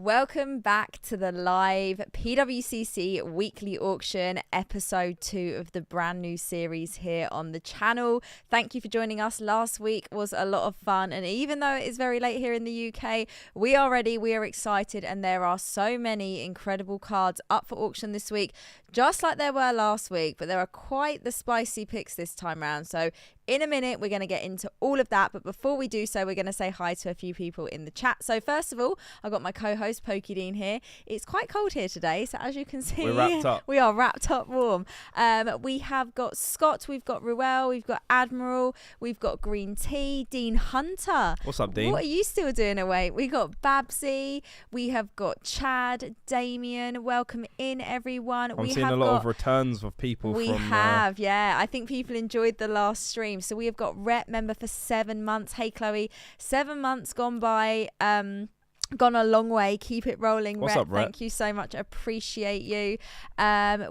Welcome back to the live PWCC weekly auction, episode 2 of the brand new series here on the channel. Thank you for joining us. Last week was a lot of fun, and even though it is very late here in the UK, we are ready, we are excited, and there are so many incredible cards up for auction this week, just like there were last week, but there are quite the spicy picks this time around. So in a minute, we're going to get into all of that. But before we do so, we're going to say hi to a few people in the chat. So first of all, I've got my co-host, Pokey Dean, here. It's quite cold here today. So as you can see, we're wrapped up. We are wrapped up warm. We have got Scott, we've got Ruel, we've got Admiral, we've got Green Tea, Dean Hunter. What's up, Dean? What are you still doing away? We got Babsy, we have got Chad, Damien. Welcome in, everyone. I'm seeing a lot of returns of people. We have, yeah. I think people enjoyed the last stream. So we have got Rep member for 7 months. Hey Chloe, 7 months gone by, gone a long way. Keep it rolling. What's up, Rep? Thank you so much. Appreciate you.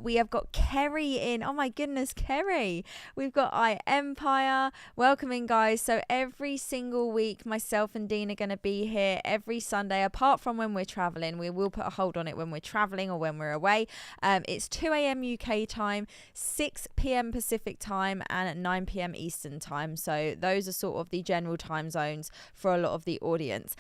We have got Kerry in. Oh my goodness, Kerry. We've got Empire. Welcome in, guys. So every single week, myself and Dean are going to be here every Sunday, apart from when we're traveling. We will put a hold on it when we're traveling or when we're away. It's 2 a.m. UK time, 6 p.m. Pacific time, and 9 p.m. Eastern time. So those are sort of the general time zones for a lot of the audience.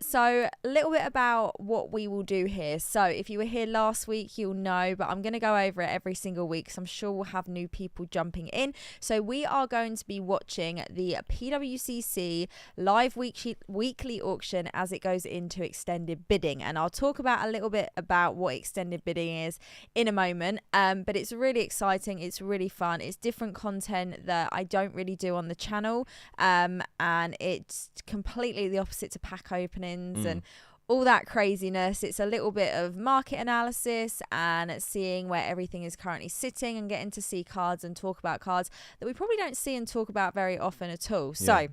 So a little bit about what we will do here. So if you were here last week, you'll know, but I'm going to go over it every single week, so I'm sure we'll have new people jumping in. So we are going to be watching the PWCC live weekly auction as it goes into extended bidding, and I'll talk about a little bit about what extended bidding is in a moment. But it's really exciting, it's really fun, it's different content that I don't really do on the channel, and it's completely the opposite to pack openings and all that craziness. It's a little bit of market analysis and seeing where everything is currently sitting and getting to see cards and talk about cards that we probably don't see and talk about very often at all. So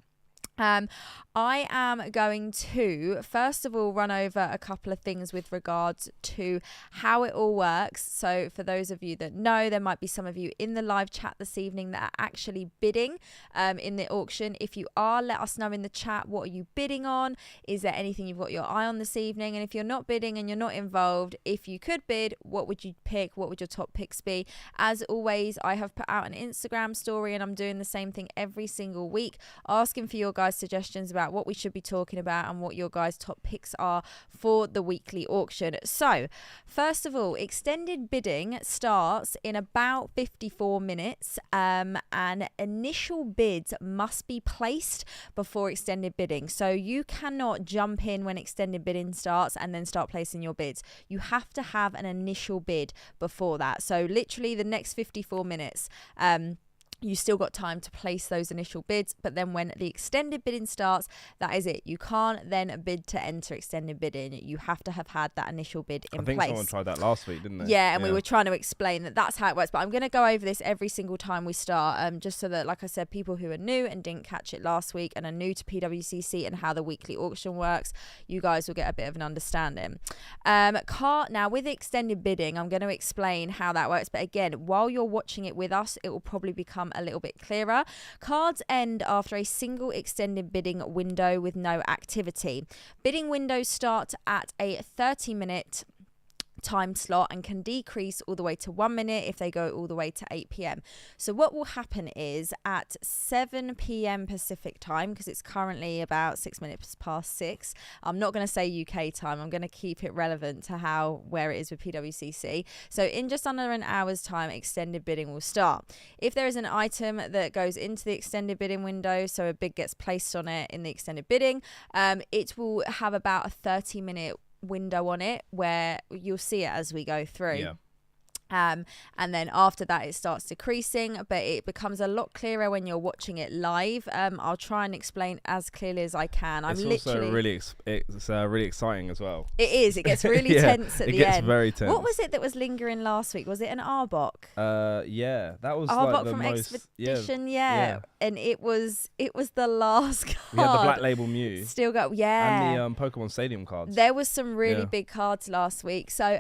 I am going to first of all run over a couple of things with regards to how it all works. So for those of you that know, there might be some of you in the live chat this evening that are actually bidding in the auction. If you are, let us know in the chat, what are you bidding on? Is there anything you've got your eye on this evening? And if you're not bidding and you're not involved, if you could bid, what would you pick? What would your top picks be? As always, I have put out an Instagram story, and I'm doing the same thing every single week, asking for your guys' suggestions about what we should be talking about and what your guys' top picks are for the weekly auction. So first of all, extended bidding starts in about 54 minutes, and initial bids must be placed before extended bidding. So you cannot jump in when extended bidding starts and then start placing your bids. You have to have an initial bid before that. So literally the next 54 minutes, you still got time to place those initial bids, but then when the extended bidding starts, that is it. You can't then bid to enter extended bidding. You have to have had that initial bid in place. I think someone tried that last week, didn't they? Yeah, and we were trying to explain that that's how it works, but I'm going to go over this every single time we start, just so that, like I said, people who are new and didn't catch it last week and are new to PWCC and how the weekly auction works, you guys will get a bit of an understanding. Now with extended bidding, I'm going to explain how that works, but again, while you're watching it with us, it will probably become a little bit clearer. Cards end after a single extended bidding window with no activity. Bidding windows start at a 30-minute time slot and can decrease all the way to 1 minute if they go all the way to 8 p.m. So what will happen is at 7 p.m. Pacific time, because it's currently about 6 minutes past 6, I'm not going to say UK time, I'm going to keep it relevant to where it is with PWCC. So in just under an hour's time, extended bidding will start. If there is an item that goes into the extended bidding window, so a bid gets placed on it in the extended bidding, it will have about a 30-minute window on it where you'll see it as we go through. And then after that it starts decreasing, but it becomes a lot clearer when you're watching it live. I'll try and explain as clearly as I can. It's also really exciting as well. It is. It gets really tense at the end. It gets very tense. What was it that was lingering last week? Was it an Arbok? Yeah, that was Arbok like the from most, Expedition. Yeah, and it was the last card. We had the Black Label Mew. Still got and the Pokemon Stadium cards. There was some really big cards last week. So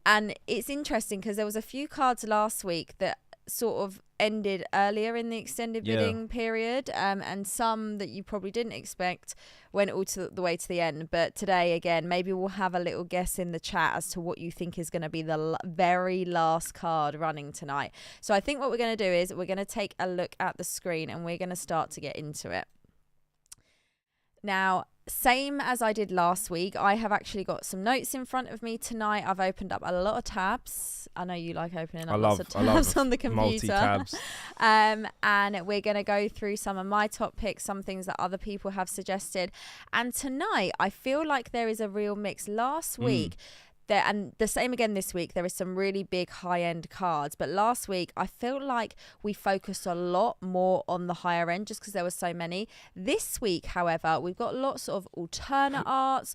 and it's interesting because there was a few cards last week that sort of ended earlier in the extended bidding period, and some that you probably didn't expect went all the way to the end. But today, again, maybe we'll have a little guess in the chat as to what you think is going to be the very last card running tonight. So I think what we're going to do is we're going to take a look at the screen and we're going to start to get into it. Now, same as I did last week, I have actually got some notes in front of me tonight. I've opened up a lot of tabs. I know you like opening up lots of tabs on the computer. Multi-tabs. And we're going to go through some of my top picks, some things that other people have suggested. And tonight, I feel like there is a real mix. Last week, and the same again this week, there is some really big high-end cards, but last week I felt like we focused a lot more on the higher end just because there were so many. This week, however, we've got lots of alternate arts,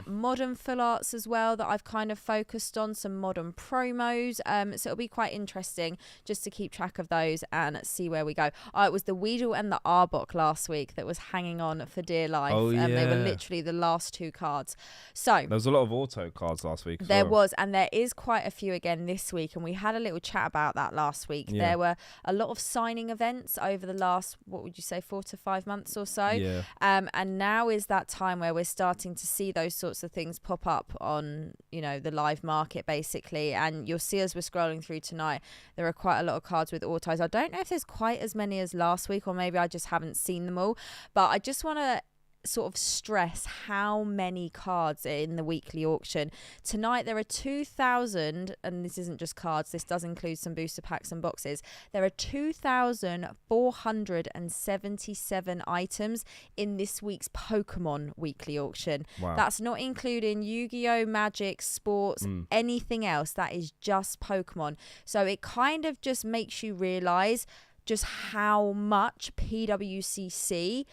modern full arts as well that I've kind of focused on, some modern promos, so it'll be quite interesting just to keep track of those and see where we go. It was the Weedle and the Arbok last week that was hanging on for dear life. They were literally the last two cards. So there was a lot of auto cards last week. There was, and there is quite a few again this week, and we had a little chat about that last week. There were a lot of signing events over the last, what would you say, 4 to 5 months or so. And now is that time where we're starting to see those sorts of things pop up on, you know, the live market basically. And you'll see as we're scrolling through tonight, there are quite a lot of cards with autos. I don't know if there's quite as many as last week, or maybe I just haven't seen them all, but I just want to sort of stress how many cards are in the weekly auction. Tonight there are 2,000, and this isn't just cards, this does include some booster packs and boxes. There are 2,477 items in this week's Pokemon weekly auction. Wow. That's not including Yu-Gi-Oh, Magic, Sports, anything else. That is just Pokemon. So it kind of just makes you realise just how much PWCC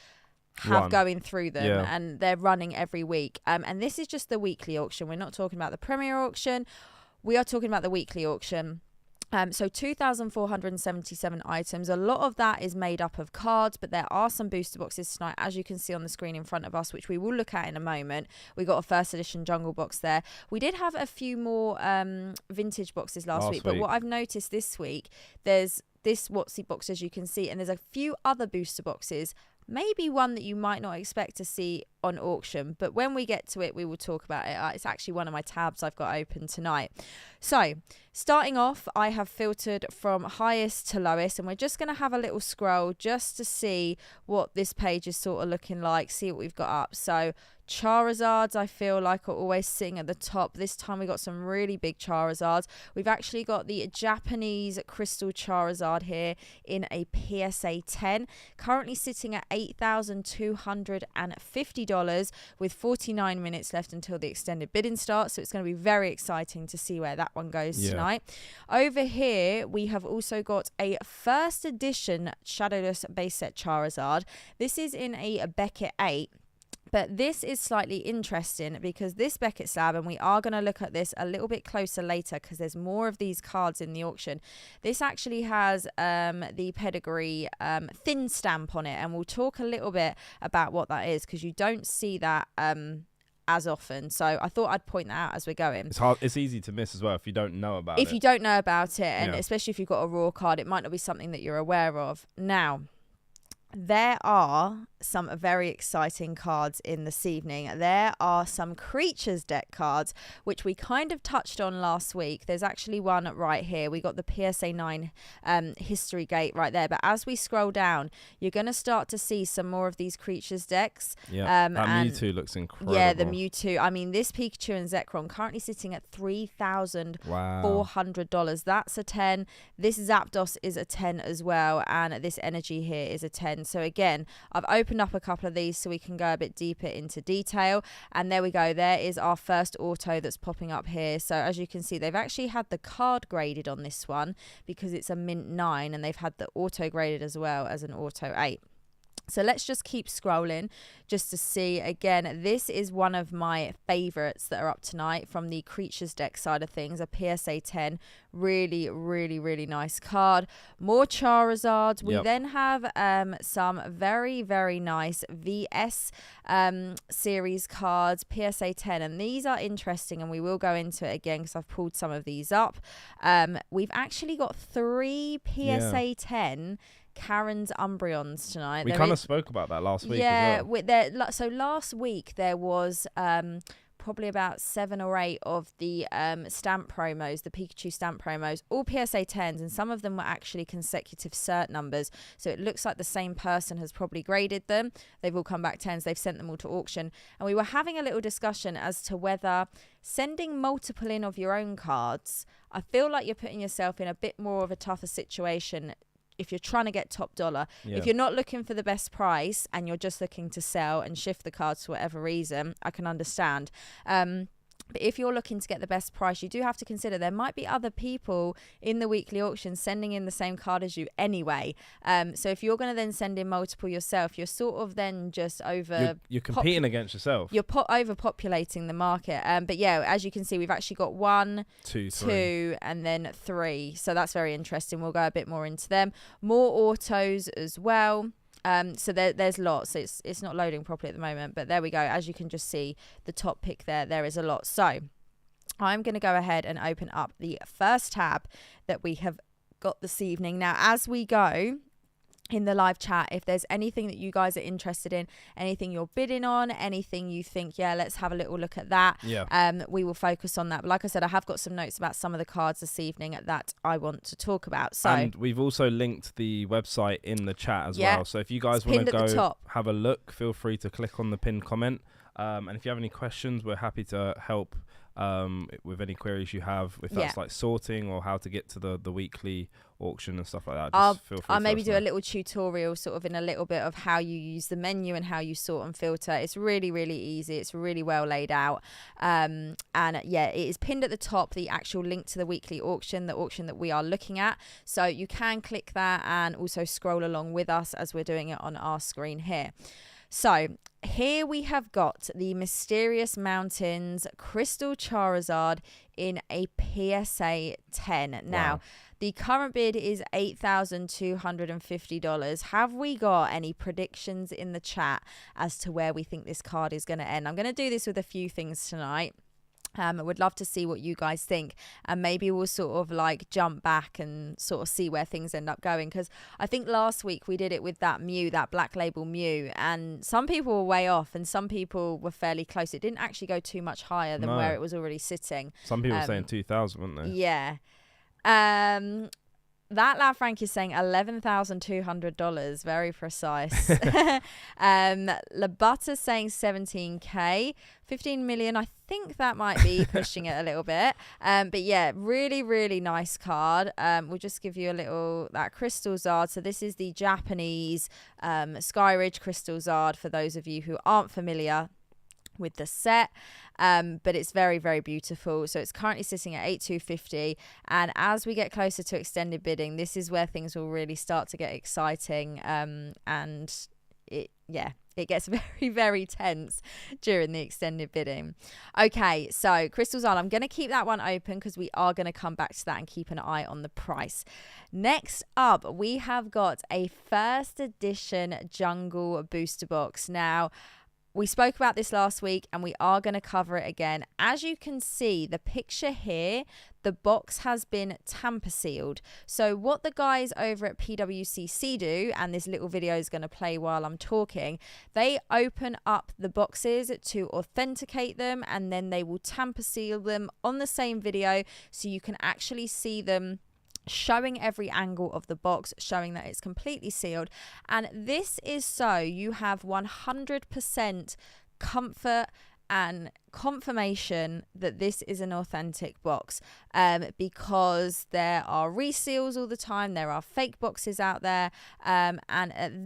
have going through them, and they're running every week, and this is just the weekly auction. We're not talking about the premier auction, we are talking about the weekly auction. So 2,477 items. A lot of that is made up of cards, but there are some booster boxes tonight, as you can see on the screen in front of us, which we will look at in a moment. We got a first edition jungle box there. We did have a few more vintage boxes last week, but what I've noticed this week, there's this WotC box, as you can see, and there's a few other booster boxes, maybe one that you might not expect to see on auction, but when we get to it, we will talk about it. It's actually one of my tabs I've got open tonight. So starting off, I have filtered from highest to lowest, and we're just going to have a little scroll just to see what this page is sort of looking like, see what we've got up. So Charizards, I feel like, are always sitting at the top. This time we got some really big Charizards. We've actually got the Japanese Crystal Charizard here in a PSA 10, currently sitting at $8,250 with 49 minutes left until the extended bidding starts. So it's going to be very exciting to see where that one goes tonight. Over here, we have also got a first edition Shadowless base set Charizard. This is in a Beckett 8. But this is slightly interesting because this Beckett slab, and we are going to look at this a little bit closer later because there's more of these cards in the auction. This actually has the pedigree thin stamp on it, and we'll talk a little bit about what that is because you don't see that as often. So I thought I'd point that out as we're going. It's hard. It's easy to miss as well if you don't know about it. If you don't know about it, and especially if you've got a raw card, it might not be something that you're aware of. Now, there are some very exciting cards in this evening. There are some creatures deck cards, which we kind of touched on last week. There's actually one right here. We got the PSA 9 history gate right there. But as we scroll down, you're going to start to see some more of these creatures decks. Yeah, that Mewtwo looks incredible. Yeah, the Mewtwo. I mean, this Pikachu and Zekrom currently sitting at $3,400. That's a 10. This Zapdos is a 10 as well. And this energy here is a 10. So again, I've opened up a couple of these so we can go a bit deeper into detail, and there we go. There is our first auto that's popping up here. So as you can see, they've actually had the card graded on this one because it's a mint 9, and they've had the auto graded as well as an auto 8. So let's just keep scrolling just to see. Again, this is one of my favorites that are up tonight from the Creatures deck side of things, a PSA 10. Really, really, really nice card. More Charizards. We then have some very, very nice VS series cards, PSA 10. And these are interesting, and we will go into it again because I've pulled some of these up. We've actually got 3 PSA 10 Karen's Umbreons tonight. We kind of spoke about that last week as well. So last week there was probably about 7 or 8 of the stamp promos, the Pikachu stamp promos, all PSA 10s, and some of them were actually consecutive cert numbers. So it looks like the same person has probably graded them. They've all come back 10s. They've sent them all to auction. And we were having a little discussion as to whether sending multiple in of your own cards, I feel like you're putting yourself in a bit more of a tougher situation if you're trying to get top dollar. If you're not looking for the best price and you're just looking to sell and shift the cards for whatever reason, I can understand. But if you're looking to get the best price, you do have to consider there might be other people in the weekly auction sending in the same card as you anyway. So if you're going to then send in multiple yourself, you're sort of then just over... You're competing against yourself. You're overpopulating the market. But yeah, as you can see, we've actually got 1, 2, and then 3. So that's very interesting. We'll go a bit more into them. More autos as well. So there's lots. It's not loading properly at the moment, but there we go. As you can just see, the top pick there is a lot. So I'm going to go ahead and open up the first tab that we have got this evening. Now, as we go in the live chat, if there's anything that you guys are interested in, anything you're bidding on, anything you think, let's have a little look at that, we will focus on that. But like I said, I have got some notes about some of the cards this evening that I want to talk about. So, and we've also linked the website in the chat as well. So if you guys want to go have a look, feel free to click on the pinned comment. And if you have any questions, we're happy to help with any queries you have, if that's like sorting or how to get to the weekly auction and stuff like that. Just feel free. I'll maybe do a little tutorial sort of in a little bit of how you use the menu and how you sort and filter. It's really, really easy. It's really well laid out. And it is pinned at the top, the actual link to the weekly auction, the auction that we are looking at. So you can click that and also scroll along with us as we're doing it on our screen here. So here we have got the Mysterious Mountains Crystal Charizard in a PSA 10. Now, the current bid is $8,250. Have we got any predictions in the chat as to where we think this card is going to end? I'm going to do this with a few things tonight. I would love to see what you guys think, and maybe we'll sort of like jump back and sort of see where things end up going, because I think last week we did it with that Mew, that Black Label Mew, and some people were way off and some people were fairly close. It didn't actually go too much higher than where it was already sitting. Some people were saying 2,000, weren't they? Yeah. That Lab Frank is saying $11,200. Very precise. Labuta's saying 17K. 15 million. I think that might be pushing it a little bit. But yeah, really, really nice card. We'll just give you a little, that Crystal Zard. So this is the Japanese Skyridge Crystal Zard for those of you who aren't familiar with the set, but it's very, very beautiful. So it's currently sitting at $8,250, and as we get closer to extended bidding, this is where things will really start to get exciting, and it gets very, very tense during the extended bidding. Okay, so Crystal Zard, I'm going to keep that one open because we are going to come back to that and keep an eye on the price. Next up, we have got a first edition Jungle booster box. Now, we spoke about this last week and we are going to cover it again. As you can see, the picture here, the box has been tamper sealed. So what the guys over at PWCC do, and this little video is going to play while I'm talking, they open up the boxes to authenticate them, and then they will tamper seal them on the same video so you can actually see them showing every angle of the box, showing that it's completely sealed. And this is so you have 100% comfort and confirmation that this is an authentic box, because there are reseals all the time, there are fake boxes out there, and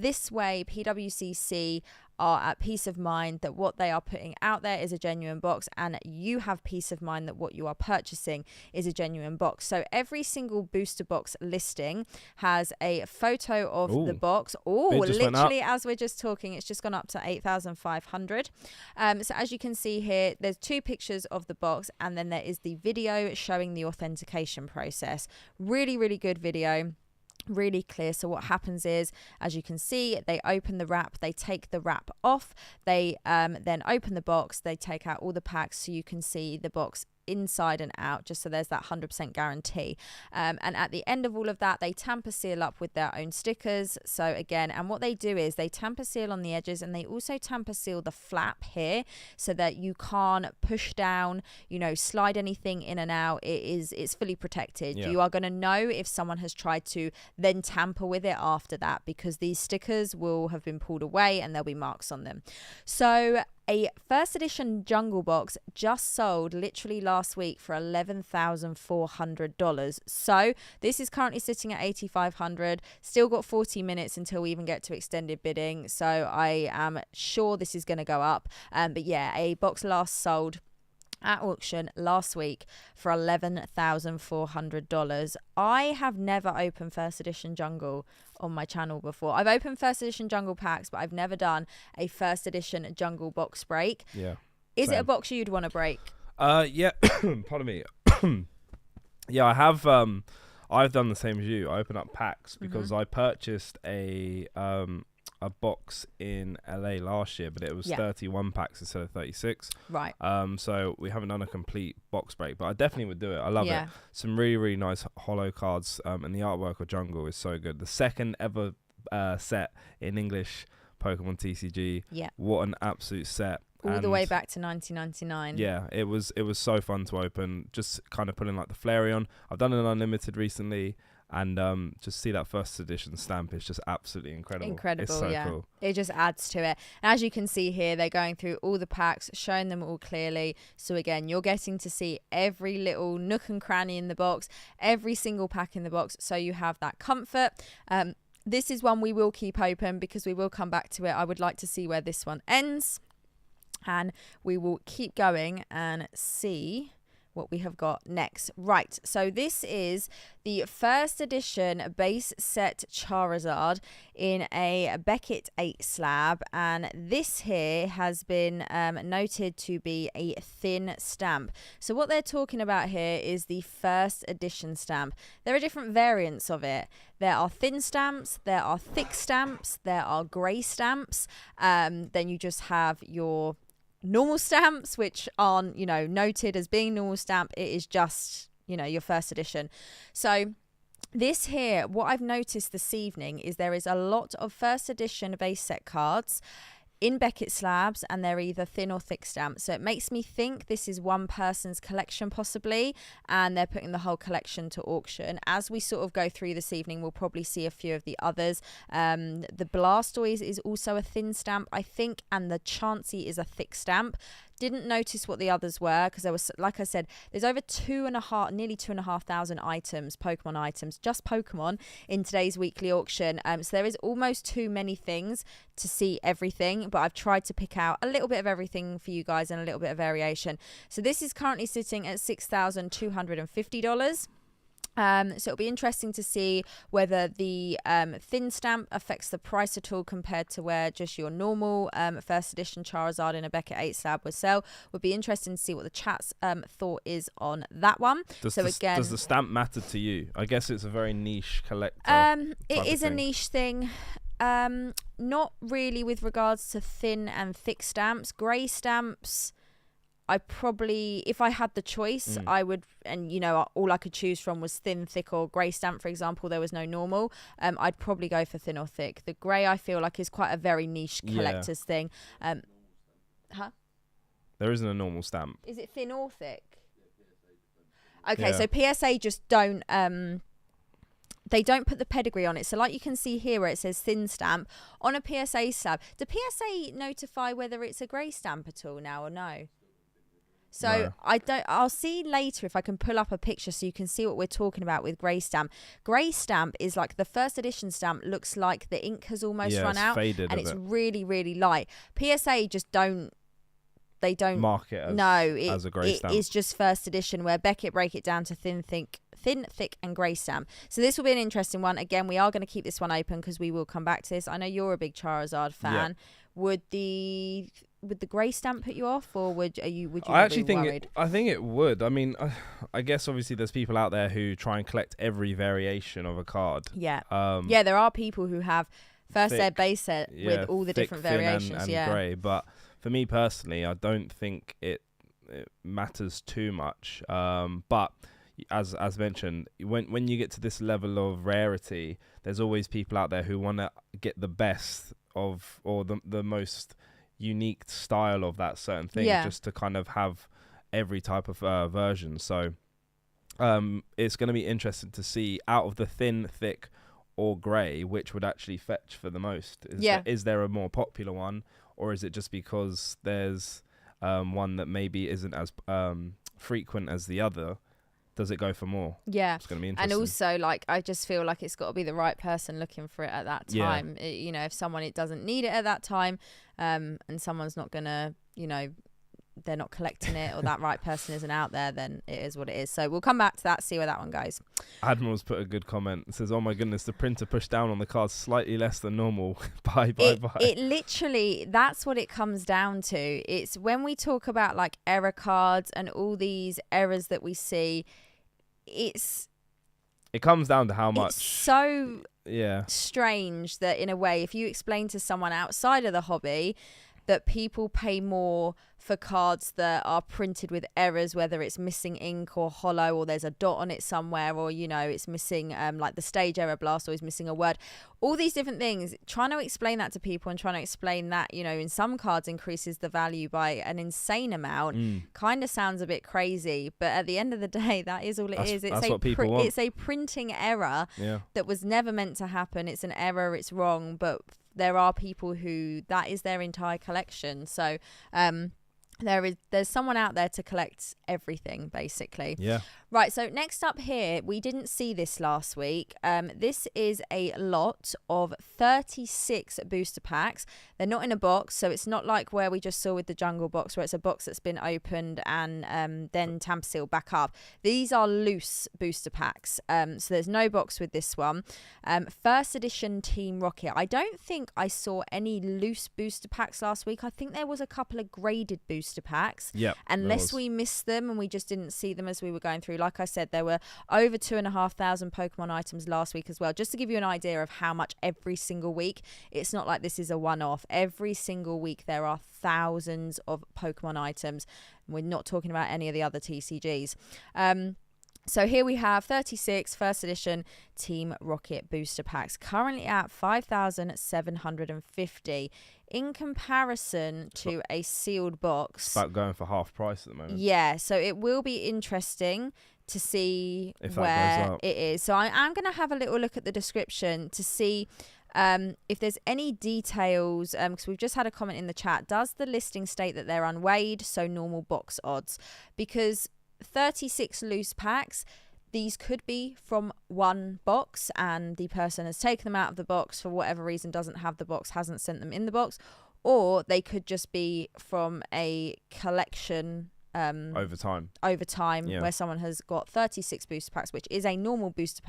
this way PWCC are at peace of mind that what they are putting out there is a genuine box, and you have peace of mind that what you are purchasing is a genuine box. So every single booster box listing has a photo of the box. Oh, literally, as we're just talking, it's just gone up to 8,500. So as you can see here, there's 2 pictures of the box, and then there is the video showing the authentication process. Really, really good video. Really clear. So what happens is, as you can see, they open the wrap, they take the wrap off, they then open the box, they take out all the packs, so you can see the box inside and out, just so there's that 100% guarantee. And at the end of all of that, they tamper seal up with their own stickers. So again, and what they do is they tamper seal on the edges, and they also tamper seal the flap here, so that you can't push down, you know, slide anything in and out. It's fully protected. You are going to know if someone has tried to then tamper with it after that, because these stickers will have been pulled away and there'll be marks on them. So a first edition Jungle Box just sold literally last week for $11,400. So this is currently sitting at $8,500. Still got 40 minutes until we even get to extended bidding. So I am sure this is going to go up. But yeah, a box last sold at auction last week for $11,400. I have never opened first edition Jungle on my channel before. I've opened first edition Jungle packs, but I've never done a first edition Jungle box break. Yeah. Is it a box you'd want to break? Yeah. Pardon me. Yeah, I have. I've done the same as you. I open up packs because I purchased a box in LA last year, but it was 31 packs instead of 36. Right. So we haven't done a complete box break, but I definitely would do it. I love it. Some really, really nice holo cards, and the artwork of Jungle is so good. The second ever set in English Pokemon TCG. Yeah. What an absolute set. All the way back to 1999. Yeah, it was so fun to open. Just kind of putting like the Flareon. I've done an unlimited recently. And just see that first edition stamp is just absolutely incredible. Incredible, it's so cool. It just adds to it. And as you can see here, they're going through all the packs, showing them all clearly. So again, you're getting to see every little nook and cranny in the box, every single pack in the box, so you have that comfort. This is one we will keep open because we will come back to it. I would like to see where this one ends. And we will keep going and see what we have got next. Right, so this is the first edition base set Charizard in a Beckett 8 slab, and this here has been noted to be a thin stamp. So what they're talking about here is the first edition stamp. There are different variants of it. There are thin stamps, there are thick stamps, there are grey stamps, then you just have your normal stamps, which aren't, you know, noted as being normal stamp. It is just, you know, your first edition. So this here, what I've noticed this evening is there is a lot of first edition base set cards in Beckett slabs, and they're either thin or thick stamps. So it makes me think this is one person's collection possibly, and they're putting the whole collection to auction. As we sort of go through this evening, we'll probably see a few of the others. The Blastoise is also a thin stamp, I think, and the Chansey is a thick stamp. Didn't notice what the others were because there was, like I said, there's over nearly 2,500 items, Pokemon items, just Pokemon in today's weekly auction. So there is almost too many things to see everything, but I've tried to pick out a little bit of everything for you guys and a little bit of variation. So this is currently sitting at $6,250. So it'll be interesting to see whether the thin stamp affects the price at all compared to where just your normal first edition Charizard in a Beckett 8 slab would sell. Would be interesting to see what the chat's thought is on that one. Does the stamp matter to you? I guess it's a very niche collector. It is a niche thing. Not really with regards to thin and thick stamps. Grey stamps, I probably, if I had the choice, I would, and you know, all I could choose from was thin, thick, or grey stamp, for example. There was no normal. I'd probably go for thin or thick. The grey, I feel like, is quite a very niche collector's thing. Huh? There isn't a normal stamp. Is it thin or thick? Okay, so PSA just don't. They don't put the pedigree on it. So like you can see here where it says thin stamp on a PSA slab. Do PSA notify whether it's a grey stamp at all now or no? So I'll see later if I can pull up a picture so you can see what we're talking about with Grey Stamp. Grey Stamp is like the first edition stamp looks like the ink has almost run out, faded and it's really, really light. PSA just don't mark it as a Grey Stamp. It is just first edition, where Beckett break it down to thin, thick and Grey Stamp. So this will be an interesting one. Again, we are going to keep this one open because we will come back to this. I know you're a big Charizard fan. Would the Grey Stamp put you off, or would you I actually be think worried? I think it would. I mean, I guess obviously there's people out there who try and collect every variation of a card. Yeah. There are people who have first set, base set with all the thick, different variations. And grey. But for me personally, I don't think it matters too much. But as mentioned, when you get to this level of rarity, there's always people out there who want to get the best of, or the most unique style of that certain thing, just to kind of have every type of version. So it's going to be interesting to see, out of the thin, thick or grey, which would actually fetch for the most. Is there a more popular one, or is it just because there's one that maybe isn't as frequent as the other? Does it go for more? Yeah. It's going to be interesting. And also, like, I just feel like it's got to be the right person looking for it at that time. If someone it doesn't need it at that time, and someone's not going to, they're not collecting it, or that right person isn't out there, then it is what it is. So we'll come back to that, see where that one goes. Admiral's put a good comment. It says, "Oh my goodness, the printer pushed down on the cards slightly less than normal." Bye. It literally, that's what it comes down to. It's when we talk about like error cards and all these errors that we see, it comes down to how much. It's so strange that, in a way, if you explain to someone outside of the hobby that people pay more for cards that are printed with errors, whether it's missing ink or hollow, or there's a dot on it somewhere, or it's missing like the stage error blast, or is missing a word, all these different things, trying to explain that to people, and trying to explain that in some cards increases the value by an insane amount, kind of sounds a bit crazy. But at the end of the day, that is all it is. That's what people want. It's a printing error that was never meant to happen. It's an error, it's wrong, but there are people who that is their entire collection. So there's someone out there to collect everything, basically. Right, so next up here, we didn't see this last week. This is a lot of 36 booster packs. They're not in a box, so it's not like where we just saw with the Jungle box, where it's a box that's been opened and then tamper sealed back up. These are loose booster packs, so there's no box with this one. First edition Team Rocket. I don't think I saw any loose booster packs last week. I think there was a couple of graded booster packs, unless we missed them and we just didn't see them as we were going through. Like I said, there were over 2,500 Pokemon items last week as well. Just to give you an idea of how much every single week. It's not like this is a one-off. Every single week there are thousands of Pokemon items. We're not talking about any of the other TCGs. So here we have 36 first edition Team Rocket booster packs, currently at 5,750. In comparison to a sealed box, it's about going for half price at the moment. Yeah, so it will be interesting to see if where it is. So I am going to have a little look at the description to see if there's any details, because we've just had a comment in the chat. Does the listing state that they're unweighed, so normal box odds? Because 36 loose packs, these could be from one box and the person has taken them out of the box for whatever reason, doesn't have the box, hasn't sent them in the box, or they could just be from a collection over time, where someone has got 36 booster packs, which is a normal booster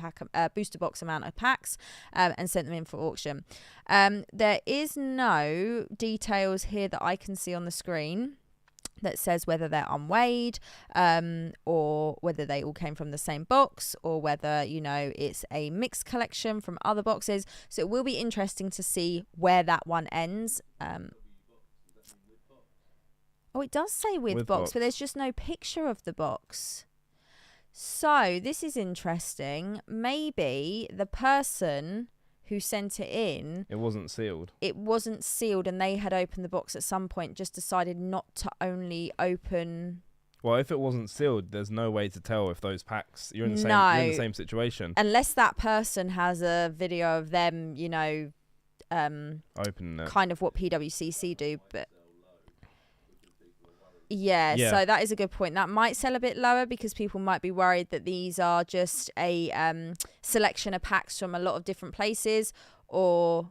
box amount of packs, and sent them in for auction. There is no details here that I can see on the screen that says whether they're unweighed, or whether they all came from the same box, or whether it's a mixed collection from other boxes. So it will be interesting to see where that one ends. Oh, it does say with box, but there's just no picture of the box. So this is interesting. Maybe the person who sent it in, it wasn't sealed, and they had opened the box at some point, just decided not to only open. Well, if it wasn't sealed, there's no way to tell if those packs, you're in the same situation, unless that person has a video of them opening it, kind of what PWCC do. But Yeah, so that is a good point. That might sell a bit lower because people might be worried that these are just a selection of packs from a lot of different places, or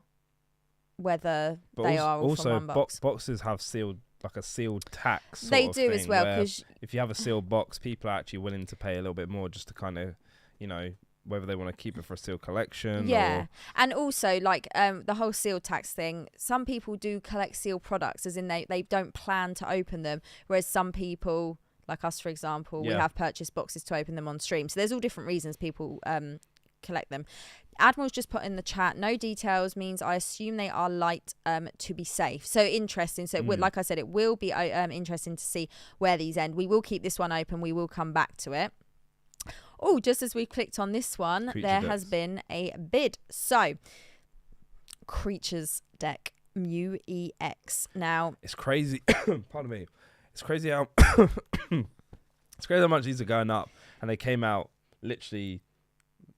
whether they are all from one box. Boxes have sealed, like a sealed tax. They do as well, because if you have a sealed box, people are actually willing to pay a little bit more just to kind of, you know, whether they want to keep it for a sealed collection. Yeah, and also like the whole sealed tax thing. Some people do collect sealed products, as in they don't plan to open them, whereas some people, like us for example, we have purchased boxes to open them on stream. So there's all different reasons people collect them. Admiral's just put in the chat, no details means I assume they are light to be safe. So interesting. So like I said, it will be interesting to see where these end. We will keep this one open. We will come back to it. Oh, just as we clicked on this one, there has been a bid. So, Creatures deck, Mew EX. Now, it's crazy. Pardon me. It's crazy how it's crazy how much these are going up, and they came out literally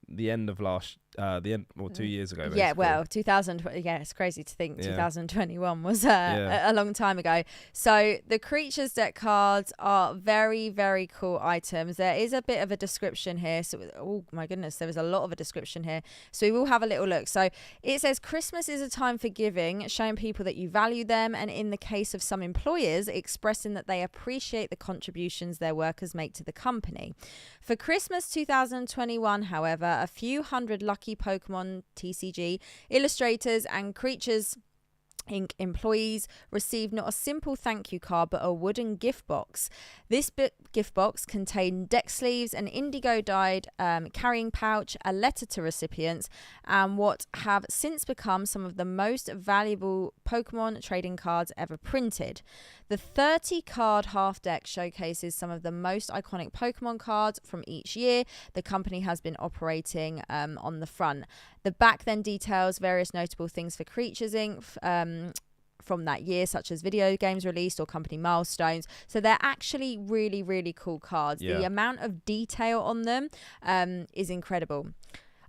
the end of 2 years ago. Basically. Yeah, well, 2020. Yeah, it's crazy to think 2021 was a long time ago. So the Creatures deck cards are very, very cool items. There is a bit of a description here. So, oh my goodness, there was a lot of a description here. So we will have a little look. So it says Christmas is a time for giving, showing people that you value them, and in the case of some employers, expressing that they appreciate the contributions their workers make to the company. For Christmas 2021, however, a few hundred lucky Pokemon TCG illustrators and Creatures Inc. employees received not a simple thank you card but a wooden gift box. This gift box contained deck sleeves, an indigo dyed carrying pouch, a letter to recipients, and what have since become some of the most valuable Pokemon trading cards ever printed. The 30 card half deck showcases some of the most iconic Pokemon cards from each year the company has been operating on the front. The back then details various notable things for Creatures Inc. From that year, such as video games released or company milestones. So they're actually really, really cool cards. The amount of detail on them is incredible.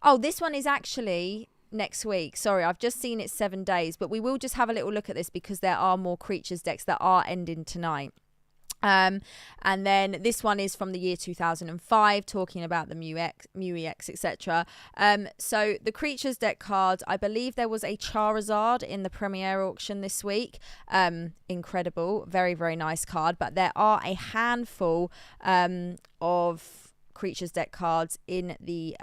Oh, this one is actually next week. Sorry, I've just seen it 7 days, but we will just have a little look at this because there are more Creatures decks that are ending tonight. And then this one is from the year 2005, talking about the Mew EX, etc. So the Creatures deck cards, I believe there was a Charizard in the premiere auction this week. Incredible, very, very nice card. But there are a handful of Creatures deck cards in the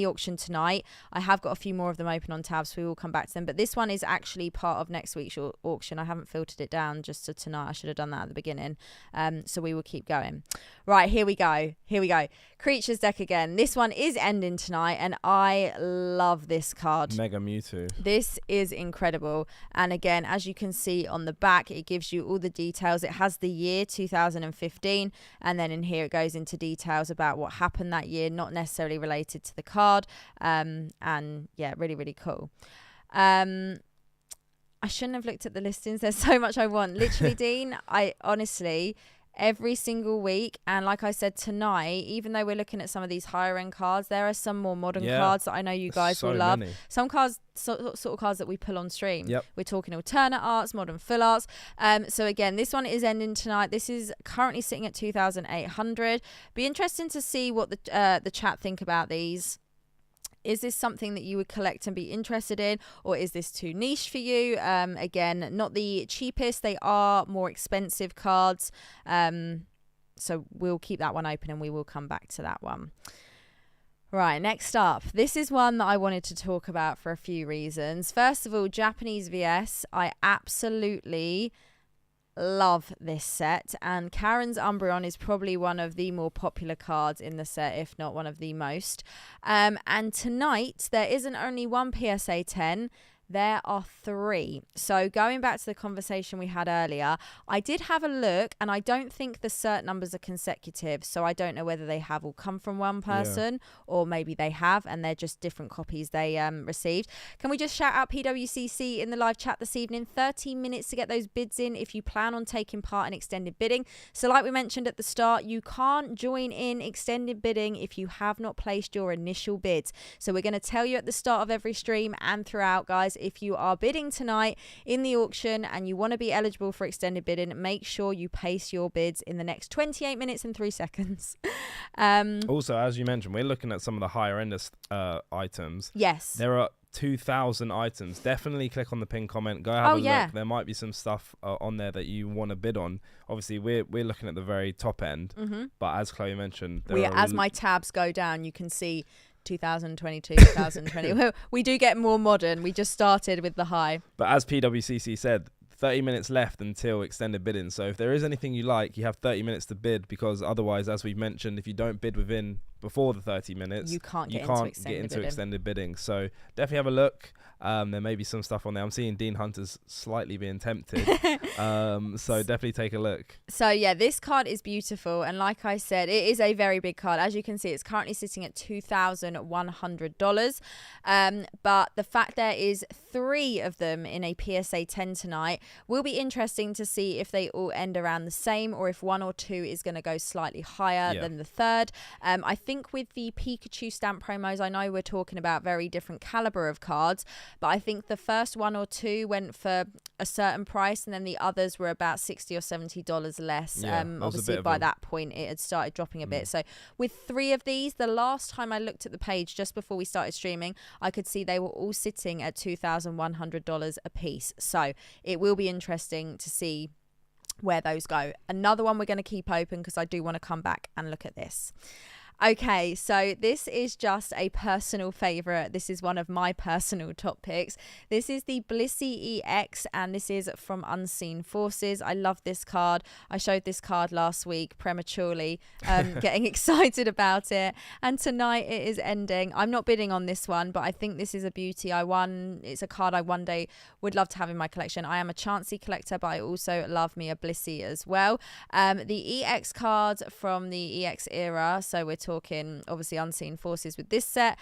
auction tonight. I have got a few more of them open on tabs, so we will come back to them, but this one is actually part of next week's auction. I haven't filtered it down just to tonight. I should have done that at the beginning. So we will keep going. Right, here we go. Creatures deck again. This one is ending tonight, and I love this card. Mega Mewtwo. This is incredible. And again, as you can see on the back, it gives you all the details. It has the year 2015, and then in here it goes into details about what happened that year, not necessarily related to the card. And yeah, really, really cool. I shouldn't have looked at the listings. There's so much I want. Literally, Dean, I honestly, every single week, and like I said tonight, even though we're looking at some of these higher end cards, there are some more modern cards that I know you guys will love. Some cards, sort of cards that we pull on stream. We're talking alternate arts, modern full arts. So again, this one is ending tonight. This is currently sitting at 2,800. Be interesting to see what the chat think about these. Is this something that you would collect and be interested in, or is this too niche for you? Again, not the cheapest. They are more expensive cards. So we'll keep that one open and we will come back to that one. Right, next up. This is one that I wanted to talk about for a few reasons. First of all, Japanese VS. I absolutely love this set, and Karen's Umbreon is probably one of the more popular cards in the set, if not one of the most. And tonight there isn't only one PSA 10, there are 3. So going back to the conversation we had earlier, I did have a look, and I don't think the cert numbers are consecutive, so I don't know whether they have all come from one person or maybe they have and they're just different copies they received. Can we just shout out PWCC in the live chat this evening? 13 minutes to get those bids in if you plan on taking part in extended bidding. So like we mentioned at the start, you can't join in extended bidding if you have not placed your initial bids. So we're going to tell you at the start of every stream and throughout, guys, guys, if you are bidding tonight in the auction and you want to be eligible for extended bidding, make sure you place your bids in the next 28 minutes and 3 seconds. Also, as you mentioned, we're looking at some of the higher end items. Yes. There are 2,000 items. Definitely click on the pin comment. Go have a look. There might be some stuff on there that you want to bid on. Obviously, we're looking at the very top end. But as Chloe mentioned, as my tabs go down, you can see 2022, 2020. We do get more modern. We just started with the high. But as PWCC said, 30 minutes left until extended bidding. So if there is anything you like, you have 30 minutes to bid, because otherwise, as we've mentioned, if you don't bid before the 30 minutes, you can't get into extended bidding. So definitely have a look. There may be some stuff on there. I'm seeing Dean Hunter's slightly being tempted. So definitely take a look. So yeah, this card is beautiful. And like I said, it is a very big card. As you can see, it's currently sitting at $2,100. But the fact there is 3 of them in a PSA 10 tonight will be interesting to see if they all end around the same, or if 1 or 2 is going to go slightly higher than the third. I think with the Pikachu stamp promos, I know we're talking about very different caliber of cards, but I think the first 1 or 2 went for a certain price, and then the others were about $60 or $70 less. Obviously, by that point, it had started dropping a bit. So with 3 of these, the last time I looked at the page just before we started streaming, I could see they were all sitting at $2,100 a piece. So it will be interesting to see where those go. Another one we're going to keep open because I do want to come back and look at this. Okay, so this is just a personal favourite. This is one of my personal top picks. This is the Blissey EX, and this is from Unseen Forces. I love this card. I showed this card last week prematurely, getting excited about it. And tonight it is ending. I'm not bidding on this one, but I think this is a beauty. It's a card I one day would love to have in my collection. I am a Chansey collector, but I also love me a Blissey as well. The EX cards from the EX era, so we're talking obviously Unseen Forces with this set.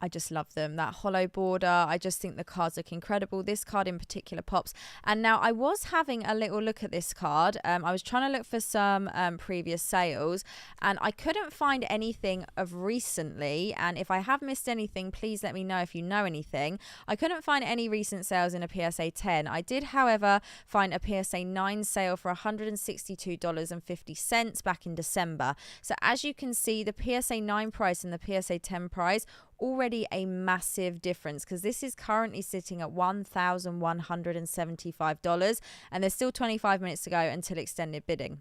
I just love them. That hollow border, I just think the cards look incredible. This card in particular pops. And now I was having a little look at this card. I was trying to look for some previous sales, and I couldn't find anything of recently. And if I have missed anything, please let me know if you know anything. I couldn't find any recent sales in a PSA 10. I did, however, find a PSA 9 sale for $162.50 back in December. So as you can see, the PSA 9 price and the PSA 10 price, already a massive difference, because this is currently sitting at $1,175, and there's still 25 minutes to go until extended bidding.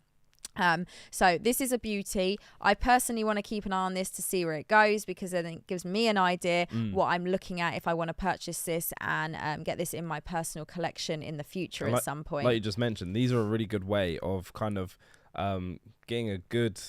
So this is a beauty. I personally want to keep an eye on this to see where it goes, because then it gives me an idea what I'm looking at if I want to purchase this and get this in my personal collection in the future at some point. Like you just mentioned, these are a really good way of kind of getting a good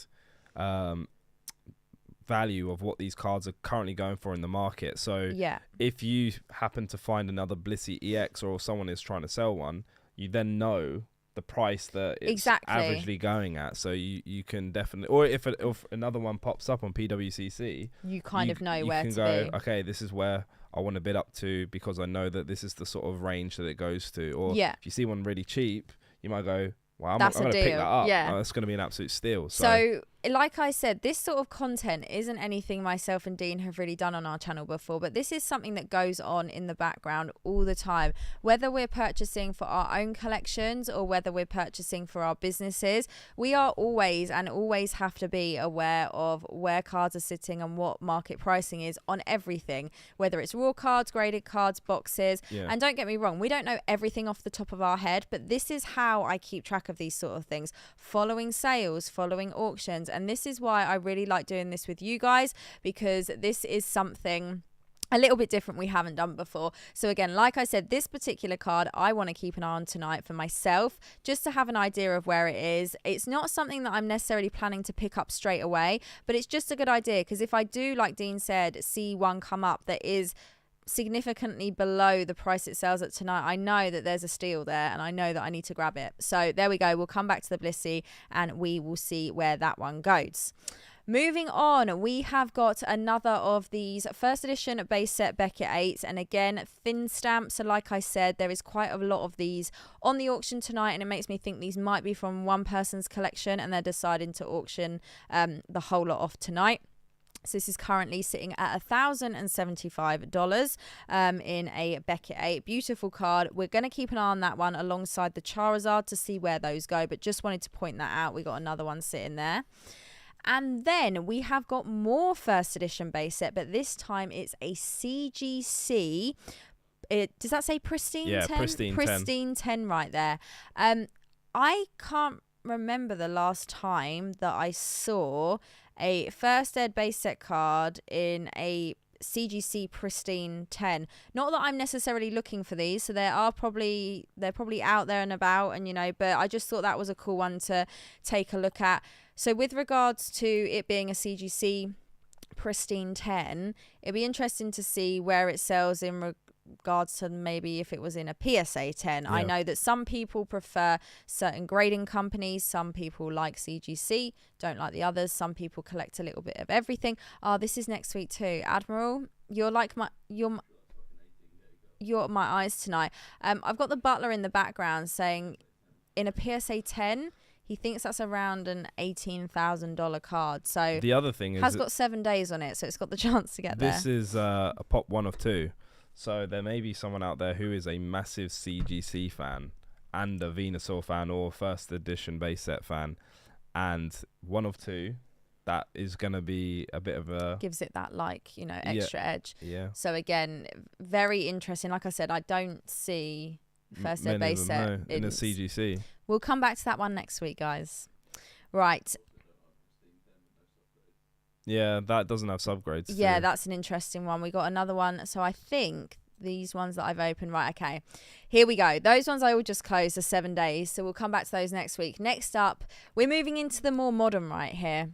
value of what these cards are currently going for in the market. So if you happen to find another Blissey EX, or someone is trying to sell one, you then know the price that it's averagely going at. So you can definitely, or if another one pops up on PWCC, you kind of know where to go, okay, this is where I want to bid up to, because I know that this is the sort of range that it goes to. Or if you see one really cheap, you might go, well, I'm going to pick that up. That's going to be an absolute steal. So like I said, this sort of content isn't anything myself and Dean have really done on our channel before, but this is something that goes on in the background all the time. Whether we're purchasing for our own collections or whether we're purchasing for our businesses, we are always have to be aware of where cards are sitting and what market pricing is on everything, whether it's raw cards, graded cards, boxes. And don't get me wrong, we don't know everything off the top of our head, but this is how I keep track of these sort of things, following sales, following auctions. And this is why I really like doing this with you guys, because this is something a little bit different we haven't done before. So again, like I said, this particular card I want to keep an eye on tonight for myself, just to have an idea of where it is. It's not something that I'm necessarily planning to pick up straight away, but it's just a good idea, because if I do, like Dean said, see one come up that is significantly below the price it sells at tonight, I know that there's a steal there, and I know that I need to grab it. So there we go. We'll come back to the Blissey and we will see where that one goes. Moving on, we have got another of these first edition base set Beckett 8s, and again, thin stamps. So like I said, there is quite a lot of these on the auction tonight, and it makes me think these might be from one person's collection and they're deciding to auction the whole lot off tonight. So this is currently sitting at $1,075 in a Beckett 8. Beautiful card. We're going to keep an eye on that one alongside the Charizard to see where those go. But just wanted to point that out. We got another one sitting there. And then we have got more first edition base set, but this time it's a CGC. Does that say pristine 10? Yeah, pristine 10 right there. I can't remember the last time that I saw a first ed base set card in a CGC pristine 10. Not that I'm necessarily looking for these, so they're probably out there and about, and but I just thought that was a cool one to take a look at. So with regards to it being a CGC pristine 10, it'd be interesting to see where it sells in regards to maybe if it was in a PSA 10. Yeah. I know that some people prefer certain grading companies. Some people like CGC, don't like the others. Some people collect a little bit of everything. Oh, this is next week too. Admiral, you're my eyes tonight. I've got the butler in the background saying in a PSA 10, he thinks that's around an $18,000 card. So the other thing has got 7 days on it, so it's got the chance to get there. This is a pop 1 of 2. So there may be someone out there who is a massive CGC fan and a Venusaur fan or first edition base set fan, and 1 of 2, that is going to be a bit of a... gives it that, extra edge. Yeah. So again, very interesting. Like I said, I don't see first ed base set in a CGC. We'll come back to that one next week, guys. Right. Yeah, that doesn't have subgrades. Yeah, that's an interesting one. We got another one. So I think these ones that I've opened, right, okay. Here we go. Those ones I will just close the 7 days. So we'll come back to those next week. Next up, we're moving into the more modern right here.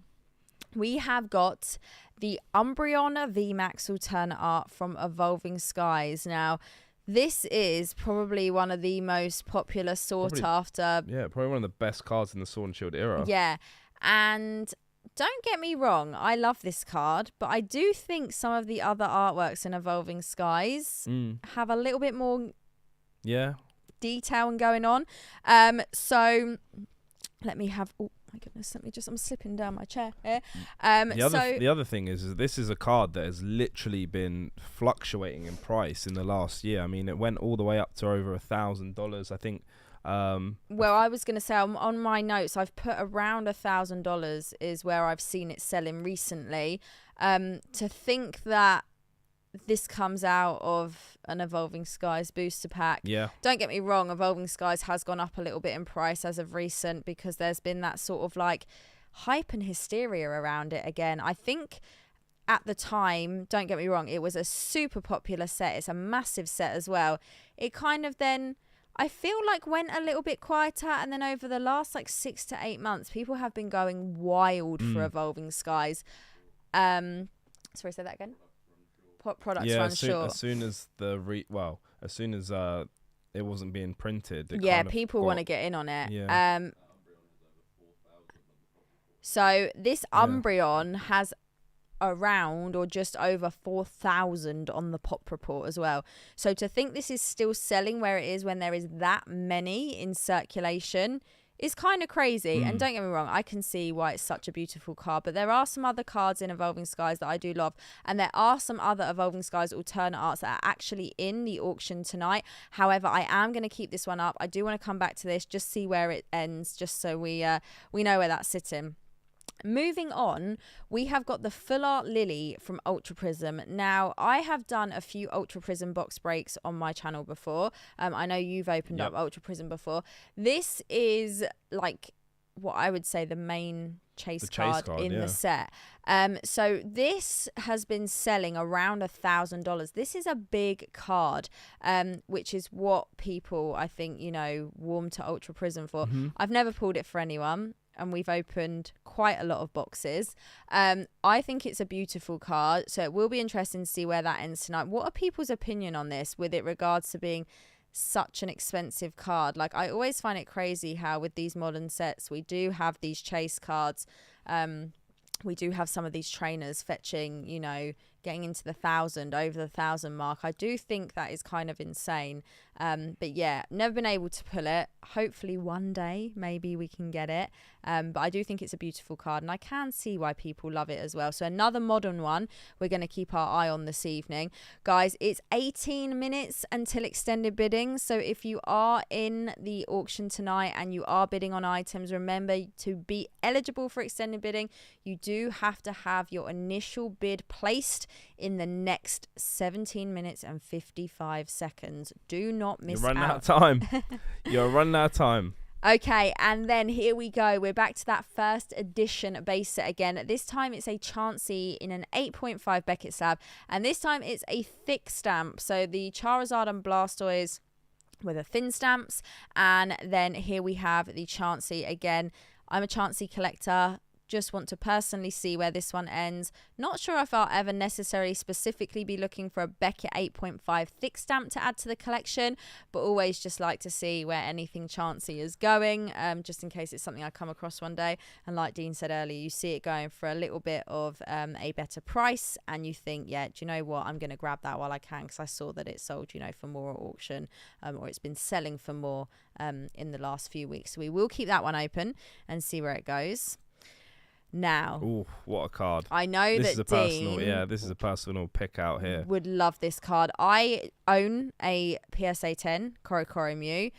We have got the Umbreon VMAX alternate art from Evolving Skies. Now, this is probably one of the most popular sought after. Yeah, probably one of the best cards in the Sword and Shield era. Yeah, and... don't get me wrong, I love this card, but I do think some of the other artworks in Evolving Skies have a little bit more detail and going on. So let me have... oh, my goodness, I'm slipping down my chair here. The other thing is this is a card that has literally been fluctuating in price in the last year. I mean, it went all the way up to over $1,000, I think. Well, I was going to say on my notes, I've put around $1,000 is where I've seen it selling recently. To think that this comes out of an Evolving Skies booster pack. Yeah. Don't get me wrong, Evolving Skies has gone up a little bit in price as of recent because there's been that sort of hype and hysteria around it again. I think at the time, don't get me wrong, it was a super popular set. It's a massive set as well. It kind of then... I feel went a little bit quieter, and then over the last 6 to 8 months, people have been going wild for Evolving Skies. Sorry, say that again. Products run short. As soon as as soon as it wasn't being printed. People want to get in on it. Yeah. So this Umbreon has around or just over 4,000 on the pop report as well. So to think this is still selling where it is when there is that many in circulation is kind of crazy. And don't get me wrong, I can see why it's such a beautiful card, but there are some other cards in Evolving Skies that I do love, and there are some other Evolving Skies alternate arts that are actually in the auction tonight. However, I am going to keep this one up. I do want to come back to this, just see where it ends, just so we know where that's sitting. Moving on, we have got the Full Art Lily from Ultra Prism. Now, I have done a few Ultra Prism box breaks on my channel before. I know you've opened up Ultra Prism before. This is what I would say the main chase card in the set. So this has been selling around $1,000. This is a big card, which is what people, I think, warm to Ultra Prism for. I've never pulled it for anyone, and we've opened quite a lot of boxes. I think it's a beautiful card, so it will be interesting to see where that ends tonight. What are people's opinion on this with it regards to being such an expensive card? I always find it crazy how with these modern sets, we do have these chase cards. We do have some of these trainers fetching, getting into the 1,000, over the 1,000 mark. I do think that is kind of insane. But yeah, never been able to pull it. Hopefully one day maybe we can get it. But I do think it's a beautiful card, and I can see why people love it as well. So another modern one we're going to keep our eye on this evening. Guys, it's 18 minutes until extended bidding. So if you are in the auction tonight and you are bidding on items, remember to be eligible for extended bidding, you do have to have your initial bid placed in the next 17 minutes and 55 seconds. Do not miss out. You're running out of time. You're running out of time. Okay, and then here we go. We're back to that first edition base set again. This time it's a Chansey in an 8.5 Beckett slab, and this time it's a thick stamp. So the Charizard and Blastoise with the thin stamps, and then here we have the Chansey again. I'm a Chansey collector. Just want to personally see where this one ends. Not sure if I'll ever necessarily specifically be looking for a Beckett 8.5 thick stamp to add to the collection, but always just like to see where anything Chansey is going, just in case it's something I come across one day. And like Dean said earlier, you see it going for a little bit of a better price, and you think, yeah, do you know what? I'm going to grab that while I can, because I saw that it sold, for more at auction, or it's been selling for more in the last few weeks. So we will keep that one open and see where it goes. Now, ooh, what a card! I know this that is a Dean, this is a personal pick out here. Would love this card. I own a PSA 10 Korokoro Mew,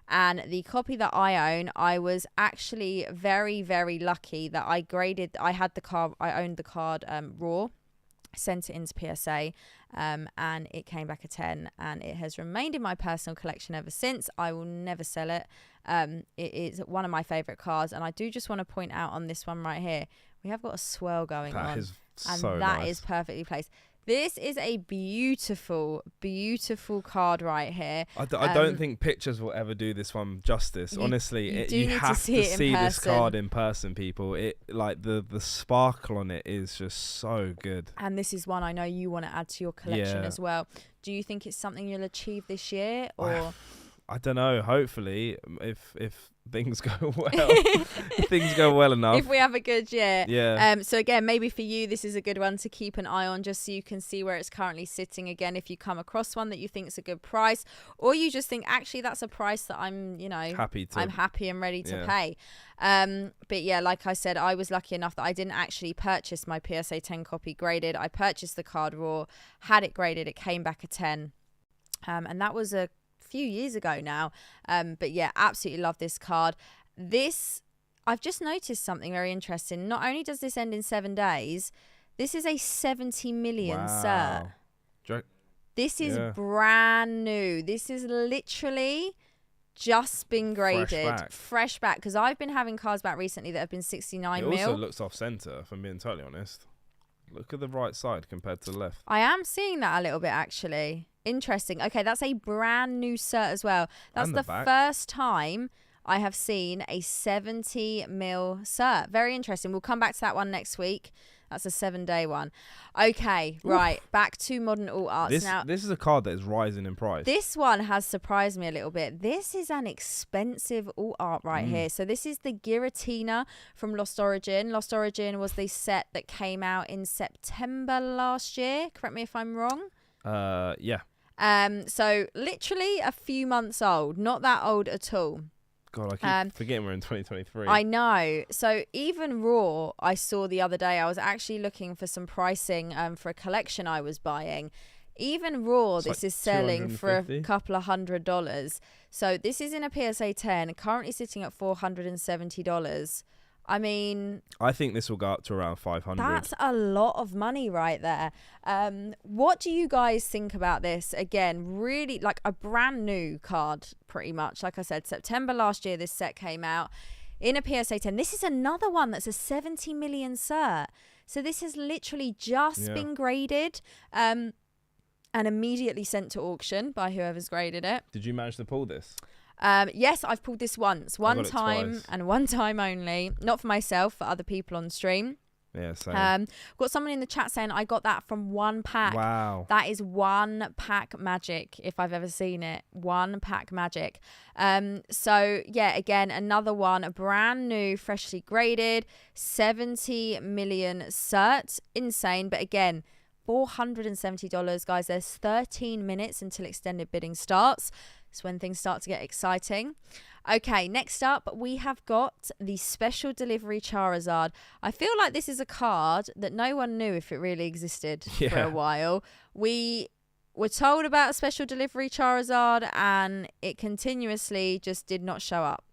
and the copy that I own, I was actually very, very lucky that I graded. I had the card. I owned the card raw, sent it into PSA, and it came back a 10, and it has remained in my personal collection ever since. I will never sell it. It is one of my favorite cards, and I do just want to point out on this one right here, we have got a swirl going on, and that is perfectly placed. This is a beautiful, beautiful card right here. I don't think pictures will ever do this one justice. Honestly, you have to see this card in person, people. It the sparkle on it is just so good. And this is one I know you want to add to your collection as well. Do you think it's something you'll achieve this year, or? I don't know. Hopefully, if things go well, if things go well enough. If we have a good year. Yeah. So again, maybe for you, this is a good one to keep an eye on, just so you can see where it's currently sitting. Again, if you come across one that you think is a good price, or you just think actually that's a price that I'm happy and ready to pay. But yeah, like I said, I was lucky enough that I didn't actually purchase my PSA 10 copy graded. I purchased the card raw, had it graded, it came back a 10, and that was a few years ago now. But yeah, absolutely love this card. I've just noticed something very interesting. Not only does this end in 7 days, this is a 70 million cert. This is brand new. This is literally just been graded. Fresh back. Because I've been having cards back recently that have been 69 mil. It also looks off center, if I'm being totally honest. Look at the right side compared to the left. I am seeing that a little bit, actually. Interesting. Okay, that's a brand new cert as well. That's the first time I have seen a 70 mil cert. Very interesting. We'll come back to that one next week. That's a 7-day one. Okay, right. Back to modern alt arts. This is a card that is rising in price. This one has surprised me a little bit. This is an expensive alt art right here. So this is the Giratina from Lost Origin. Lost Origin was the set that came out in September last year. Correct me if I'm wrong. Yeah. So literally a few months old. Not that old at all. God, I keep forgetting we're in 2023. I know. So even raw, I saw the other day, I was actually looking for some pricing for a collection I was buying. Even raw, this is selling for a couple of $100. So this is in a PSA 10, currently sitting at $470. I mean, I think this will go up to around 500. That's a lot of money right there. What do you guys think about this? Again, really like a brand new card, pretty much. Like I said, September last year, this set came out in a PSA 10. This is another one that's a 70 million cert. So this has literally just been graded and immediately sent to auction by whoever's graded it. Did you manage to pull this? Yes, I've pulled this once. One time and one time only. Not for myself, for other people on stream. Yeah, same. Got someone in the chat saying I got that from one pack. Wow. That is one pack magic, if I've ever seen it. One pack magic. So, yeah, again, another one. A brand new, freshly graded, 70 million cert. Insane. But again, $470. Guys, there's 13 minutes until extended bidding starts. It's when things start to get exciting. Okay, next up, we have got the special delivery Charizard. I feel like this is a card that no one knew if it really existed for a while. We were told about a special delivery Charizard and it continuously just did not show up.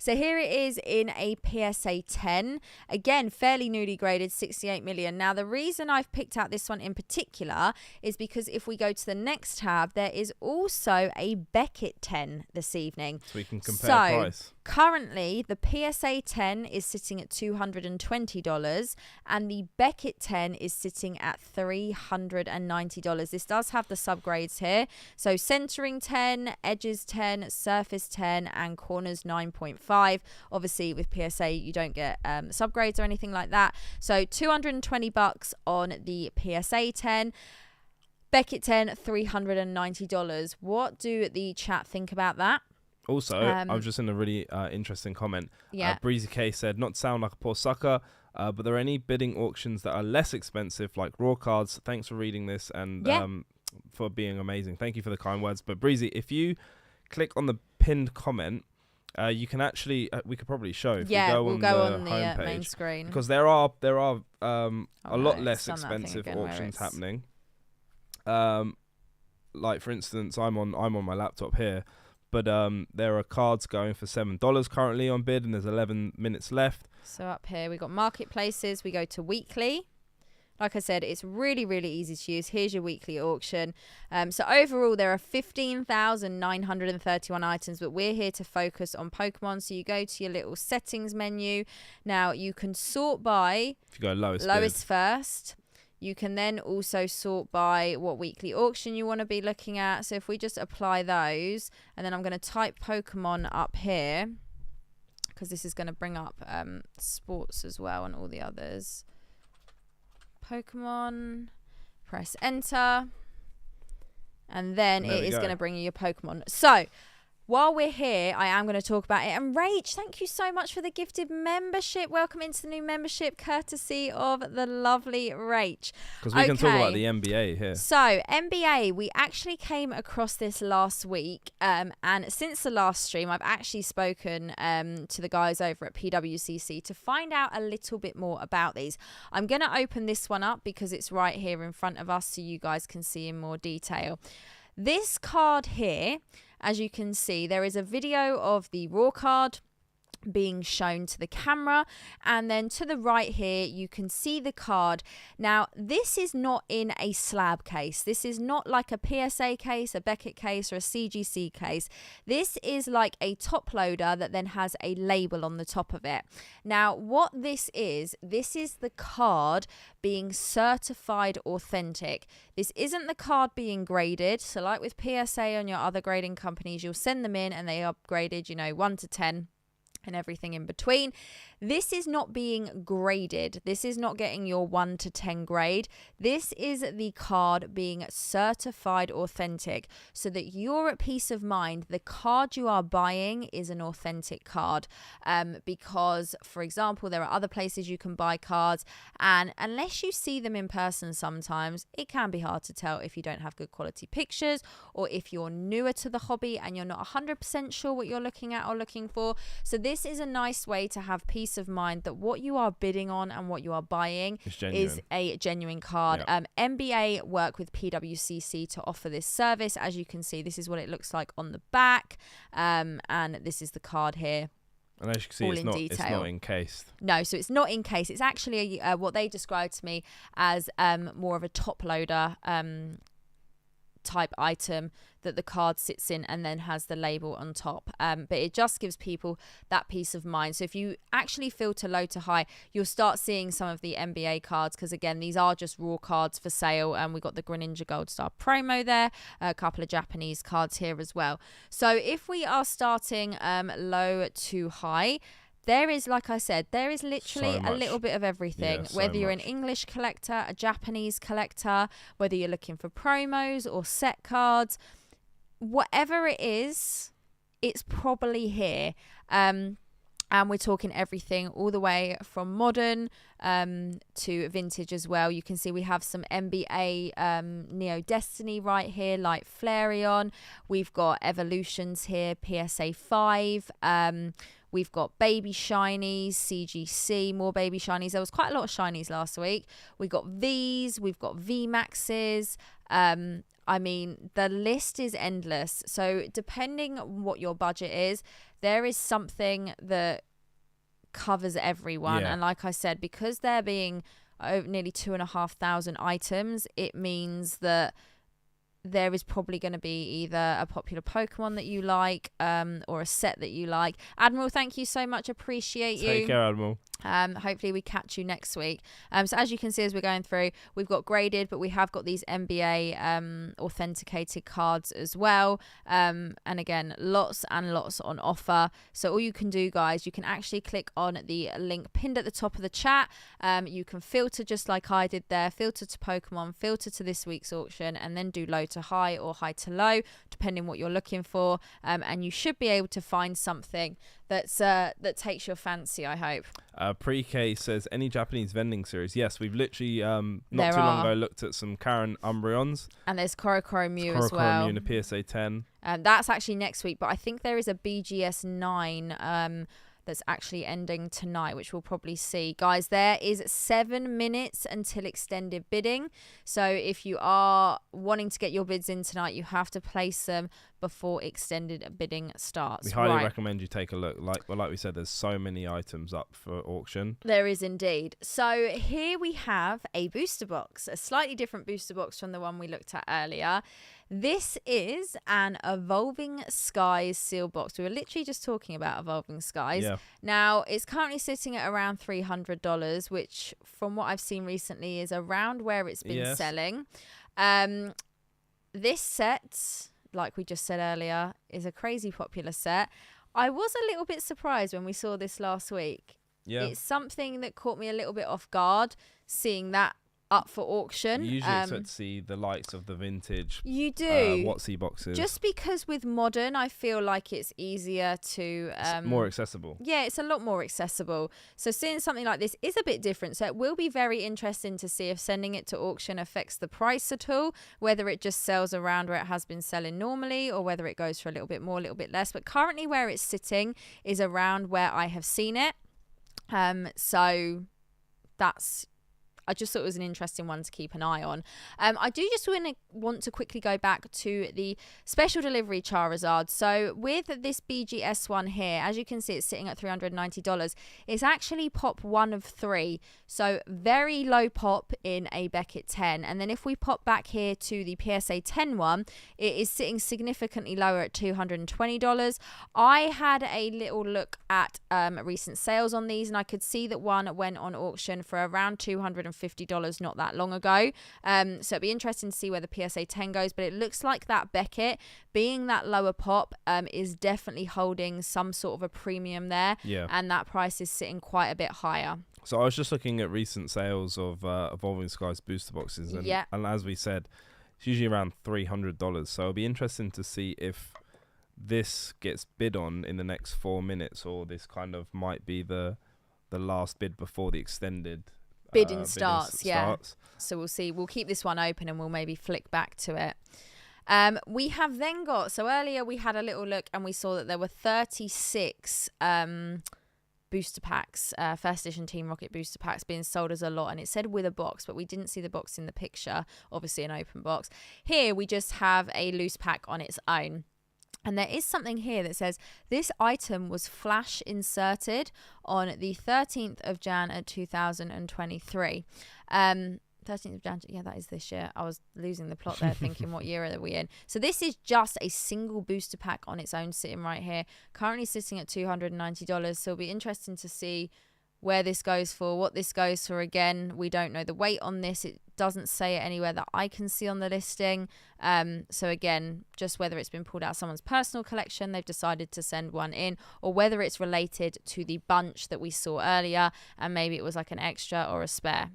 So here it is in a PSA 10. Again, fairly newly graded, 68 million. Now, the reason I've picked out this one in particular is because if we go to the next tab, there is also a Beckett 10 this evening. So we can compare price. Currently, the PSA 10 is sitting at $220 and the Beckett 10 is sitting at $390. This does have the subgrades here. So centering 10, edges 10, surface 10, and corners 9.5. Obviously, with PSA, you don't get subgrades or anything like that. So $220 on the PSA 10. Beckett 10, $390. What do the chat think about that? Also, I was just in a really interesting comment. Breezy K said, not to sound like a poor sucker, but there are any bidding auctions that are less expensive, like raw cards. Thanks for reading this and for being amazing. Thank you for the kind words. But Breezy, if you click on the pinned comment, you can actually, we could probably show if we go on the homepage, main screen, because there are a lot less expensive auctions happening. Like for instance, I'm on my laptop here. But there are cards going for $7 currently on bid, and there's 11 minutes left. So up here, we got marketplaces. We go to weekly. Like I said, it's really, really easy to use. Here's your weekly auction. So overall, there are 15,931 items, but we're here to focus on Pokemon. So you go to your little settings menu. Now, you can sort by if you go lowest first. You can then also sort by what weekly auction you want to be looking at. So if we just apply those, and then I'm going to type Pokemon up here, because this is going to bring up sports as well and all the others. Pokemon, press enter, and then it is going to bring you your Pokemon. So while we're here, I am going to talk about it. And Rach, thank you so much for the gifted membership. Welcome into the new membership, courtesy of the lovely Rach. Because we can talk about the NBA here. So, NBA, we actually came across this last week. And since the last stream, I've actually spoken to the guys over at PWCC to find out a little bit more about these. I'm going to open this one up because it's right here in front of us so you guys can see in more detail. This card here, as you can see, there is a video of the raw card being shown to the camera, and then to the right here you can see the card. Now, this is not in a slab case. This is not like a PSA case, a Beckett case, or a CGC case. This is like a top loader that then has a label on the top of it. Now, what this is the card being certified authentic. This isn't the card being graded. So like with PSA on your other grading companies, you'll send them in and they are graded, 1 to 10. And everything in between. This is not being graded. This is not getting your 1 to 10 grade. This is the card being certified authentic, so that you're at peace of mind the card you are buying is an authentic card. Because, for example, there are other places you can buy cards, and unless you see them in person sometimes, it can be hard to tell if you don't have good quality pictures, or if you're newer to the hobby and you're not 100% sure what you're looking at or looking for. So this is a nice way to have peace of mind that what you are bidding on and what you are buying is a genuine card. Yep. NBA work with PWCC to offer this service. As you can see, this is what it looks like on the back, and this is the card here. And as you can see, it's not encased. No, so it's not encased. It's actually what they described to me as more of a top loader type item that the card sits in and then has the label on top, but it just gives people that peace of mind. So if you actually filter low to high, you'll start seeing some of the NBA cards, because again, these are just raw cards for sale, and we got the Greninja Gold Star promo there, a couple of Japanese cards here as well. So if we are starting low to high, there is, like I said, there is literally a little bit of everything. Yeah, whether you're an English collector, a Japanese collector, whether you're looking for promos or set cards, whatever it is, it's probably here. And we're talking everything all the way from modern to vintage as well. You can see we have some NBA Neo Destiny right here, like Flareon. We've got Evolutions here, PSA 5. We've got baby shinies, CGC, more baby shinies. There was quite a lot of shinies last week. We got Vs, we've got VMAXs. I mean, the list is endless. So depending on what your budget is, there is something that covers everyone. Yeah. And like I said, because there being nearly 2,500 items, it means that there is probably going to be either a popular Pokemon that you like or a set that you like. Admiral, thank you so much. Appreciate you. Take care, Admiral. Hopefully we catch you next week. So as you can see, as we're going through, we've got graded, but we have got these NBA authenticated cards as well. And again, lots and lots on offer. So all you can do, guys, you can actually click on the link pinned at the top of the chat. You can filter just like I did there, filter to Pokemon, filter to this week's auction, and then do low to high or high to low, depending what you're looking for. And you should be able to find something that takes your fancy, I hope. Pre-K says, any Japanese vending series? Yes, we've literally not too long ago looked at some Karen Umbreons. And there's Korokoro Mew as well. Korokoro Mew in a PSA 10. That's actually next week, but I think there is a BGS 9 that's actually ending tonight, which we'll probably see. Guys, there is 7 minutes until extended bidding. So if you are wanting to get your bids in tonight, you have to place them before extended bidding starts. We highly recommend you take a look. Like we said, there's so many items up for auction. There is indeed. So here we have a booster box, a slightly different booster box from the one we looked at earlier. This is an Evolving Skies seal box. We were literally just talking about Evolving Skies. Yeah. Now, it's currently sitting at around $300, which from what I've seen recently is around where it's been selling. This set, like we just said earlier, is a crazy popular set. I was a little bit surprised when we saw this last week. Yeah. It's something that caught me a little bit off guard, seeing that up for auction. You usually expect to see the likes of the vintage. You do. WotC boxes. Just because with modern, I feel like it's easier to... it's more accessible. Yeah, it's a lot more accessible. So seeing something like this is a bit different. So it will be very interesting to see if sending it to auction affects the price at all, whether it just sells around where it has been selling normally or whether it goes for a little bit more, a little bit less. But currently where it's sitting is around where I have seen it. So that's... I just thought it was an interesting one to keep an eye on. I do just want to quickly go back to the special delivery Charizard. So with this BGS one here, as you can see, it's sitting at $390. It's actually pop 1 of 3. So very low pop in a Beckett 10. And then if we pop back here to the PSA 10 one, it is sitting significantly lower at $220. I had a little look at recent sales on these, and I could see that one went on auction for around $250 not that long ago. So it'd be interesting to see where the PSA 10 goes, but it looks like that Beckett, being that lower pop, is definitely holding some sort of a premium there. Yeah. And that price is sitting quite a bit higher. So I was just looking at recent sales of Evolving Skies booster boxes, and, and as we said, it's usually around $300. So it'll be interesting to see if this gets bid on in the next 4 minutes, or this kind of might be the last bid before the extended bidding starts. So we'll see. We'll keep this one open and we'll maybe flick back to it. We have then got, so earlier we had a little look and we saw that there were 36 booster packs, first edition Team Rocket booster packs being sold as a lot, and it said with a box, but we didn't see the box in the picture, obviously an open box. Here we just have a loose pack on its own. And there is something here that says this item was flash inserted on the 13th of Jan 2023. 13th of Jan, yeah, that is this year. I was losing the plot there thinking what year are we in. So this is just a single booster pack on its own sitting right here. Currently sitting at $290. So it'll be interesting to see where this goes for, what this goes for. Again, we don't know the weight on this. It doesn't say it anywhere that I can see on the listing. So again, just whether it's been pulled out of someone's personal collection, they've decided to send one in, or whether it's related to the bunch that we saw earlier and maybe it was like an extra or a spare.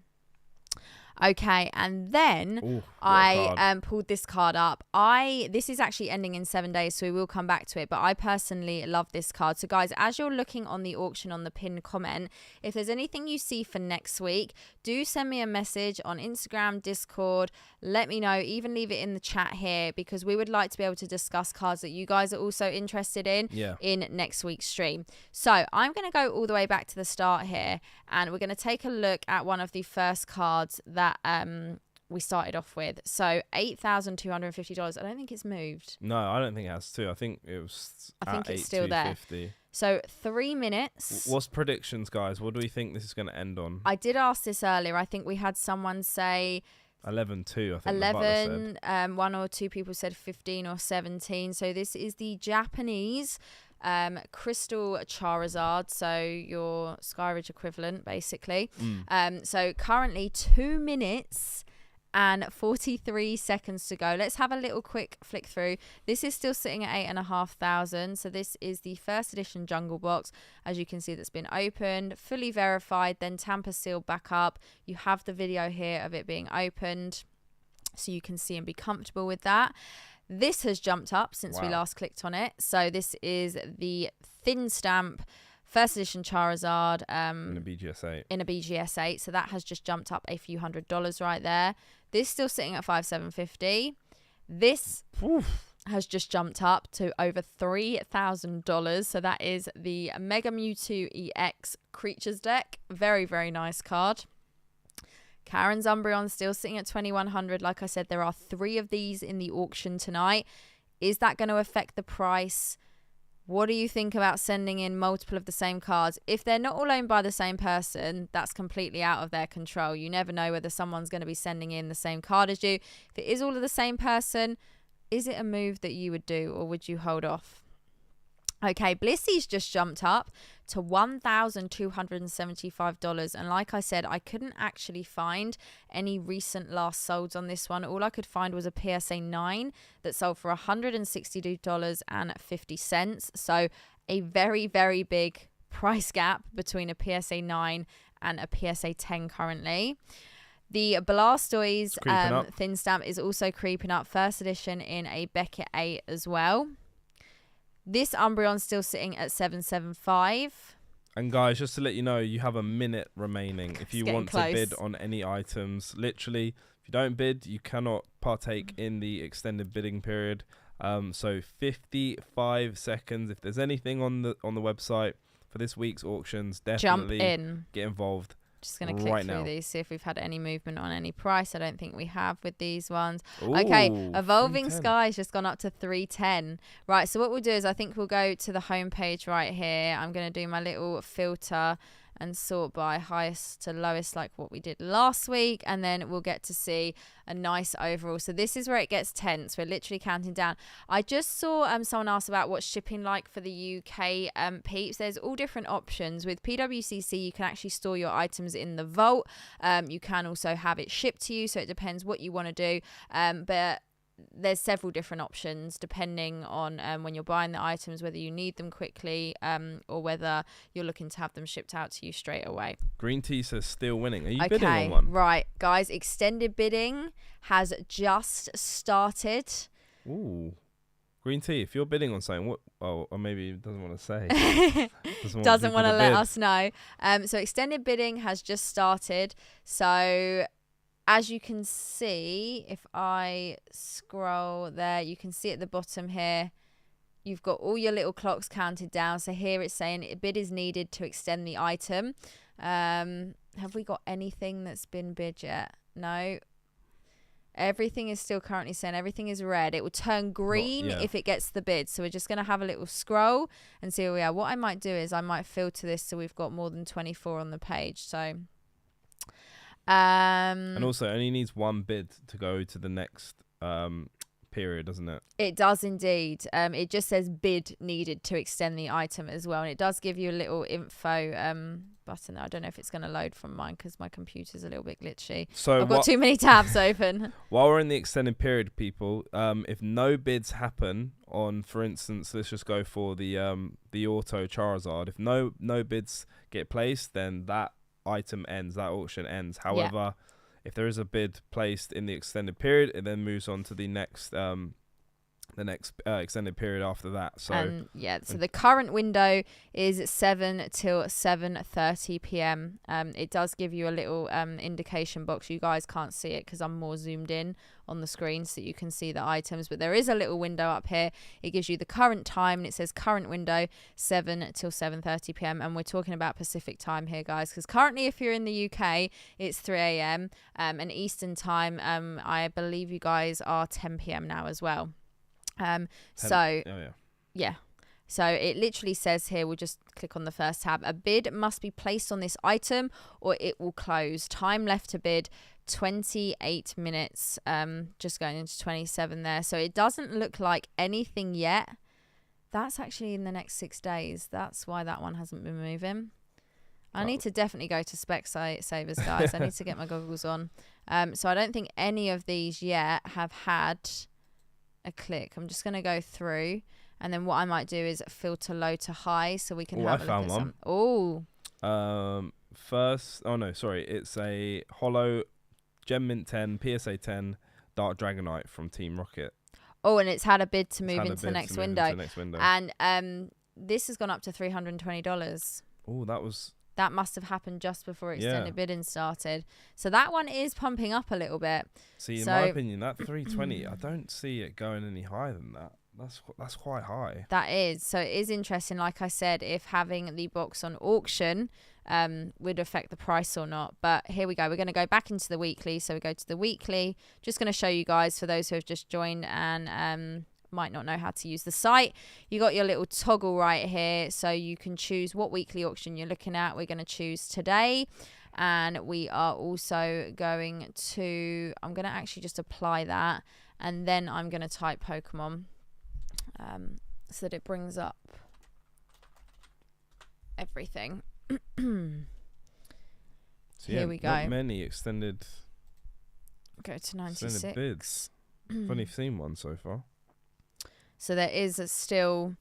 Okay, and then I pulled this card up. This is actually ending in 7 days, so we will come back to it. But I personally love this card. So guys, as you're looking on the auction on the pinned comment, if there's anything you see for next week, do send me a message on Instagram, Discord. Let me know. Even leave it in the chat here, because we would like to be able to discuss cards that you guys are also interested in next week's stream. So I'm going to go all the way back to the start here, and we're going to take a look at one of the first cards that we started off with. So $8,250. I don't think it's moved. No, I don't think it has too. I think it's still there. So 3 minutes. What's predictions, guys? What do we think this is going to end on? I did ask this earlier. I think we had someone say 11-2. I think 11. One or two people said 15 or 17. So this is the Japanese Crystal Charizard, so your Skyridge equivalent basically. So currently 2 minutes and 43 seconds to go. Let's have a little quick flick through. This is still sitting at 8,500. So this is the first edition Jungle Box, as you can see, that's been opened, fully verified, then tamper sealed back up. You have the video here of it being opened, so you can see and be comfortable with that. This has jumped up since we last clicked on it. So this is the thin stamp first edition Charizard in a BGS8. In a BGS8. So that has just jumped up a few $100s right there. This still sitting at $5,750. This has just jumped up to over $3,000. So that is the Mega Mewtwo EX Creatures deck. Very, very nice card. Karen's Umbreon still sitting at $2,100. Like I said, there are 3 of these in the auction tonight. Is that going to affect the price? What do you think about sending in multiple of the same cards? If they're not all owned by the same person, that's completely out of their control. You never know whether someone's going to be sending in the same card as you. If it is all of the same person, is it a move that you would do, or would you hold off? Okay, Blissy's just jumped up to $1,275. And like I said, I couldn't actually find any recent last solds on this one. All I could find was a PSA 9 that sold for $162.50. So a very, very big price gap between a PSA 9 and a PSA 10 currently. The Blastoise thin stamp is also creeping up. First edition in a Beckett 8 as well. This Umbreon's still sitting at $775. And guys, just to let you know, you have a minute remaining if you want to bid on any items. Literally, if you don't bid, you cannot partake in the extended bidding period. So 55 seconds. If there's anything on the website for this week's auctions, definitely get involved. Just going to click through these, see if we've had any movement on any price. I don't think we have with these ones. Ooh, okay, Evolving Sky's just gone up to 310. Right, so what we'll do is I think we'll go to the home page right here. I'm going to do my little filter and sort by highest to lowest, like what we did last week, and then we'll get to see a nice overall. So this is where it gets tense. We're literally counting down. I just saw someone ask about what's shipping like for the UK peeps. There's all different options. With PWCC, you can actually store your items in the vault. You can also have it shipped to you, so it depends what you want to do. But there's several different options depending on when you're buying the items, whether you need them quickly or whether you're looking to have them shipped out to you straight away. Green Tea says still winning. Are you bidding on one? Right, guys, extended bidding has just started. Ooh. Green Tea, if you're bidding on something, what? Oh, or maybe he doesn't want to say. doesn't want to let us know. So extended bidding has just started. So as you can see, if I scroll there, you can see at the bottom here, you've got all your little clocks counted down. So here it's saying a bid is needed to extend the item. Have we got anything that's been bid yet? No. Everything is still currently saying everything is red. It will turn green if it gets the bid. So we're just going to have a little scroll and see where we are. What I might do is I might filter this so we've got more than 24 on the page. So and also only needs one bid to go to the next period, doesn't it? It does indeed. It just says bid needed to extend the item as well, and it does give you a little info button. I don't know if it's going to load from mine because my computer's a little bit glitchy. So I've got too many tabs open. While we're in the extended period, people, if no bids happen on, for instance, let's just go for the auto Charizard. If no bids get placed, then that item ends, that auction ends. However, if there is a bid placed in the extended period, it then moves on to the next extended period after that. So so the current window is 7 till 7:30 p.m. It does give you a little indication box. You guys can't see it because I'm more zoomed in on the screen so that you can see the items, but there is a little window up here. It gives you the current time, and it says current window 7 till 7:30 p.m. and we're talking about Pacific time here, guys, because currently if you're in the UK it's 3 a.m. And Eastern time, I believe you guys are 10 p.m. now as well. So it literally says here, we'll just click on the first tab, a bid must be placed on this item or it will close. Time left to bid 28 minutes, just going into 27 there. So it doesn't look like anything yet. That's actually in the next 6 days. That's why that one hasn't been moving. I need to definitely go to Specsavers, guys. I need to get my goggles on. So I don't think any of these yet have had a click. I'm just going to go through, and then what I might do is filter low to high so we can have a look at some. It's a Holo Gem Mint 10 PSA 10 Dark Dragonite from Team Rocket. And it's had a bid to move into the next window. And this has gone up to $320. That must have happened just before extended bidding started. So that one is pumping up a little bit. See, in my opinion, that 320, I don't see it going any higher than that. That's quite high. That is. So it is interesting, like I said, if having the box on auction would affect the price or not. But here we go. We're going to go back into the weekly. So we go to the weekly. Just going to show you guys, for those who have just joined and might not know how to use the site, you got your little toggle right here, so you can choose what weekly auction you're looking at. We're going to choose today, and we are also going to, I'm going to actually just apply that, and then I'm going to type Pokemon so that it brings up everything. Here we go. Not many extended. Go to 96 extended bids. I've only seen one so far. So there is still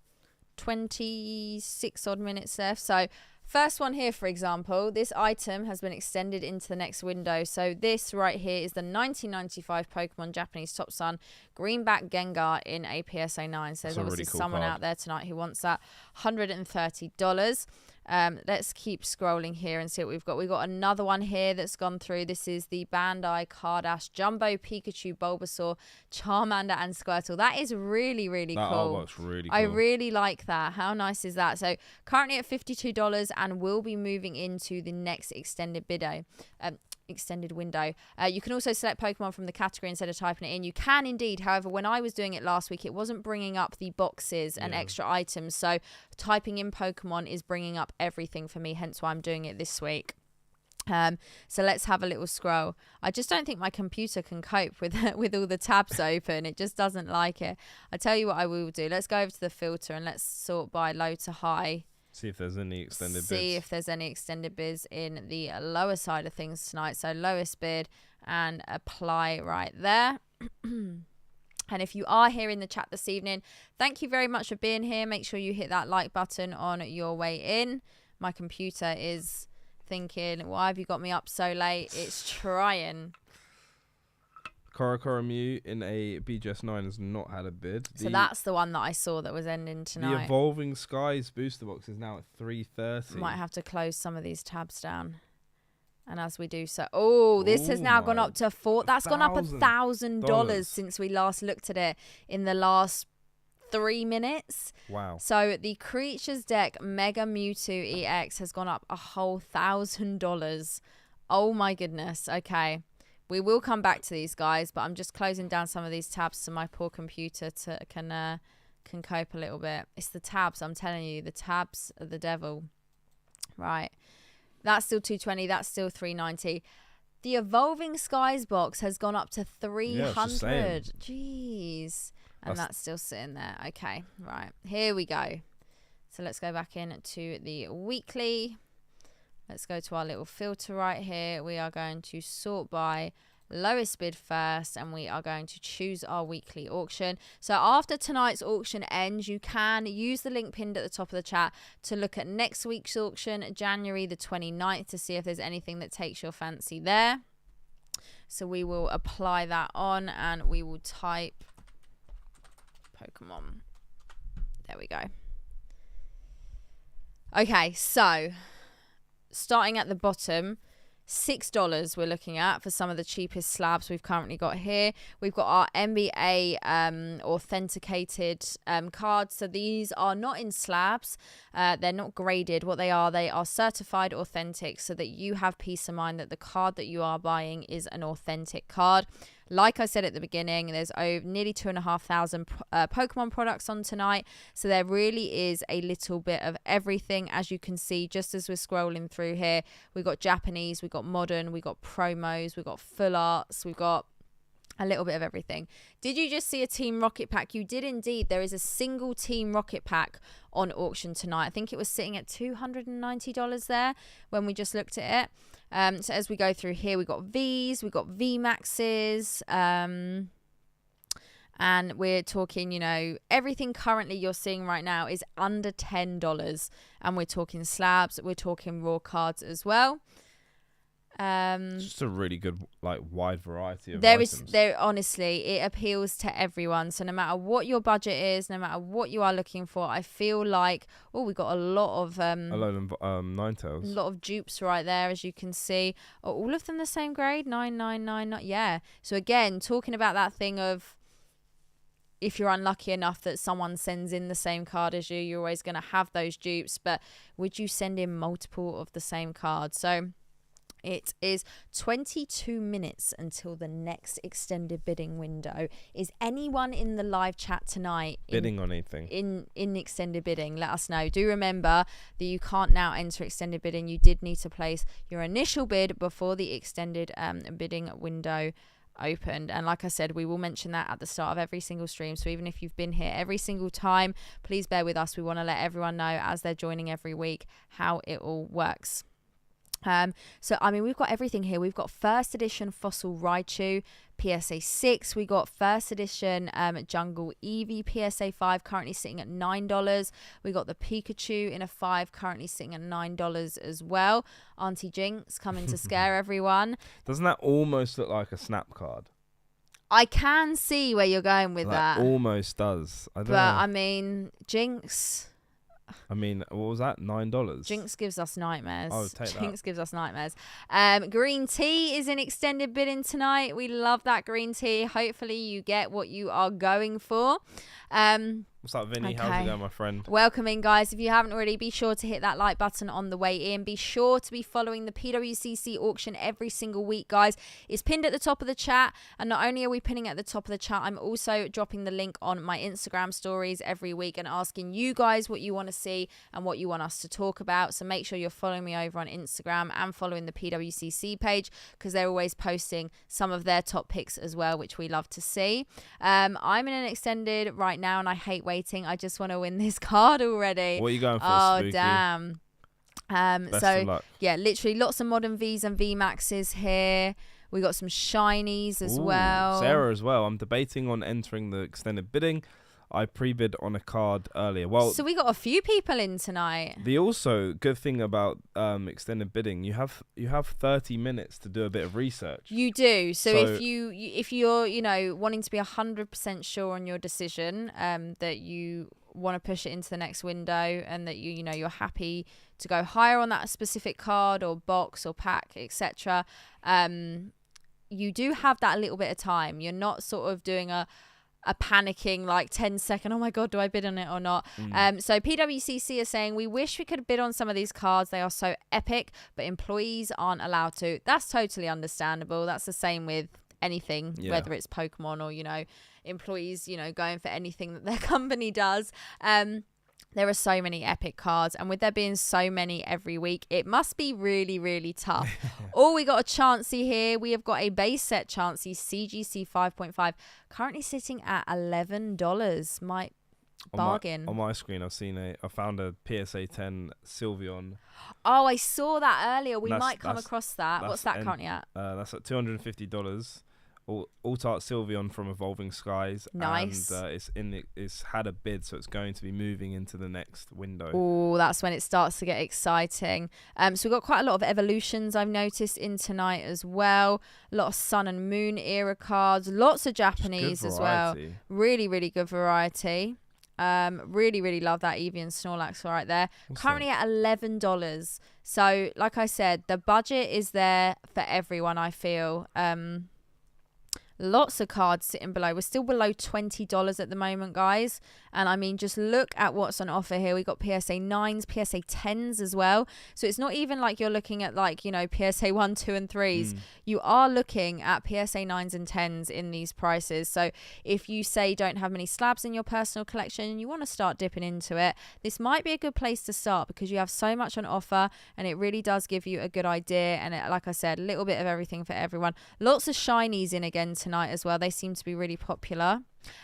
26 odd minutes left. So first one here, for example, this item has been extended into the next window. So this right here is the 1995 Pokemon Japanese Top Sun Greenback Gengar in a PSA 9. So there's obviously someone out there tonight who wants that. $130. Let's keep scrolling here and see what we've got. We've got another one here that's gone through. This is the Bandai Cardash Jumbo Pikachu, Bulbasaur, Charmander and Squirtle. That is really, really cool. That artwork's really cool. I really like that. How nice is that? So currently at $52 and will be moving into the next extended window. You can also select Pokemon from the category instead of typing it in. You can indeed. However, when I was doing it last week, it wasn't bringing up the boxes and extra items. So typing in Pokemon is bringing up everything for me, hence why I'm doing it this week. So let's have a little scroll. I just don't think my computer can cope with all the tabs open. It just doesn't like it. I tell you what I will do. Let's go over to the filter and let's sort by low to high. See if there's any extended bids. See if there's any extended bids in the lower side of things tonight. So lowest bid and apply right there. And if you are here in the chat this evening, thank you very much for being here. Make sure you hit that like button on your way in. My computer is thinking, why have you got me up so late? It's trying. Korokoro Mew in a BGS 9 has not had a bid. So that's the one that I saw that was ending tonight. The Evolving Skies booster box is now at $330. Might have to close some of these tabs down. And as we do so, this has now gone up to that's gone up $1,000 since we last looked at it in the last 3 minutes. Wow. So the Creatures Deck Mega Mewtwo EX has gone up a whole $1,000. Oh my goodness. Okay. We will come back to these, guys, but I'm just closing down some of these tabs so my poor computer can cope a little bit. It's the tabs, I'm telling you. The tabs are the devil. Right. That's still $220. That's still $390. The Evolving Skies box has gone up to $300. Jeez. And that's still sitting there. Okay. Right. Here we go. So let's go back in to the weekly. Let's go to our little filter right here. We are going to sort by lowest bid first, and we are going to choose our weekly auction. So after tonight's auction ends, you can use the link pinned at the top of the chat to look at next week's auction, January the 29th, to see if there's anything that takes your fancy there. So we will apply that on and we will type Pokemon. There we go. Okay, so starting at the bottom, $6 we're looking at for some of the cheapest slabs we've currently got here. We've got our NBA authenticated cards. So these are not in slabs. They're not graded. What they are certified authentic, so that you have peace of mind that the card that you are buying is an authentic card. Like I said at the beginning, there's nearly 2,500 Pokemon products on tonight. So there really is a little bit of everything. As you can see, just as we're scrolling through here, we've got Japanese, we've got modern, we've got promos, we've got full arts, we've got a little bit of everything. Did you just see a Team Rocket pack? You did indeed. There is a single Team Rocket pack on auction tonight. I think it was sitting at $290 there when we just looked at it. So as we go through here, we've got Vs, we've got VMAXs, and we're talking, you know, everything currently you're seeing right now is under $10. And we're talking slabs, we're talking raw cards as well. It's just a really good, like, wide variety of items. Honestly, it appeals to everyone. So no matter what your budget is, no matter what you are looking for, I feel like we got a lot of Ninetales, a lot of dupes right there, as you can see. Are all of them the same grade? 999. Yeah. So again, talking about that thing of, if you're unlucky enough that someone sends in the same card as you, you're always going to have those dupes. But would you send in multiple of the same card? So it is 22 minutes until the next extended bidding window. Is anyone in the live chat tonight bidding on anything? In extended bidding, let us know. Do remember that you can't now enter extended bidding. You did need to place your initial bid before the extended bidding window opened. And like I said, we will mention that at the start of every single stream. So even if you've been here every single time, please bear with us. We want to let everyone know as they're joining every week how it all works. So I mean, we've got everything here. We've got first edition Fossil Raichu PSA 6. We got first edition Jungle Eevee PSA 5, currently sitting at $9. We got the Pikachu in a 5, currently sitting at $9 as well. Auntie Jinx coming to scare everyone. Doesn't that almost look like a snap card? I can see where you're going with that. Almost does. I don't know. I mean, Jinx. I mean, what was that? $9. Jinx gives us nightmares. I would take Jinx gives us nightmares. Green tea is in extended bidding tonight. We love that green tea. Hopefully you get what you are going for. What's up, Vinny? Okay. How's it going, my friend? Welcome in, guys. If you haven't already, be sure to hit that like button on the way in. Be sure to be following the PWCC auction every single week, guys. It's pinned at the top of the chat. And not only are we pinning at the top of the chat, I'm also dropping the link on my Instagram stories every week and asking you guys what you want to see and what you want us to talk about. So make sure you're following me over on Instagram and following the PWCC page, because they're always posting some of their top picks as well, which we love to see. I'm in an extended right now and I hate waiting. I just want to win this card already. What are you going for, Spooky? Damn. Best of luck. Yeah, literally lots of modern Vs and VMAXs here. We got some shinies as well. Sarah as well. I'm debating on entering the extended bidding. I pre-bid on a card earlier. Well, so we got a few people in tonight. The also good thing about extended bidding, you have 30 minutes to do a bit of research. You do. So if you're wanting to be 100% sure on your decision, that you want to push it into the next window, and that you're happy to go higher on that specific card or box or pack, etc. You do have that little bit of time. You're not sort of doing a panicking like 10-second, oh my god, do I bid on it or not? So PWCC is saying, we wish we could bid on some of these cards. They are so epic, but employees aren't allowed to. That's totally understandable. That's the same with anything, whether it's Pokemon or, employees, going for anything that their company does. There are so many epic cards, and with there being so many every week, it must be really, really tough. We got a Chansey here. We have got a base set Chansey CGC 5.5, currently sitting at $11. My bargain. On my screen, I found a PSA 10 Sylveon. Oh, I saw that earlier. We might come across that. What's that currently at? That's at $250. Alt-Art Sylveon from Evolving Skies. Nice. And it's had a bid, so it's going to be moving into the next window. Oh, that's when it starts to get exciting. So we've got quite a lot of evolutions I've noticed in tonight as well. A lot of Sun and Moon era cards. Lots of Japanese as well. Really, really good variety. Really, really love that Eevee and Snorlax right there. Awesome. Currently at $11. So, like I said, the budget is there for everyone, I feel. Lots of cards sitting below. We're still below $20 at the moment, guys. And I mean, just look at what's on offer here. We got PSA 9s, PSA 10s as well. So it's not even like you're looking at like, you know, PSA 1, 2 and 3s. You are looking at PSA 9s and 10s in these prices. So if you say don't have many slabs in your personal collection and you want to start dipping into it, this might be a good place to start because you have so much on offer and it really does give you a good idea. And it, like I said, a little bit of everything for everyone. Lots of shinies in again tonight as well. They seem to be really popular.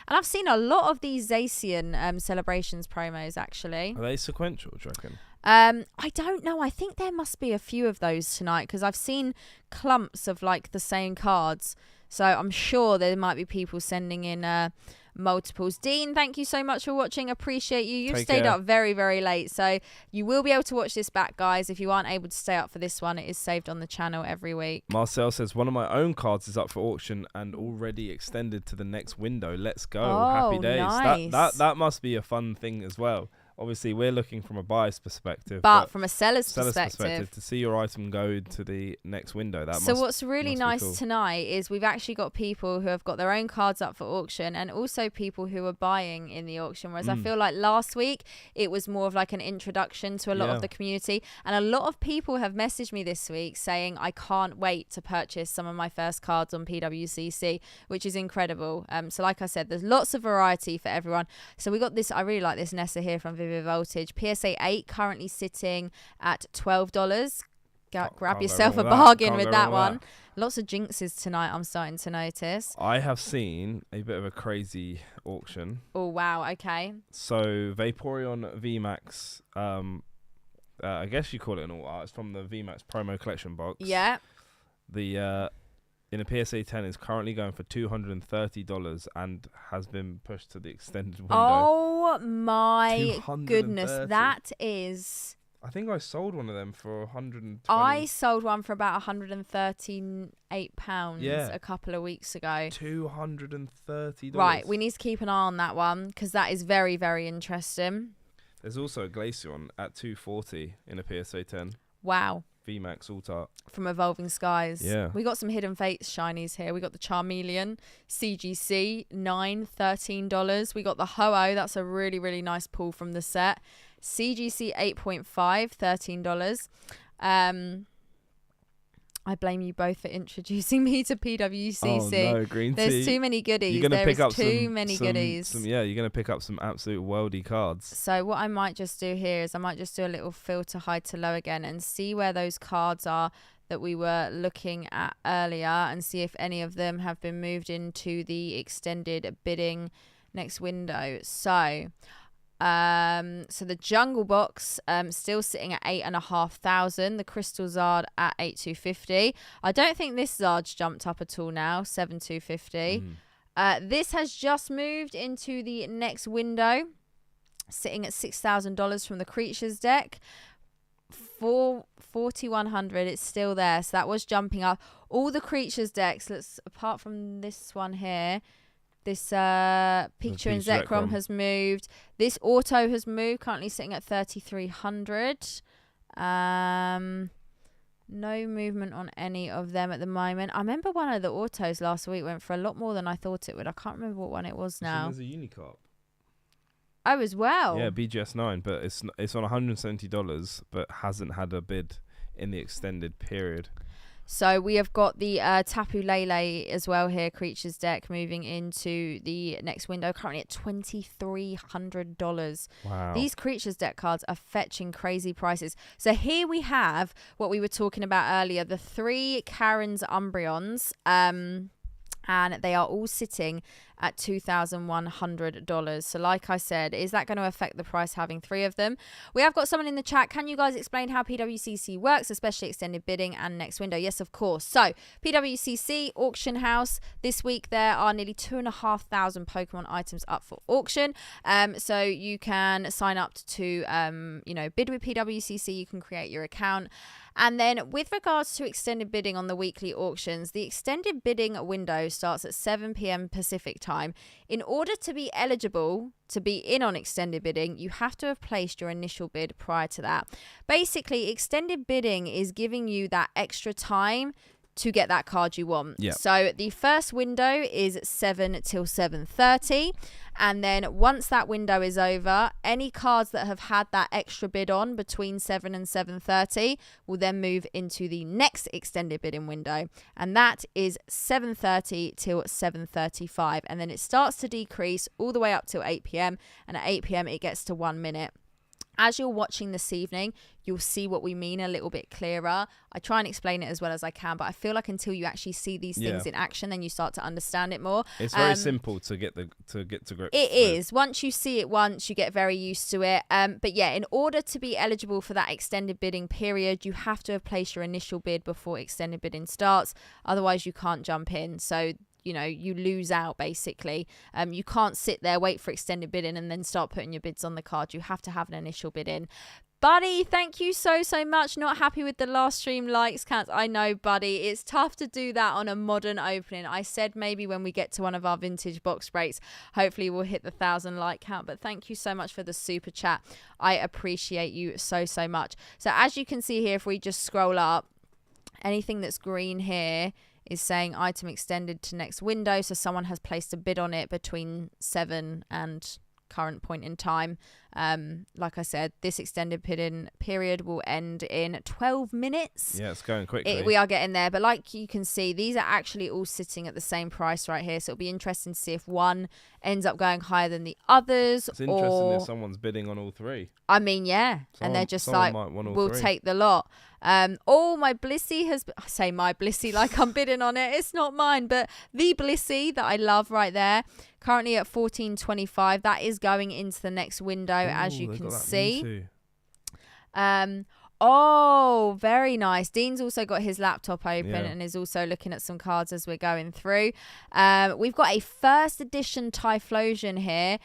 And I've seen a lot of these Zacian celebrations promos, actually. Are they sequential, do you reckon? I don't know. I think there must be a few of those tonight because I've seen clumps of like the same cards. So I'm sure there might be people sending in multiples. Dean, thank you so much for watching. Appreciate you. You've stayed up very, very late. So you will be able to watch this back, guys. If you aren't able to stay up for this one, it is saved on the channel every week. Marcel says, one of my own cards is up for auction and already extended to the next window. Let's go. Oh, happy days. Nice. That must be a fun thing as well. Obviously, we're looking from a buyer's perspective. But from a seller's perspective, to see your item go to the next window. What's really nice cool. Tonight is we've actually got people who have got their own cards up for auction and also people who are buying in the auction. Whereas I feel like last week, it was more of like an introduction to a lot of the community. And a lot of people have messaged me this week saying, I can't wait to purchase some of my first cards on PWCC, which is incredible. So like I said, there's lots of variety for everyone. So we got this, I really like this Nessa here from Voltage. PSA 8 currently sitting at $12. Grab yourself a bargain with that one. Lots of jinxes tonight, I'm starting to notice. I have seen a bit of a crazy auction. Oh, wow. Okay. So Vaporeon VMAX, I guess you call it an alt-art. It's from the VMAX promo collection box. Yeah. The in a PSA 10 is currently going for $230 and has been pushed to the extended window. Oh my goodness, that is... I think I sold one of them for $120. I sold one for about £138 a couple of weeks ago. $230. Right, we need to keep an eye on that one because that is very, very interesting. There's also a Glaceon at $240 in a PSA 10. Wow. VMAX Alt-Art. From Evolving Skies. Yeah. We got some Hidden Fates shinies here. We got the Charmeleon, CGC, $13. We got the Ho-Oh. That's a really, really nice pull from the set. CGC 8.5, $13. I blame you both for introducing me to PWCC. Oh no, green tea. There's too many goodies. You're gonna pick up too many goodies. You're gonna pick up some absolute worldy cards. So what I might just do here is I might just do a little filter hide to low again and see where those cards are that we were looking at earlier and see if any of them have been moved into the extended bidding next window. So the Jungle Box still sitting at 8,500. The Crystal Zard at 8,250. I don't think this Zard's jumped up at all now. 7,250. This has just moved into the next window, sitting at $6,000 from the Creatures deck. 4,100. It's still there, so that was jumping up. All the Creatures decks, apart from this one here. This Pikachu and Zekrom has moved. This Auto has moved, currently sitting at 3,300. No movement on any of them at the moment. I remember one of the Autos last week went for a lot more than I thought it would. I can't remember what one it was now. There's a Unicorp. Oh, as well? Yeah, BGS 9, but it's on $170, but hasn't had a bid in the extended period. So we have got the Tapu Lele as well here, Creatures deck, moving into the next window, currently at $2,300. Wow. These Creatures deck cards are fetching crazy prices. So here we have what we were talking about earlier, the 3 Karen's Umbreons, and they are all sitting at $2,100. So like I said, is that going to affect the price having 3 of them? We have got someone in the chat. Can you guys explain how PWCC works, especially extended bidding and next window? Yes, of course. So PWCC auction house, this week there are nearly 2,500 Pokemon items up for auction. So you can sign up to bid with PWCC. You can create your account. And then with regards to extended bidding on the weekly auctions, the extended bidding window starts at 7 p.m. Pacific time. In order to be eligible to be in on extended bidding, you have to have placed your initial bid prior to that. Basically, extended bidding is giving you that extra time to get that card you want. Yep. So the first window is 7 till 7:30, and then once that window is over, any cards that have had that extra bid on between 7 and 7:30 will then move into the next extended bidding window, and that is 7:30 till 7:35, and then it starts to decrease all the way up till 8 p.m, and at 8 p.m it gets to 1 minute. As you're watching this evening, you'll see what we mean a little bit clearer. I try and explain it as well as I can, but I feel like until you actually see these things in action, then you start to understand it more. It's very simple to get to grips. It is. Once you see it once, you get very used to it. But yeah, in order to be eligible for that extended bidding period, you have to have placed your initial bid before extended bidding starts. Otherwise, you can't jump in. So you lose out basically. You can't sit there, wait for extended bidding and then start putting your bids on the card. You have to have an initial bid in. Buddy, thank you so much. Not happy with the last stream likes counts. I know, buddy. It's tough to do that on a modern opening. I said maybe when we get to one of our vintage box breaks, hopefully we'll hit the 1,000 like count. But thank you so much for the super chat. I appreciate you so much. So as you can see here, if we just scroll up, anything that's green here is saying item extended to next window. So someone has placed a bid on it between 7 and current point in time. Like I said, this extended bidding period will end in 12 minutes. Yeah, it's going quickly. We are getting there. But like you can see, these are actually all sitting at the same price right here. So it'll be interesting to see if one ends up going higher than the others. It's interesting if someone's bidding on all 3. I mean, yeah. And they're just like, we'll take the lot. My Blissey I say my Blissey like I'm bidding on it. It's not mine, but the Blissey that I love right there, currently at 14.25. That is going into the next window, as you can see. Very nice. Dean's also got his laptop open and is also looking at some cards as we're going through. We've got a first edition Typhlosion here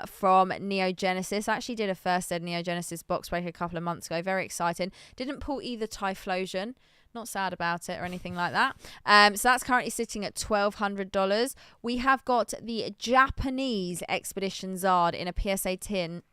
from Neo Genesis. I actually did a first ed Neo Genesis box break a couple of months ago. Very exciting. Didn't pull either Typhlosion. Not sad about it or anything like that. So that's currently sitting at $1,200. We have got the Japanese Expedition Zard in a PSA 10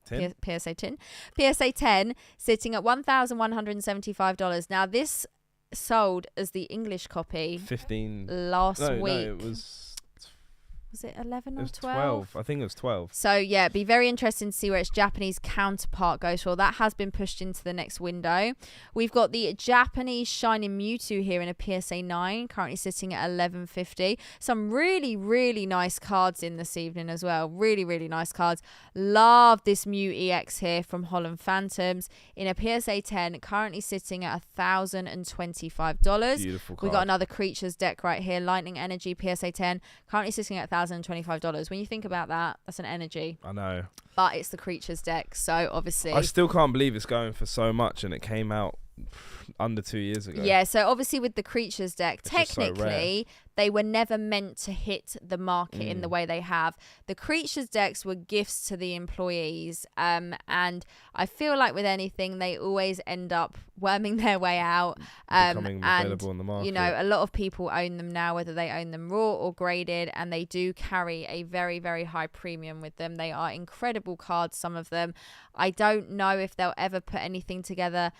PSA 10 sitting at $1,175. Now this sold as the English copy 15 last week. No, it was it 11 or 12? I think it was 12. So yeah, it'd be very interesting to see where its Japanese counterpart goes for. That has been pushed into the next window. We've got the Japanese Shining Mewtwo here in a PSA 9, currently sitting at $11.50. Some really nice cards in this evening as well. Really nice cards. Love this Mew EX here from Holland Phantoms in a PSA 10, currently sitting at $1,025. Beautiful card. We've got another Creatures deck right here, Lightning Energy PSA 10, currently sitting at $1,025. When you think about that, that's an energy. I know. But it's the Creatures deck, so obviously I still can't believe it's going for so much and it came out under 2 years ago. Yeah, so obviously with the Creatures deck, it's technically they were never meant to hit the market in the way they have. The Creatures decks were gifts to the employees, and I feel like with anything they always end up worming their way out, becoming available on the market. A lot of people own them now, whether they own them raw or graded, and they do carry a very high premium with them. They are incredible cards, some of them. I don't know if they'll ever put anything together.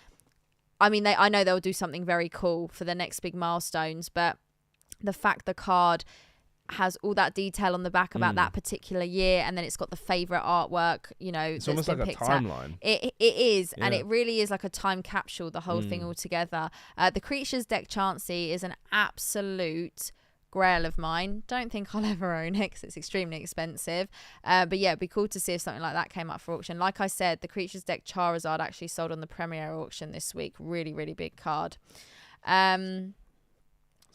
I mean, I know they'll do something very cool for the next big milestones, but the fact the card has all that detail on the back about that particular year, and then it's got the favorite artwork, it's almost like a timeline. It is, and it really is like a time capsule, the whole thing all together. The Creatures deck Chansey is an absolute grail of mine. Don't think I'll ever own it because it's extremely expensive, but yeah, it'd be cool to see if something like that came up for auction. Like I said, the Creatures deck Charizard actually sold on the Premiere auction this week. Really big card.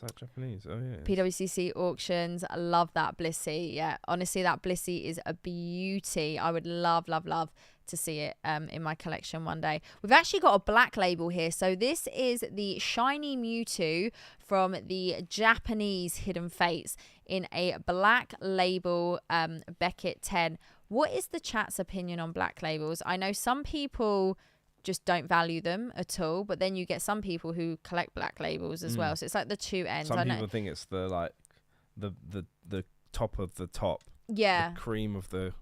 Is that Japanese? Oh, yeah. PWCC auctions. I love that Blissey. Yeah, honestly, that Blissey is a beauty. I would love to see it in my collection one day. We've actually got a black label here. So this is the Shiny Mewtwo from the Japanese Hidden Fates in a black label Beckett 10. What is the chat's opinion on black labels? I know some people just don't value them at all, but then you get some people who collect black labels as well. So it's like the two ends. Some people think it's the like the top of the top. Yeah. The cream of the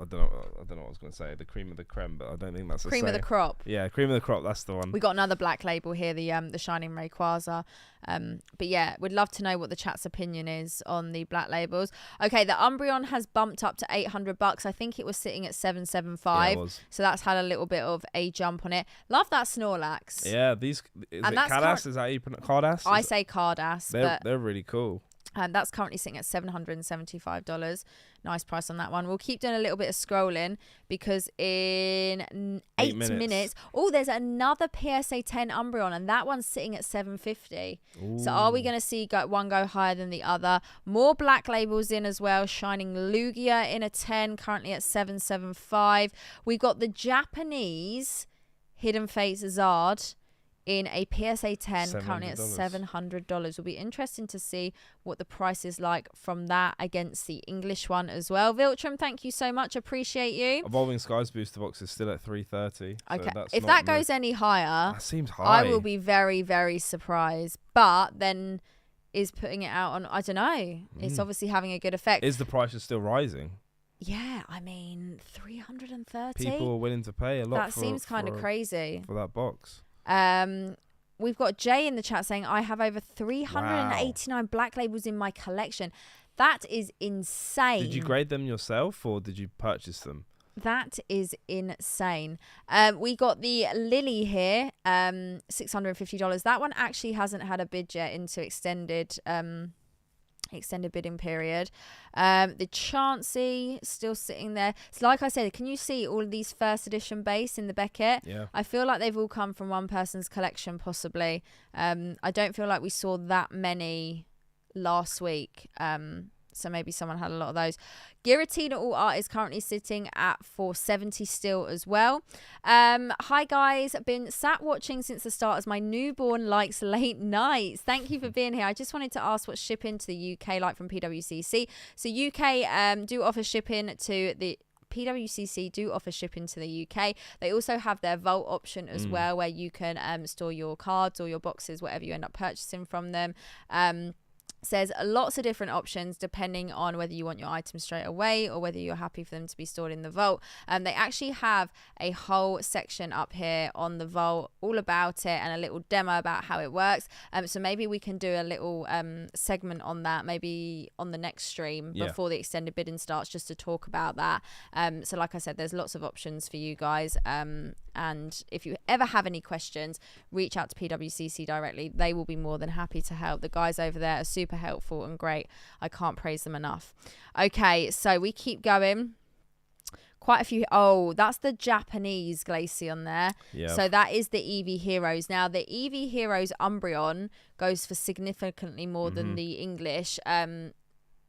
I don't know what I was going to say. The cream of the creme, but I don't think that's the cream of the crop. Yeah, cream of the crop. That's the one. We got another black label here, the Shining Rayquaza. But yeah, we'd love to know what the chat's opinion is on the black labels. Okay, the Umbreon has bumped up to $800. I think it was sitting at $775. Yeah, it was. So that's had a little bit of a jump on it. Love that Snorlax. Yeah, is it Cardass? Is that how you pronounce Cardass? I say Cardass. They're really cool. That's currently sitting at $775. Nice price on that one. We'll keep doing a little bit of scrolling because in 8 minutes. Oh, there's another PSA 10 Umbreon, and that one's sitting at $750. So are we going to see one go higher than the other? More black labels in as well. Shining Lugia in a 10, currently at $775. We got the Japanese Hidden Fates Zard in a PSA 10, currently at $700. Will be interesting to see what the price is like from that against the English one as well. Viltrum, thank you so much. Appreciate you. Evolving Skies booster box is still at $330. Okay, so if that goes any higher, that seems high. I will be very, very surprised. But then is putting it out on, I don't know. It's obviously having a good effect. Is the price still rising? Yeah, I mean, $330. People are willing to pay a lot. That seems kind of crazy for that box. We've got Jay in the chat saying I have over 389 black labels in my collection. That is insane. Did you grade them yourself or did you purchase them? That is insane. We got the Lily here, $650. That one actually hasn't had a bid yet into extended bidding period. The Chansey still sitting there. So like I said, can you see all of these first edition base in the Beckett? Yeah. I feel like they've all come from one person's collection possibly. I don't feel like we saw that many last week. So maybe someone had a lot of those. Giratina All Art is currently sitting at $470 still as well. Hi guys, been sat watching since the start as my newborn likes late nights. Thank you for being here. I just wanted to ask what's shipping to the UK like from PWCC. So UK do offer shipping to the PWCC do offer shipping to the UK. They also have their vault option as well, where you can store your cards or your boxes, whatever you end up purchasing from them. Says lots of different options depending on whether you want your items straight away or whether you're happy for them to be stored in the vault. They actually have a whole section up here on the vault all about it and a little demo about how it works. So maybe we can do a little segment on that maybe on the next stream before the extended bidding starts, just to talk about that. So like I said, there's lots of options for you guys. And if you ever have any questions, reach out to PWCC directly. They will be more than happy to help. The guys over there are super helpful and great. I can't praise them enough. Okay, so we keep going. Quite a few. Oh, that's the Japanese Glaceon there. Yeah. So that is the EV Heroes. Now, the EV Heroes Umbreon goes for significantly more than the English.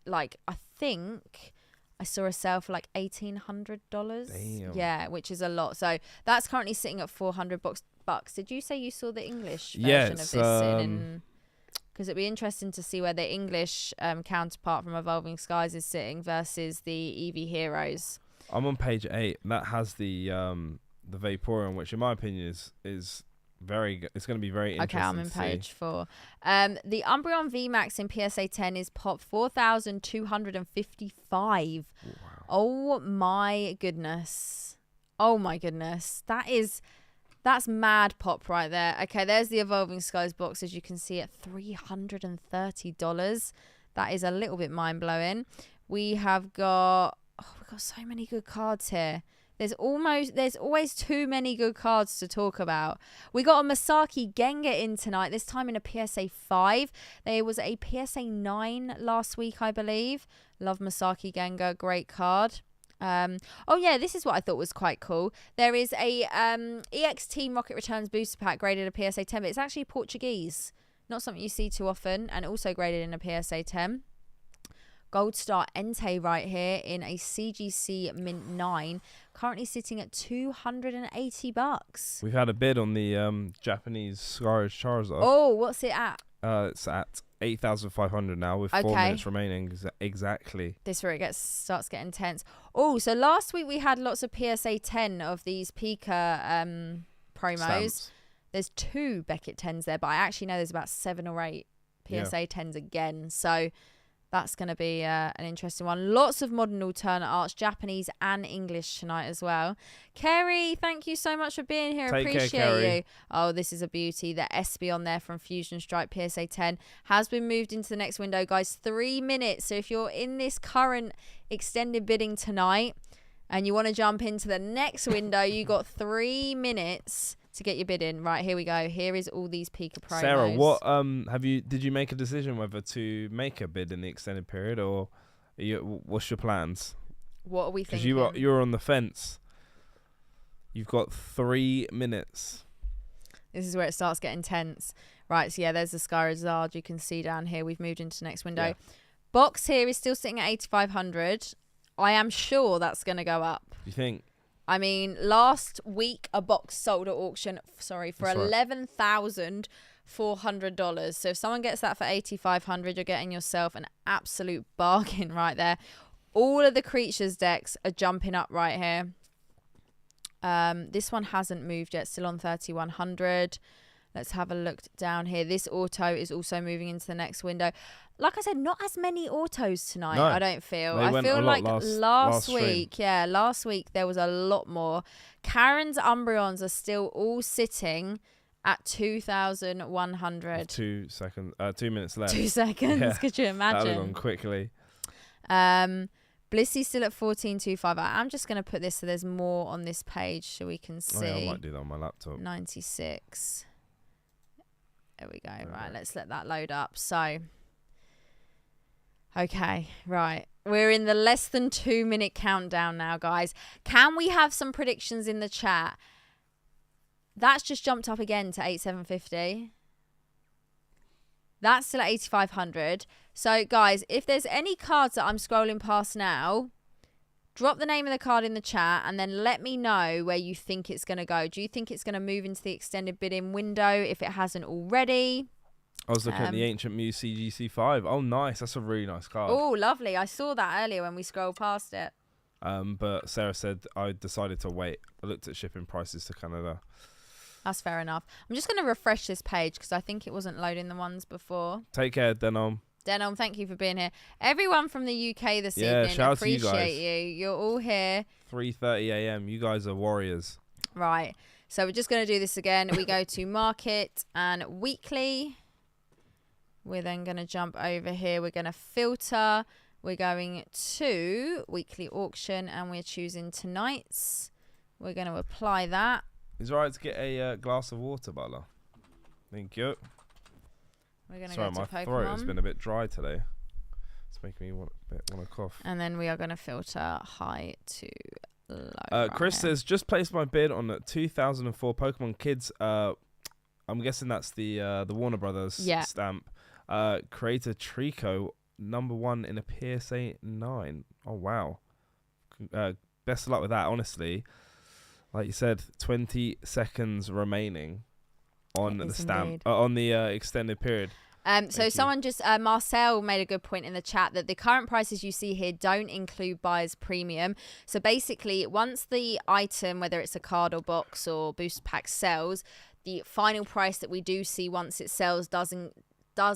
Like, I think I saw a sale for like $1,800. Damn. Yeah, which is a lot. So that's currently sitting at $400 bucks. Did you say you saw the English version of this? Because it'd be interesting to see where the English counterpart from Evolving Skies is sitting versus the EV Heroes. I'm on page 8. That has the Vaporeon, which in my opinion is very good. It's going to be very interesting. Okay, I'm in page 4. The Umbreon VMAX in PSA 10 is pop 4,255. Wow. Oh my goodness. Oh my goodness. That's mad pop right there. Okay, there's the Evolving Skies box, as you can see, at $330. That is a little bit mind-blowing. We've got so many good cards here. There's always too many good cards to talk about. We got a Masaki Gengar in tonight, this time in a PSA 5. There was a PSA 9 last week, I believe. Love Masaki Gengar, great card. Oh yeah, this is what I thought was quite cool. There is a EX Team Rocket Returns booster pack graded a PSA 10, but it's actually Portuguese. Not something you see too often, and also graded in a PSA 10. Gold Star Entei right here in a CGC Mint 9, currently sitting at $280. We've had a bid on the Japanese Charizard. Oh, what's it at? It's at 8,500 now with 4 minutes remaining. Exactly. This is where it starts getting tense. Oh, so last week we had lots of PSA 10 of these Pika promos. Stamps. There's 2 Beckett 10s there, but I actually know there's about 7 or 8 PSA 10s again. So that's going to be an interesting one. Lots of modern alternate arts, Japanese and English tonight as well. Kerry, thank you so much for being here. Appreciate you. Oh, this is a beauty. The SB on there from Fusion Strike PSA 10 has been moved into the next window, guys. 3 minutes. So if you're in this current extended bidding tonight and you want to jump into the next window, you got 3 minutes to get your bid in. Right, here we go. Here is all these Pika promos. Sarah, what did you make a decision whether to make a bid in the extended period, or what's your plans? What are we thinking? Because you're on the fence. You've got 3 minutes. This is where it starts getting tense. Right, so yeah, there's the Charizard you can see down here. We've moved into the next window. Yeah. Box here is still sitting at 8,500. I am sure that's going to go up. You think? I mean, last week a box sold at auction, for $11,400. So if someone gets that for $8,500, you're getting yourself an absolute bargain right there. All of the creatures decks are jumping up right here. This one hasn't moved yet, still on 3,100. Let's have a look down here. This auto is also moving into the next window. Like I said, not as many autos tonight, I don't feel. I feel like last week, last week there was a lot more. Karen's Umbreons are still all sitting at 2,100. 2 seconds, 2 minutes left. 2 seconds, could you imagine? That went on quickly. Blissy's still at 14.25. I'm just going to put this so there's more on this page so we can see. Oh, yeah, I might do that on my laptop. 96. There we go. Right, let's let that load up. So, okay, right. We're in the less than 2 minute countdown now, guys. Can we have some predictions in the chat? That's just jumped up again to 8,750. That's still at 8,500. So, guys, if there's any cards that I'm scrolling past now, drop the name of the card in the chat and then let me know where you think it's going to go. Do you think it's going to move into the extended bidding window if it hasn't already? I was looking at the Ancient Muse CGC5. Oh, nice. That's a really nice card. Oh, lovely. I saw that earlier when we scrolled past it. But Sarah said I decided to wait. I looked at shipping prices to Canada. That's fair enough. I'm just going to refresh this page because I think it wasn't loading the ones before. Take care, Denom. Denom, thank you for being here. Everyone from the UK this evening, shout appreciate out to you guys. You're all here. 3:30 a.m. You guys are warriors. Right. So we're just going to do this again. We go to market and weekly. We're then going to jump over here. We're going to filter. We're going to weekly auction and we're choosing tonight's. We're going to apply that. Is it alright to get a glass of water, Butler? Thank you. We're going to Sorry, go to my Pokemon. throat has been a bit dry today. It's making me want to cough. And then we are going to filter high to low. Chris says, just placed my bid on the 2004 Pokemon Kids. I'm guessing that's the Warner Brothers stamp. Creator Trico, #1 in a PSA 9. Oh, wow. Best of luck with that, honestly. Like you said, 20 seconds remaining on the stamp, on the extended period. So someone just, Marcel made a good point in the chat that the current prices you see here don't include buyer's premium. So basically, once the item, whether it's a card or box or booster pack sells, the final price that we do see once it sells does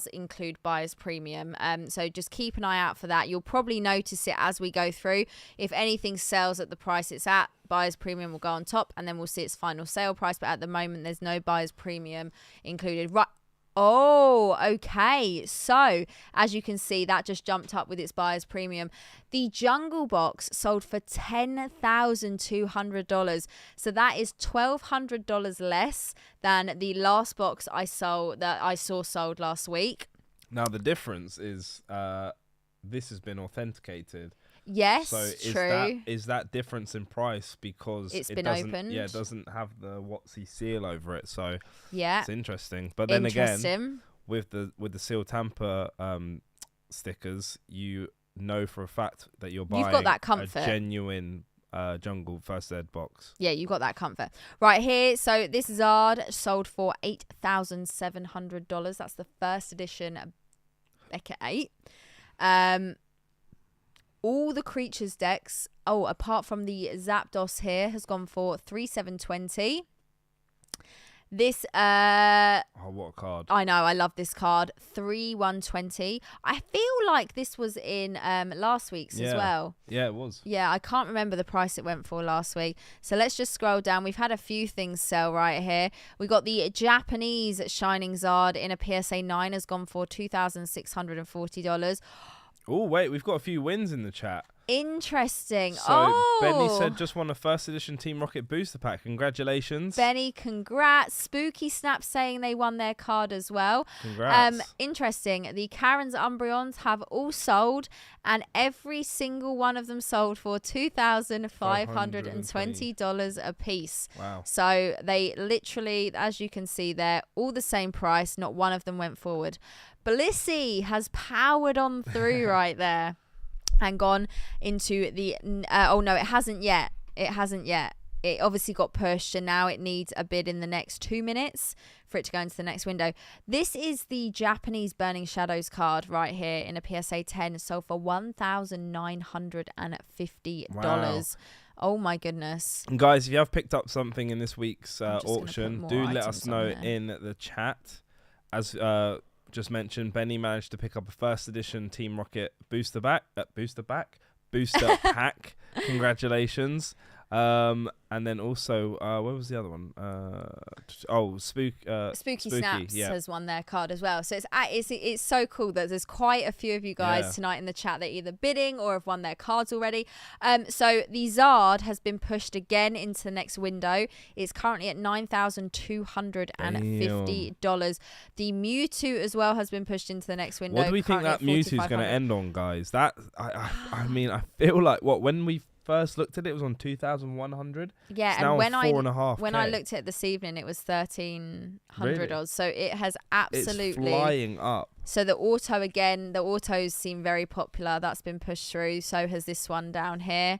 include buyer's premium. So just keep an eye out for that. You'll probably notice it as we go through. If anything sells at the price it's at, buyer's premium will go on top and then we'll see its final sale price. But at the moment, there's no buyer's premium included. Right. Oh, okay. So, as you can see, that just jumped up with its buyer's premium. The Jungle Box sold for $10,200. So that is $1,200 less than the last box I saw sold last week. Now, the difference is this has been authenticated. Yes, so true. Is that difference in price because it's been opened? Yeah, it doesn't have the WotC seal over it. So yeah, it's interesting. But then again, with the Seal Tamper stickers, you know for a fact that you're buying You've got that comfort. A genuine jungle first ed box. Yeah, you got that comfort. Right here, so this Zard sold for $8,700. That's the first edition Beckett 8. All the creatures decks, apart from the Zapdos here, has gone for $3,720. This what a card. I know, I love this card. $3,120. I feel like this was in last week's as well. Yeah, it was. Yeah, I can't remember the price it went for last week. So let's just scroll down. We've had a few things sell right here. We got the Japanese Shining Zard in a PSA 9 has gone for $2,640. Oh, wait, we've got a few wins in the chat. Interesting. So Benny said just won a first edition Team Rocket booster pack. Congratulations. Benny, congrats. Spooky Snap saying they won their card as well. Congrats. Interesting. The Karen's Umbreons have all sold, and every single one of them sold for $2,520 a piece. Wow. So they literally, as you can see, they're all the same price. Not one of them went forward. Blissey has powered on through right there. And gone into the no, it hasn't yet. It obviously got pushed, and now it needs a bid in the next 2 minutes for it to go into the next window. This is the Japanese Burning Shadows card right here in a PSA 10, sold for $1,950. Wow. Oh my goodness. And guys, if you have picked up something in this week's auction, do let us know in the chat. As just mentioned, Benny managed to pick up a first edition Team Rocket booster pack. Congratulations. And then also, where was the other one? Spooky Snaps has won their card as well. So it's so cool that there's quite a few of you guys tonight in the chat that are either bidding or have won their cards already. So the Zard has been pushed again into the next window. It's currently at $9,250. The Mewtwo as well has been pushed into the next window. What do we think that Mewtwo is going to end on, guys? That I mean, I feel like when we first looked at it, was on 2,100. Yeah, it's and now when on 4.5K. when I looked at it this evening, it was 1,300 really? odds. So it has absolutely it's flying up. So the autos seem very popular. That's been pushed through. So has this one down here.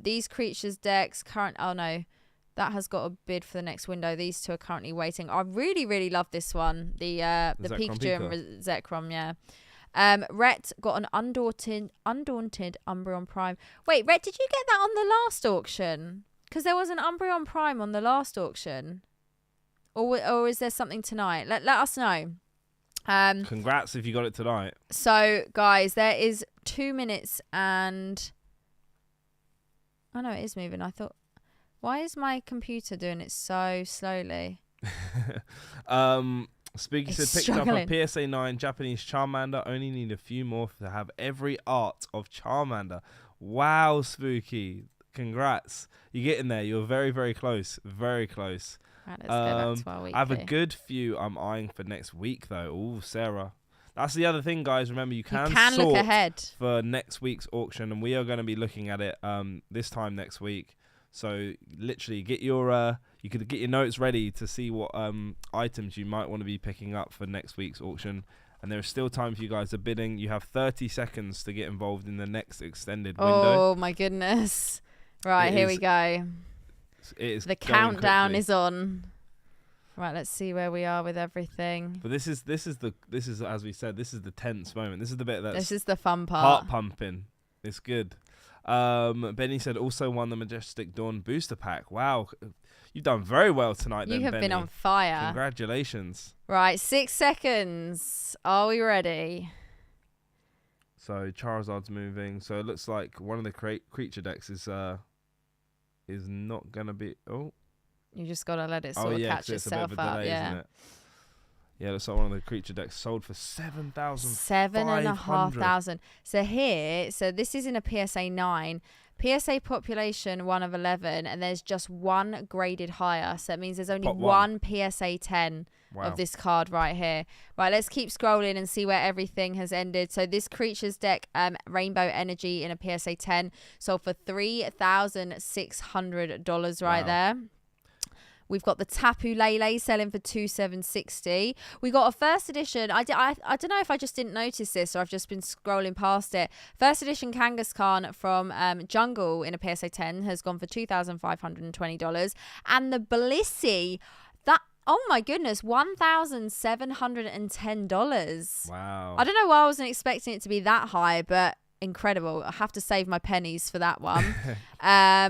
These creatures decks that has got a bid for the next window. These two are currently waiting. I really, really love this one. The Pikachu and Zekrom, yeah. Rhett got an undaunted Umbreon Prime. Wait, Rhett, did you get that on the last auction? Because there was an Umbreon Prime on the last auction. Or is there something tonight? Let us know. Congrats if you got it tonight. So, guys, there is 2 minutes and... Oh, no, it is moving. I thought... Why is my computer doing it so slowly? Spooky said picked up a PSA 9 Japanese Charmander. Only need a few more to have every art of Charmander. Wow, Spooky. Congrats. You're getting there. You're very, very close. Very close. Right, let's go back to our weekly. I have a good few I'm eyeing for next week, though. Oh, Sarah. That's the other thing, guys. Remember, you can sort look ahead for next week's auction, and we are going to be looking at it this time next week. So literally get your you could get your notes ready to see what items you might want to be picking up for next week's auction. And there is still time for you guys to bidding. You have 30 seconds to get involved in the next extended window. Oh my goodness. Right, here we go. The countdown is on. Right, let's see where we are with everything. But this is as we said, this is the tense moment. This is the bit this is the fun part. Heart pumping. It's good. Benny said also won the Majestic Dawn booster pack. Wow, you've done very well tonight. You have Benny. been on fire. Congratulations. Right, 6 seconds. Are we ready? So Charizard's moving. So it looks like one of the creature decks is not gonna be. Oh, you just gotta let it sort of catch itself it's a bit of a delay, up. isn't it? Yeah, looks like one of the creature decks sold for 7,500. 7,500. So this is in a PSA 9. PSA population 1 of 11, and there's just one graded higher. So it means there's only one PSA 10 of this card right here. Right, let's keep scrolling and see where everything has ended. So this creature's deck, Rainbow Energy in a PSA 10, sold for $3,600 right there. We've got the Tapu Lele selling for $2,760. We got a first edition. I don't know if I just didn't notice this or I've just been scrolling past it. First edition Kangaskhan from Jungle in a PSA 10 has gone for $2,520. And the Blissey, that, oh my goodness, $1,710. Wow. I don't know why I wasn't expecting it to be that high, but incredible. I have to save my pennies for that one.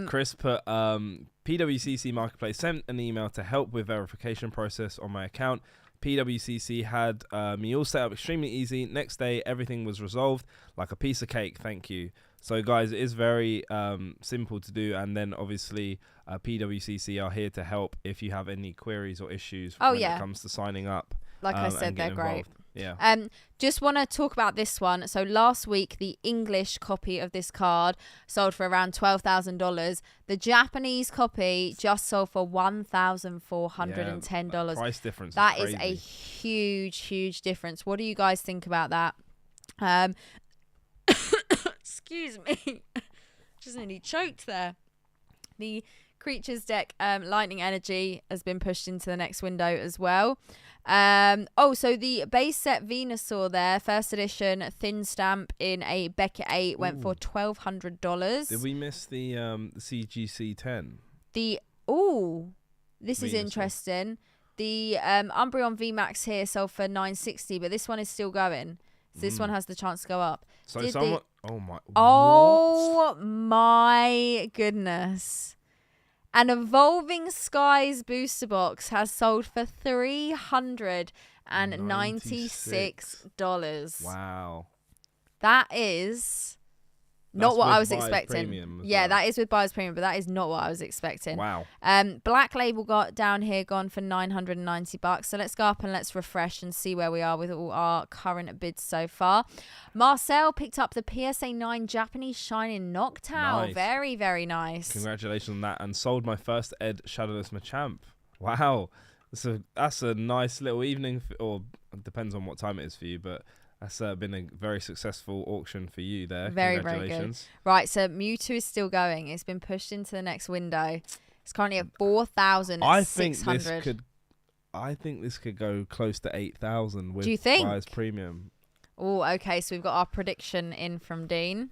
Chris put PWCC Marketplace sent an email to help with verification process on my account. PWCC had me all set up extremely easy. Next day, everything was resolved like a piece of cake. Thank you. So, guys, it is very simple to do. And then, obviously, PWCC are here to help if you have any queries or issues when it comes to signing up. Like I said, they're great. Yeah. Just want to talk about this one. So last week, the English copy of this card sold for around $12,000. The Japanese copy just sold for $1,410. Price difference. That is a huge, huge difference. What do you guys think about that? Excuse me. Just nearly choked there. The Creatures deck, Lightning Energy, has been pushed into the next window as well. So the base set Venusaur there, first edition, thin stamp in a Beckett 8 went for $1,200. Did we miss the CGC 10? This is interesting. The Umbreon VMAX here sold for $960, but this one is still going. So this one has the chance to go up. So oh my goodness. An Evolving Skies booster box has sold for $396. Wow. That is not what I was expecting. That is with Buyer's Premium, but that is not what I was expecting. Wow. Black Label got down here, gone for $990. So let's go up and let's refresh and see where we are with all our current bids so far. Marcel picked up the PSA 9 Japanese Shining Noctowl. Nice. Very, very nice. Congratulations on that. And sold my first Ed Shadowless Machamp. Wow. That's a nice little evening, or it depends on what time it is for you, but that's been a very successul auction for you there. Very, very good. Right, so Mewtwo is still going. It's been pushed into the next window. It's currently at 4,600. I think this could go close to 8,000 with Buyer's Premium. Oh, okay. So we've got our prediction in from Dean.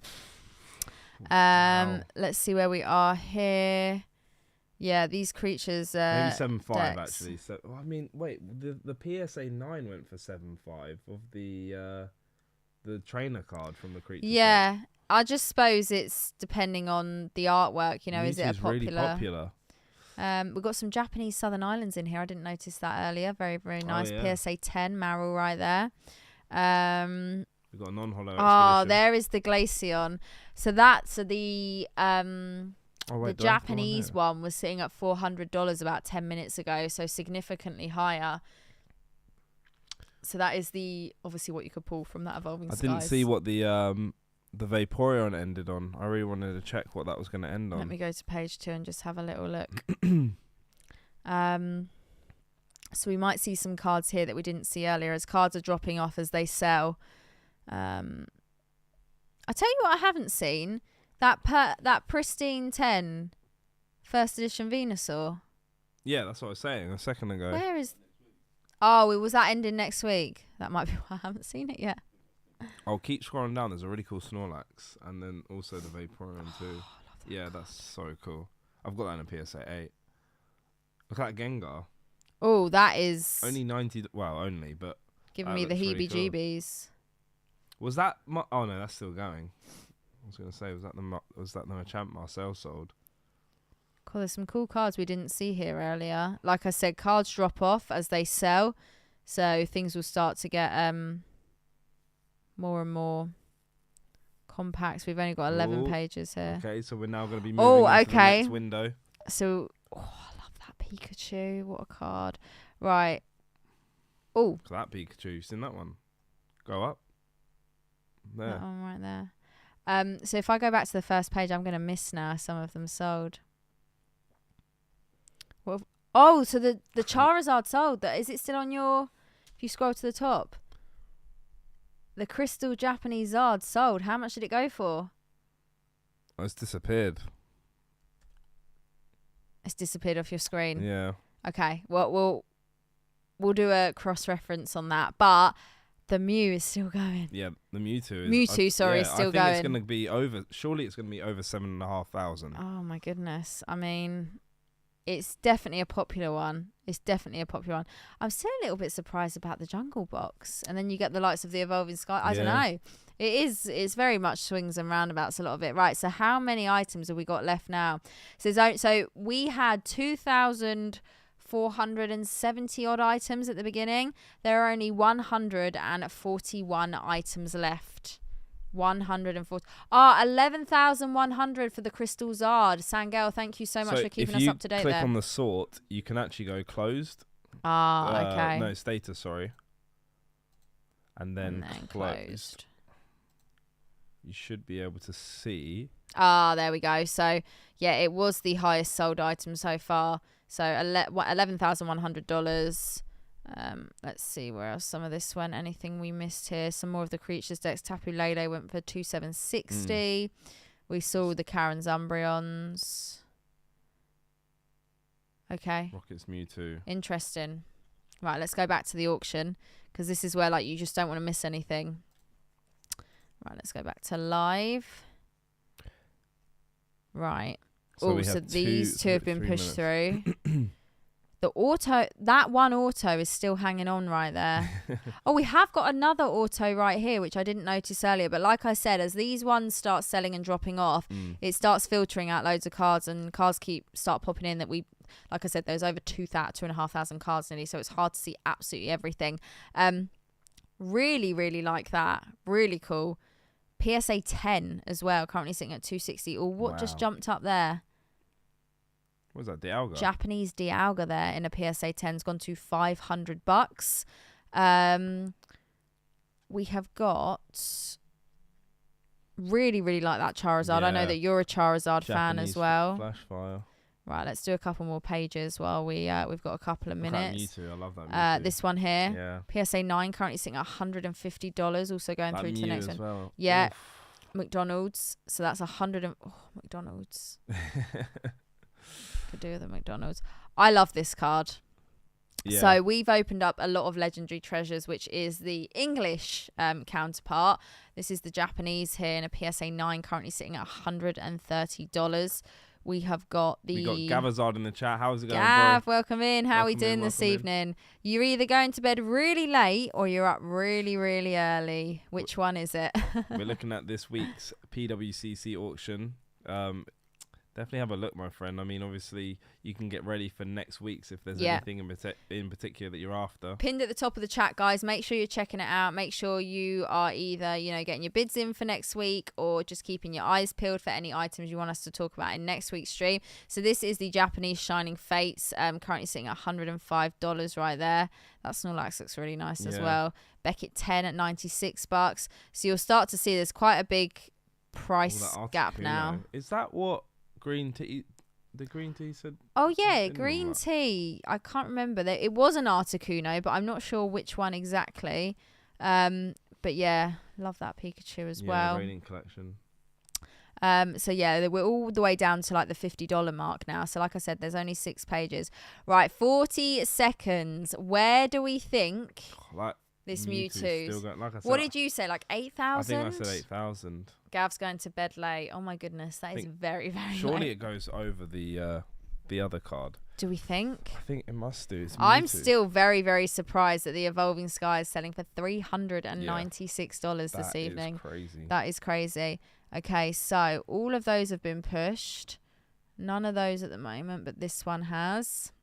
Wow. Let's see where we are here. Yeah, these creatures. Maybe 7.5 actually. So I mean, wait, the PSA 9 went for 7.5 of the trainer card from the creature. Yeah, set. I just suppose it's depending on the artwork. You know, is it a popular? Really popular. We've got some Japanese Southern Islands in here. I didn't notice that earlier. Very, very nice. Oh, yeah. PSA 10 Marrow right there. We've got a non-holo. Oh, there is the Glaceon. So that's the the Japanese one was sitting at $400 about 10 minutes ago, so significantly higher. So that is obviously what you could pull from that Evolving Skies. I didn't see what the Vaporeon ended on. I really wanted to check what that was going to end on. Let me go to page 2 and just have a little look. So we might see some cards here that we didn't see earlier, as cards are dropping off as they sell. I tell you what I haven't seen. That Pristine 10 first edition Venusaur. Yeah, that's what I was saying a second ago. Where is... Oh, was that ending next week? That might be why I haven't seen it yet. I'll keep scrolling down. There's a really cool Snorlax. And then also the Vaporeon too. Yeah, that's so cool. I've got that in a PSA 8. Look at that Gengar. Oh, that is... Only 90... Well, only, but... Giving me the heebie-jeebies. Cool. Was that... Oh, no, that's still going. I was going to say, was that the Machamp Marcel sold? Cool, there's some cool cards we didn't see here earlier. Like I said, cards drop off as they sell, so things will start to get more and more compacts. We've only got 11 pages here. Okay, so we're now going to be moving into the next window. So, I love that Pikachu. What a card. Right. Oh. That Pikachu, you seen that one? Go up. There. That one right there. So if I go back to the first page, I'm going to miss now. Some of them sold. So the Charizard sold. Is it still on your... If you scroll to the top. The Crystal Japanese Zard sold. How much did it go for? Oh, it's disappeared. It's disappeared off your screen. Yeah. Okay. Well, we'll do a cross-reference on that. But the Mew is still going. Yeah, the Mewtwo is still going. I think it's going to be over. Surely it's going to be over 7,500. Oh my goodness. I mean, it's definitely a popular one. I'm still a little bit surprised about the Jungle Box. And then you get the likes of the Evolving Sky. I don't know. It's very much swings and roundabouts, a lot of it. Right, so how many items have we got left now? So we had 2,470 odd items at the beginning. There are only 141 items left. 11,100 for the Crystal Zard. Sangel, thank you so much for keeping us up to date there. If you click on the sort, you can actually go closed. Okay. No, status, sorry. And then closed. You should be able to see. There we go. So, yeah, it was the highest sold item so far. So, $11,100. Let's see where else some of this went. Anything we missed here? Some more of the creatures decks. Tapu Lele went for 2,760. We saw the Karen's Umbreons. Okay. Rocket's Mewtwo. Interesting. Right, let's go back to the auction because this is where like you just don't want to miss anything. Right, let's go back to live. Right. So these two have been pushed through. That one auto is still hanging on right there. Oh, we have got another auto right here, which I didn't notice earlier. But like I said, as these ones start selling and dropping off, it starts filtering out loads of cards, and cards start popping in that like I said, there's over 2,500 cards nearly, so it's hard to see absolutely everything. Really, really like that. Really cool. PSA 10 as well, currently sitting at 260. Or what just jumped up there? What was that, Dialga? Japanese Dialga there in a PSA 10's gone to $500. We have got really, really like that Charizard. I know that you're a Charizard fan as well. Flashfire. Right, let's do a couple more pages while we've got a couple of minutes. Mewtwo, I love that Mewtwo. This one here, PSA 9 currently sitting at $150. Also going that through to the next one. Well. Yeah, oof. McDonald's. So that's McDonald's. Could do with a McDonald's. I love this card. Yeah. So we've opened up a lot of legendary treasures, which is the English counterpart. This is the Japanese here in a PSA 9, currently sitting at $130. We have got We got Charizard in the chat. How's it going, Gav, bro? welcome in. How are we doing this evening? You're either going to bed really late or you're up really, really early. Which one is it? We're looking at this week's PWCC auction. Definitely have a look, my friend. I mean, obviously, you can get ready for next week's if there's anything in particular that you're after. Pinned at the top of the chat, guys. Make sure you're checking it out. Make sure you are either, getting your bids in for next week or just keeping your eyes peeled for any items you want us to talk about in next week's stream. So this is the Japanese Shining Fates, currently sitting at $105 right there. That Snorlax looks really nice as well. Beckett 10 at $96. So you'll start to see there's quite a big price gap now. Is that what green tea? The green tea said. Oh yeah, green tea. I can't remember. It was an Articuno, but I'm not sure which one exactly. But yeah, love that Pikachu as well. Raining collection. So yeah, we're all the way down to like the $50 mark now. So like I said, there's only 6 pages. Right, 40 seconds. Where do we think this Mewtwo's? What did you say? Like 8,000? I think I said 8,000. Gav's going to bed late. Oh my goodness, that is very, very surely late. It goes over the other card. Do we think? I think it must do. I'm still very, very surprised that the Evolving Sky is selling for $396 this evening. That is crazy. That is crazy. Okay, so all of those have been pushed. None of those at the moment, but this one has.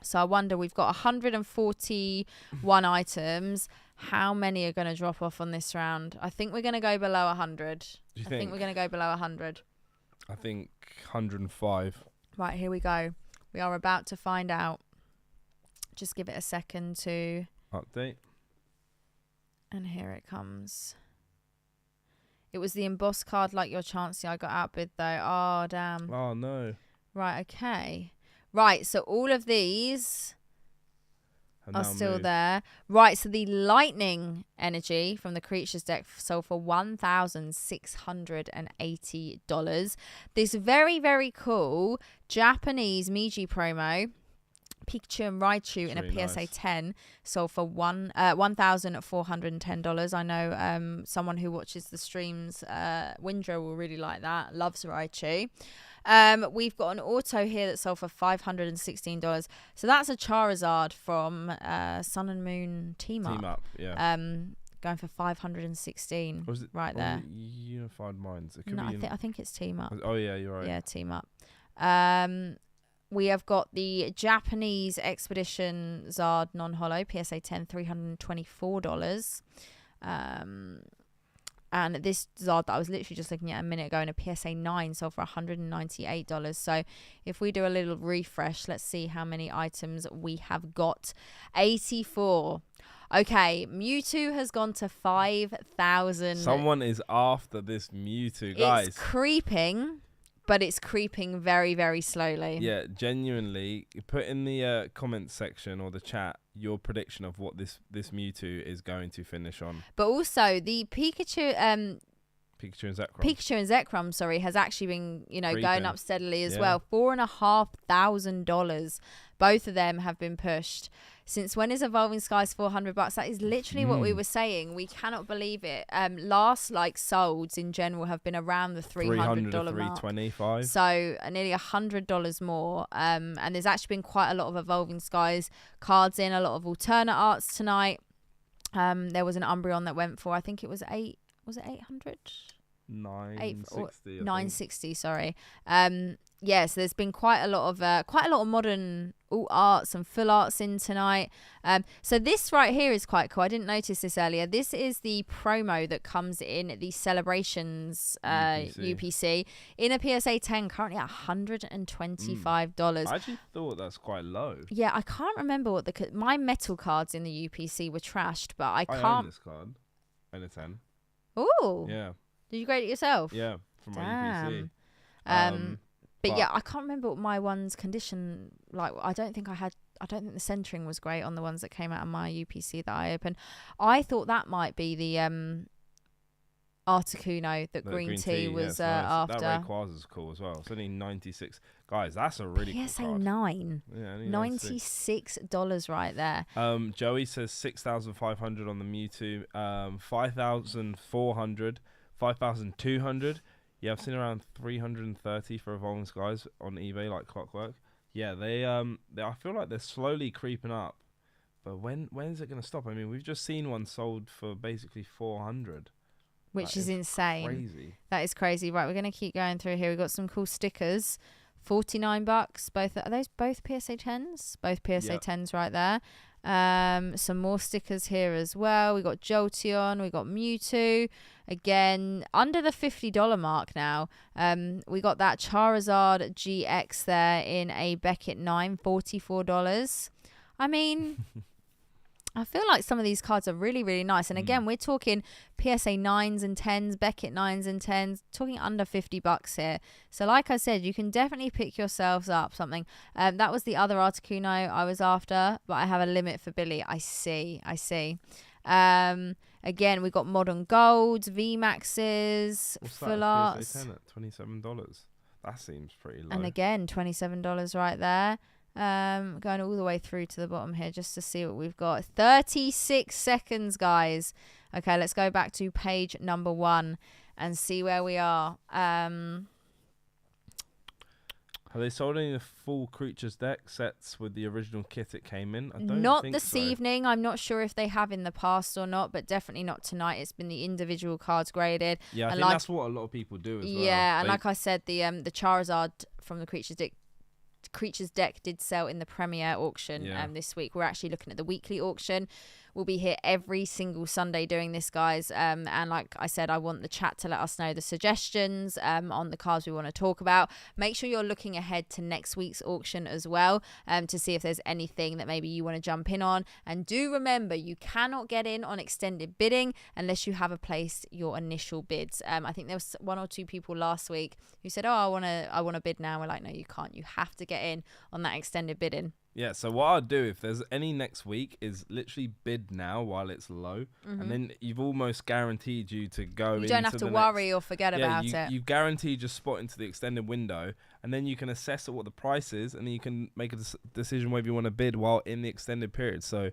So I wonder, we've got 141 items. How many are going to drop off on this round? I think we're going to go below 100. I think we're going to go below 100. I think 105. Right, here we go. We are about to find out. Just give it a second to update. And here it comes. It was the embossed card like your Chansey I got outbid though. Oh, damn. Oh, no. Right, okay. Right, so all of these are still there. Right, so the lightning energy from the creatures deck sold for $1,680. This very, very cool Japanese Miji promo, Pikachu and Raichu in a PSA 10 sold for $1,410. I know someone who watches the streams, Windrow, will really like that. Loves Raichu. We've got an auto here that sold for $516. So that's a Charizard from Sun and Moon Team Up. Yeah. Going for 516 right there. Unified Minds. It could no, be I think it's Team Up. Oh yeah, you're right. Yeah, Team Up. We have got the Japanese Expedition Zard non-holo PSA 10, $324. And this Zard that I was literally just looking at a minute ago in a PSA 9 sold for $198. So if we do a little refresh, let's see how many items we have got. 84. Okay, Mewtwo has gone to 5,000. Someone is after this Mewtwo, guys. It's creeping, but it's creeping very, very slowly. Yeah, genuinely. Put in the comments section or the chat your prediction of what this Mewtwo is going to finish on. But also the Pikachu and Zekrom, sorry, has actually been, going up steadily as well. $4,500. Both of them have been pushed. Since when is Evolving Skies $400? That is literally what we were saying. We cannot believe it. Last solds in general have been around the $300 mark. $325. So nearly $100 more. And there's actually been quite a lot of Evolving Skies cards in, a lot of alternate arts tonight. There was an Umbreon that went for, I think it was 800? 960, sorry. Yes, there's been quite a lot of modern arts and full arts in tonight. So this right here is quite cool. I didn't notice this earlier. This is the promo that comes in the Celebrations UPC in a PSA 10, currently at $125. I actually thought that's quite low. Yeah, I can't remember what my metal cards in the UPC were trashed, but I can't. I own this card in a 10. Ooh. Yeah. Did you grade it yourself? Yeah, from my UPC. But yeah, I can't remember what my one's condition, like, I don't think the centering was great on the ones that came out of my UPC that I opened. I thought that might be the Articuno that Green Tea was after. That Rayquaza is cool as well. It's only 96. Guys, that's a really cool PSA card. 9. Yeah, $96 right there. Joey says 6,500 on the Mewtwo. 5,400. 5,200. Yeah, I've seen around 330 for Evolving Skies on eBay, like clockwork. Yeah, they I feel like they're slowly creeping up. But when is it going to stop? I mean, we've just seen one sold for basically 400. Which is insane. Crazy. That is crazy. Right, we're going to keep going through here. We've got some cool stickers. $49. Both are those both PSA 10s? Both PSA 10s right there. Some more stickers here as well. We got Jolteon, we got Mewtwo, again under the $50 mark now. We got that Charizard GX there in a Beckett 9, $44. I mean, I feel like some of these cards are really, really nice. And again, we're talking PSA 9s and 10s, Beckett 9s and 10s, talking under $50 here. So like I said, you can definitely pick yourselves up something. That was the other Articuno I was after, but I have a limit for Billy. I see. Again, we got Modern Golds, VMAXs, full arts. PSA 10 at $27. That seems pretty low. And again, $27 right there. Going all the way through to the bottom here just to see what we've got. 36 seconds, guys. Okay, let's go back to page number 1 and see where we are. Have they sold any of the full Creatures deck sets with the original kit it came in? I don't not think this so. evening. I'm not sure if they have in the past or not, but definitely not tonight. It's been the individual cards graded. Yeah, I think that's what a lot of people do as well. Yeah, and like I said, the Charizard from the Creatures deck did sell in the premiere auction this week. We're actually looking at the weekly auction. We'll be here every single Sunday doing this, guys. And like I said, I want the chat to let us know the suggestions on the cards we want to talk about. Make sure you're looking ahead to next week's auction as well to see if there's anything that maybe you want to jump in on. And do remember, you cannot get in on extended bidding unless you have placed your initial bids. I think there was 1 or 2 people last week who said, "Oh, I want to bid now." We're like, "No, you can't. You have to get in on that extended bidding." Yeah, so what I'll do if there's any next week is literally bid now while it's low, and then you've almost guaranteed you to go. You don't have to worry or forget about it. You guaranteed your spot into the extended window, and then you can assess what the price is, and then you can make a decision whether you want to bid while in the extended period. So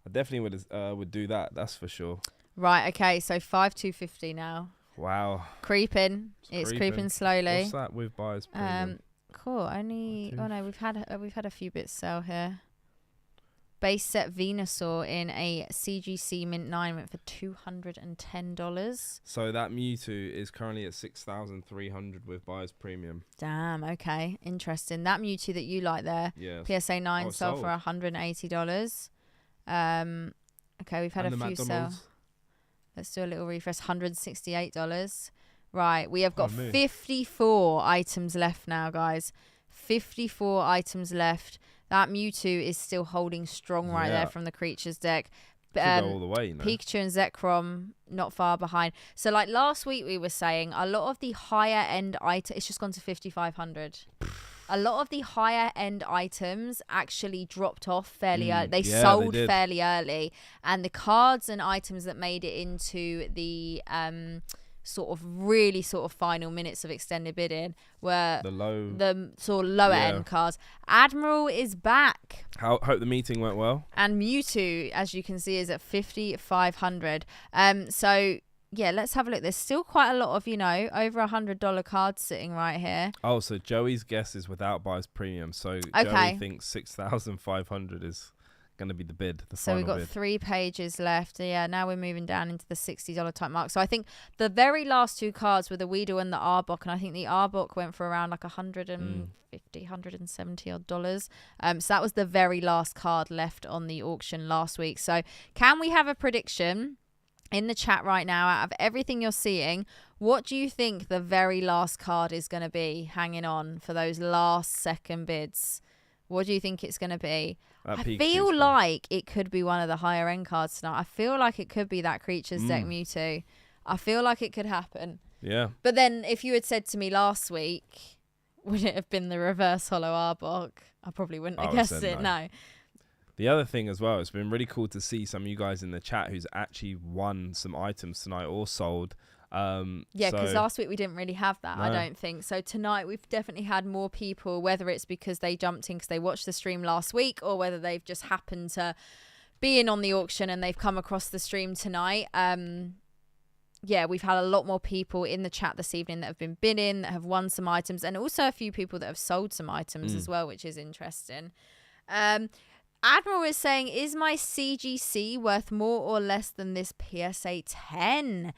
I definitely would do that. That's for sure. Right. Okay. So 5,250 now. Wow. Creeping. It's creeping slowly. What's that with buyers premium? Cool. Only. Oh no, we've had a few bits sell here. Base set Venusaur in a CGC Mint 9 went for $210. So that Mewtwo is currently at 6,300 with buyers premium. Damn. Okay. Interesting. That Mewtwo that you like there. Yeah. PSA 9 sold for $180. Okay, we've had a few sell. Let's do a little refresh. $168. Right, we have got 54 items left now, guys. 54 items left. That Mewtwo is still holding strong right there from the creatures deck. Go all the way, you know. Pikachu and Zekrom not far behind. So, like last week, we were saying a lot of the higher end items. It's just gone to 5,500. A lot of the higher end items actually dropped off fairly early. They sold fairly early, and the cards and items that made it into the sort of final minutes of extended bidding were the sort of lower end cards. Admiral is back. Hope the meeting went well. And Mewtwo, as you can see, is at 5,500. So yeah, let's have a look. There's still quite a lot of, over $100 cards sitting right here. Oh, so Joey's guess is without buyer's premium. So Joey thinks 6,500 is going to be the bid. So we've got 3 pages left. Yeah, now we're moving down into the $60 type mark. So I think the very last 2 cards were the Weedle and the Arbok, and I think the Arbok went for around like $170 odd dollars. So that was the very last card left on the auction last week. So can we have a prediction in the chat right now, out of everything you're seeing, what do you think the very last card is going to be hanging on for those last second bids? What do you think it's going to be? I feel like it could be one of the higher end cards tonight. I feel like it could be that Creatures deck Mewtwo. I feel like it could happen. Yeah. But then if you had said to me last week, would it have been the reverse holo Arbok? I probably wouldn't have guessed it. No. The other thing as well, it's been really cool to see some of you guys in the chat who's actually won some items tonight or sold. Because last week we didn't really have that, I don't think. So tonight we've definitely had more people, whether it's because they jumped in because they watched the stream last week or whether they've just happened to be in on the auction and they've come across the stream tonight. Yeah, we've had a lot more people in the chat this evening that have been bidding, that have won some items, and also a few people that have sold some items as well, which is interesting. Admiral is saying, is my CGC worth more or less than this PSA 10?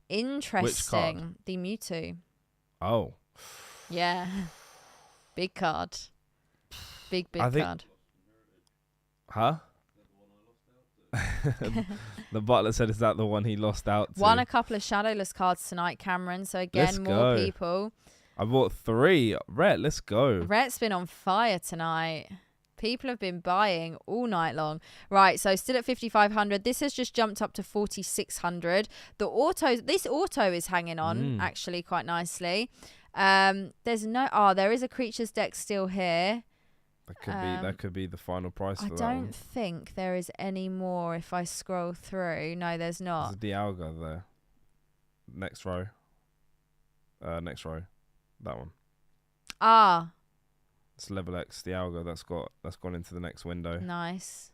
Interesting. Which card? The Mewtwo. Oh. Yeah. Big card. Big card. Huh? The butler said, is that the one he lost out to? Won a couple of Shadowless cards tonight, Cameron. So again, more people. I bought 3. Rhett, let's go. Rhett's been on fire tonight. People have been buying all night long. Right, so still at 5,500. This has just jumped up to 4,600. This auto is hanging on actually quite nicely. There is a Creatures deck still here. That could be the final price for that. I don't think there is any more if I scroll through. No, there's not. There's a Dialga there. Next row. That one. It's level X Dialga that's gone into the next window. Nice.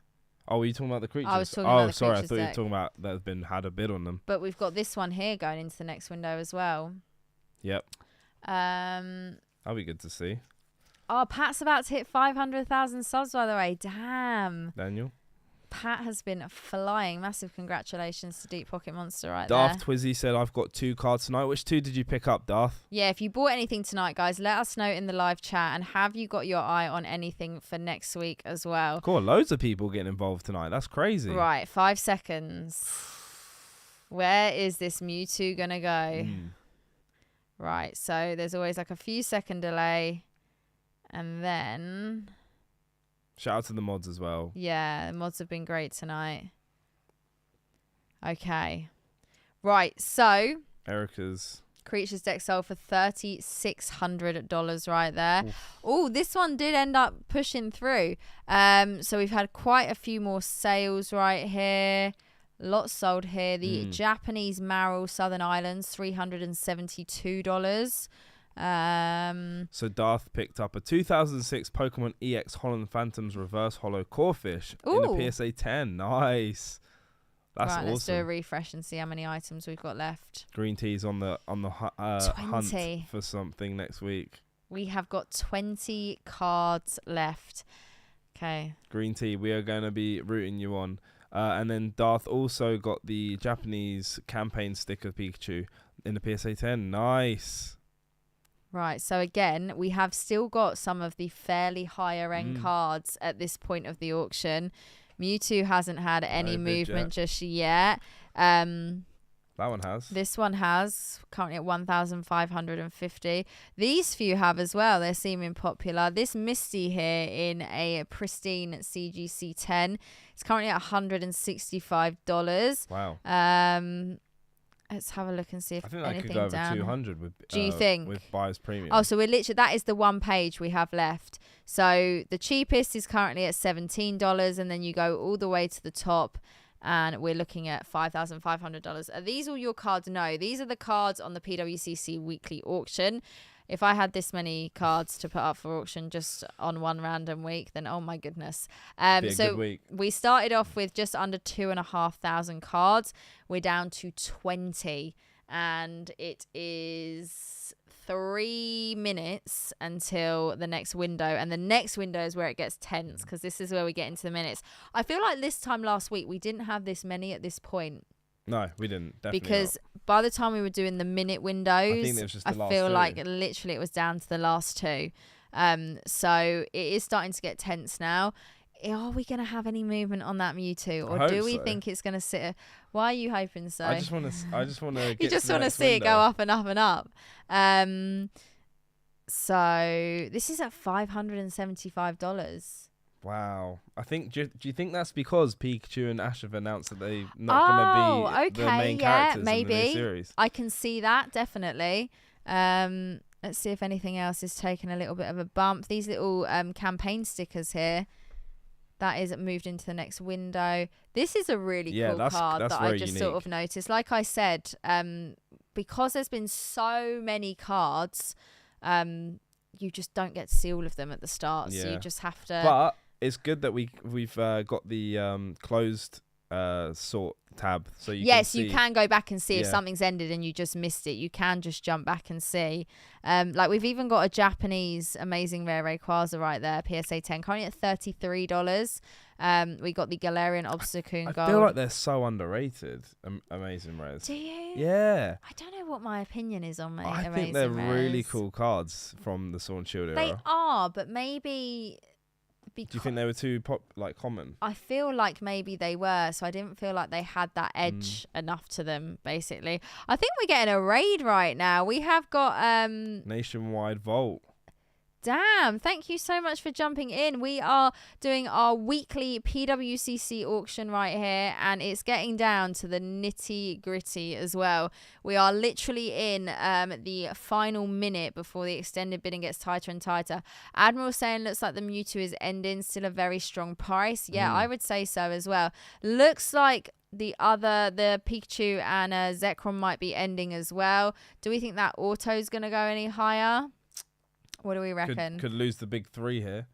Oh, were you talking about the creatures? I was talking about the sorry, creatures I thought deck. you were talking about that had a bid on them. But we've got this one here going into the next window as well. Yep. That'll be good to see. Oh, Pat's about to hit 500,000 subs, by the way. Damn. Daniel. Pat has been flying. Massive congratulations to Deep Pocket Monster there. Darth Twizzy said, I've got 2 cards tonight. Which 2 did you pick up, Darth? Yeah, if you bought anything tonight, guys, let us know in the live chat. And have you got your eye on anything for next week as well? Cool. Loads of people getting involved tonight. That's crazy. Right, 5 seconds. Where is this Mewtwo going to go? Right, so there's always like a few second delay. And then... Shout out to the mods as well. Yeah, the mods have been great tonight. Okay. Right, so... Erica's Creatures deck sold for $3,600 right there. Oh, this one did end up pushing through. So we've had quite a few more sales right here. Lots sold here. The Japanese Maril Southern Islands, $372. So Darth picked up a 2006 Pokemon EX Holland Phantoms Reverse Holo Corphish in a PSA 10. Nice. That's awesome. Let's do a refresh and see how many items we've got left. Green Tea's on the hunt for something next week. We have got 20 cards left. Okay. Green Tea, we are going to be rooting you on. And then Darth also got the Japanese campaign sticker Pikachu in the PSA 10. Nice. Right, so again, we have still got some of the fairly higher end cards at this point of the auction. Mewtwo hasn't had any movement just yet. That one has. This one has, currently at 1,550. These few have as well. They're seeming popular. This Misty here in a pristine CGC 10. It's currently at $165. Wow. Let's have a look and see if anything down. I think that could go over 200 with. Do you think? With Buyer's Premium. Oh, so we're literally, that is the one page we have left. So the cheapest is currently at $17, and then you go all the way to the top, and we're looking at $5,500. Are these all your cards? No, these are the cards on the PWCC weekly auction. If I had this many cards to put up for auction just on one random week, then oh my goodness. So we started off with just under 2,500 cards. We're down to 20, and it is 3 minutes until the next window, and the next window is where it gets tense, because this is where we get into the minutes. I feel like this time last week we didn't have this many at this point. No, we didn't. Definitely because by the time we were doing the minute windows, I think it was just the last two. Like literally it was down to the last two. So it is starting to get tense now. Are we going to have any movement on that Mewtwo, or do we think it's going to sit? Why are you hoping so? I just want to. You just want to see it go up and up and up. So this is at $575. Wow. I think. Do you think that's because Pikachu and Ash have announced that they're not going to be the main characters in the new series? I can see that, definitely. Let's see if anything else is taking a little bit of a bump. These little campaign stickers here. That is moved into the next window. This is a really cool card that I just sort of noticed. Like I said, because there's been so many cards, you just don't get to see all of them at the start. So you just have to... But it's good that we've got the closed sort tab, so you can see. You can go back and see if something's ended and you just missed it. You can just jump back and see. Like we've even got a Japanese amazing rare Rayquaza right there, PSA 10, currently at $33. We got the Galarian Obstacoon Gold. I feel like they're so underrated. Amazing rares. Do you? Yeah. I don't know what my opinion is on I think they're really cool cards from the Sword and Shield era. They are, but maybe. Do you think they were too common? I feel like maybe they were, so I didn't feel like they had that edge enough to them, basically. I think we're getting a raid right now. We have got... Nationwide Vault. Damn, thank you so much for jumping in. We are doing our weekly PWCC auction right here, and it's getting down to the nitty gritty as well. We are literally in the final minute before the extended bidding gets tighter and tighter. Admiral saying looks like the Mewtwo is ending, still a very strong price. Yeah, I would say so as well. Looks like the Pikachu and Zekrom might be ending as well. Do we think that auto's going to go any higher? What do we reckon? Could lose the big three here.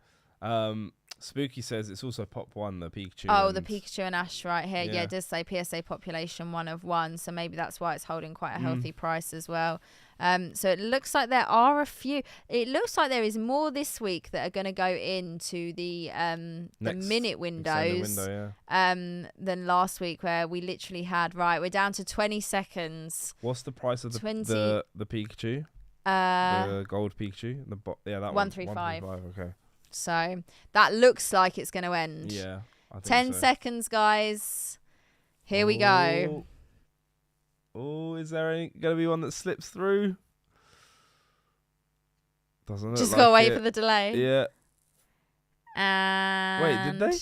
Spooky says it's also Pop 1, the Pikachu. Oh, the Pikachu and Ash right here. Yeah, it does say PSA population 1 of 1. So maybe that's why it's holding quite a healthy price as well. So it looks like there are a few. It looks like there is more this week that are going to go into the minute windows than last week, where we literally had, we're down to 20 seconds. What's the price of the Pikachu? The gold Pikachu, that 135. Okay. So that looks like it's going to end. Yeah. I think 10 seconds, guys. Here we go. Oh, is there going to be one that slips through? Doesn't look just like gotta wait for the delay. Yeah. And wait, did they?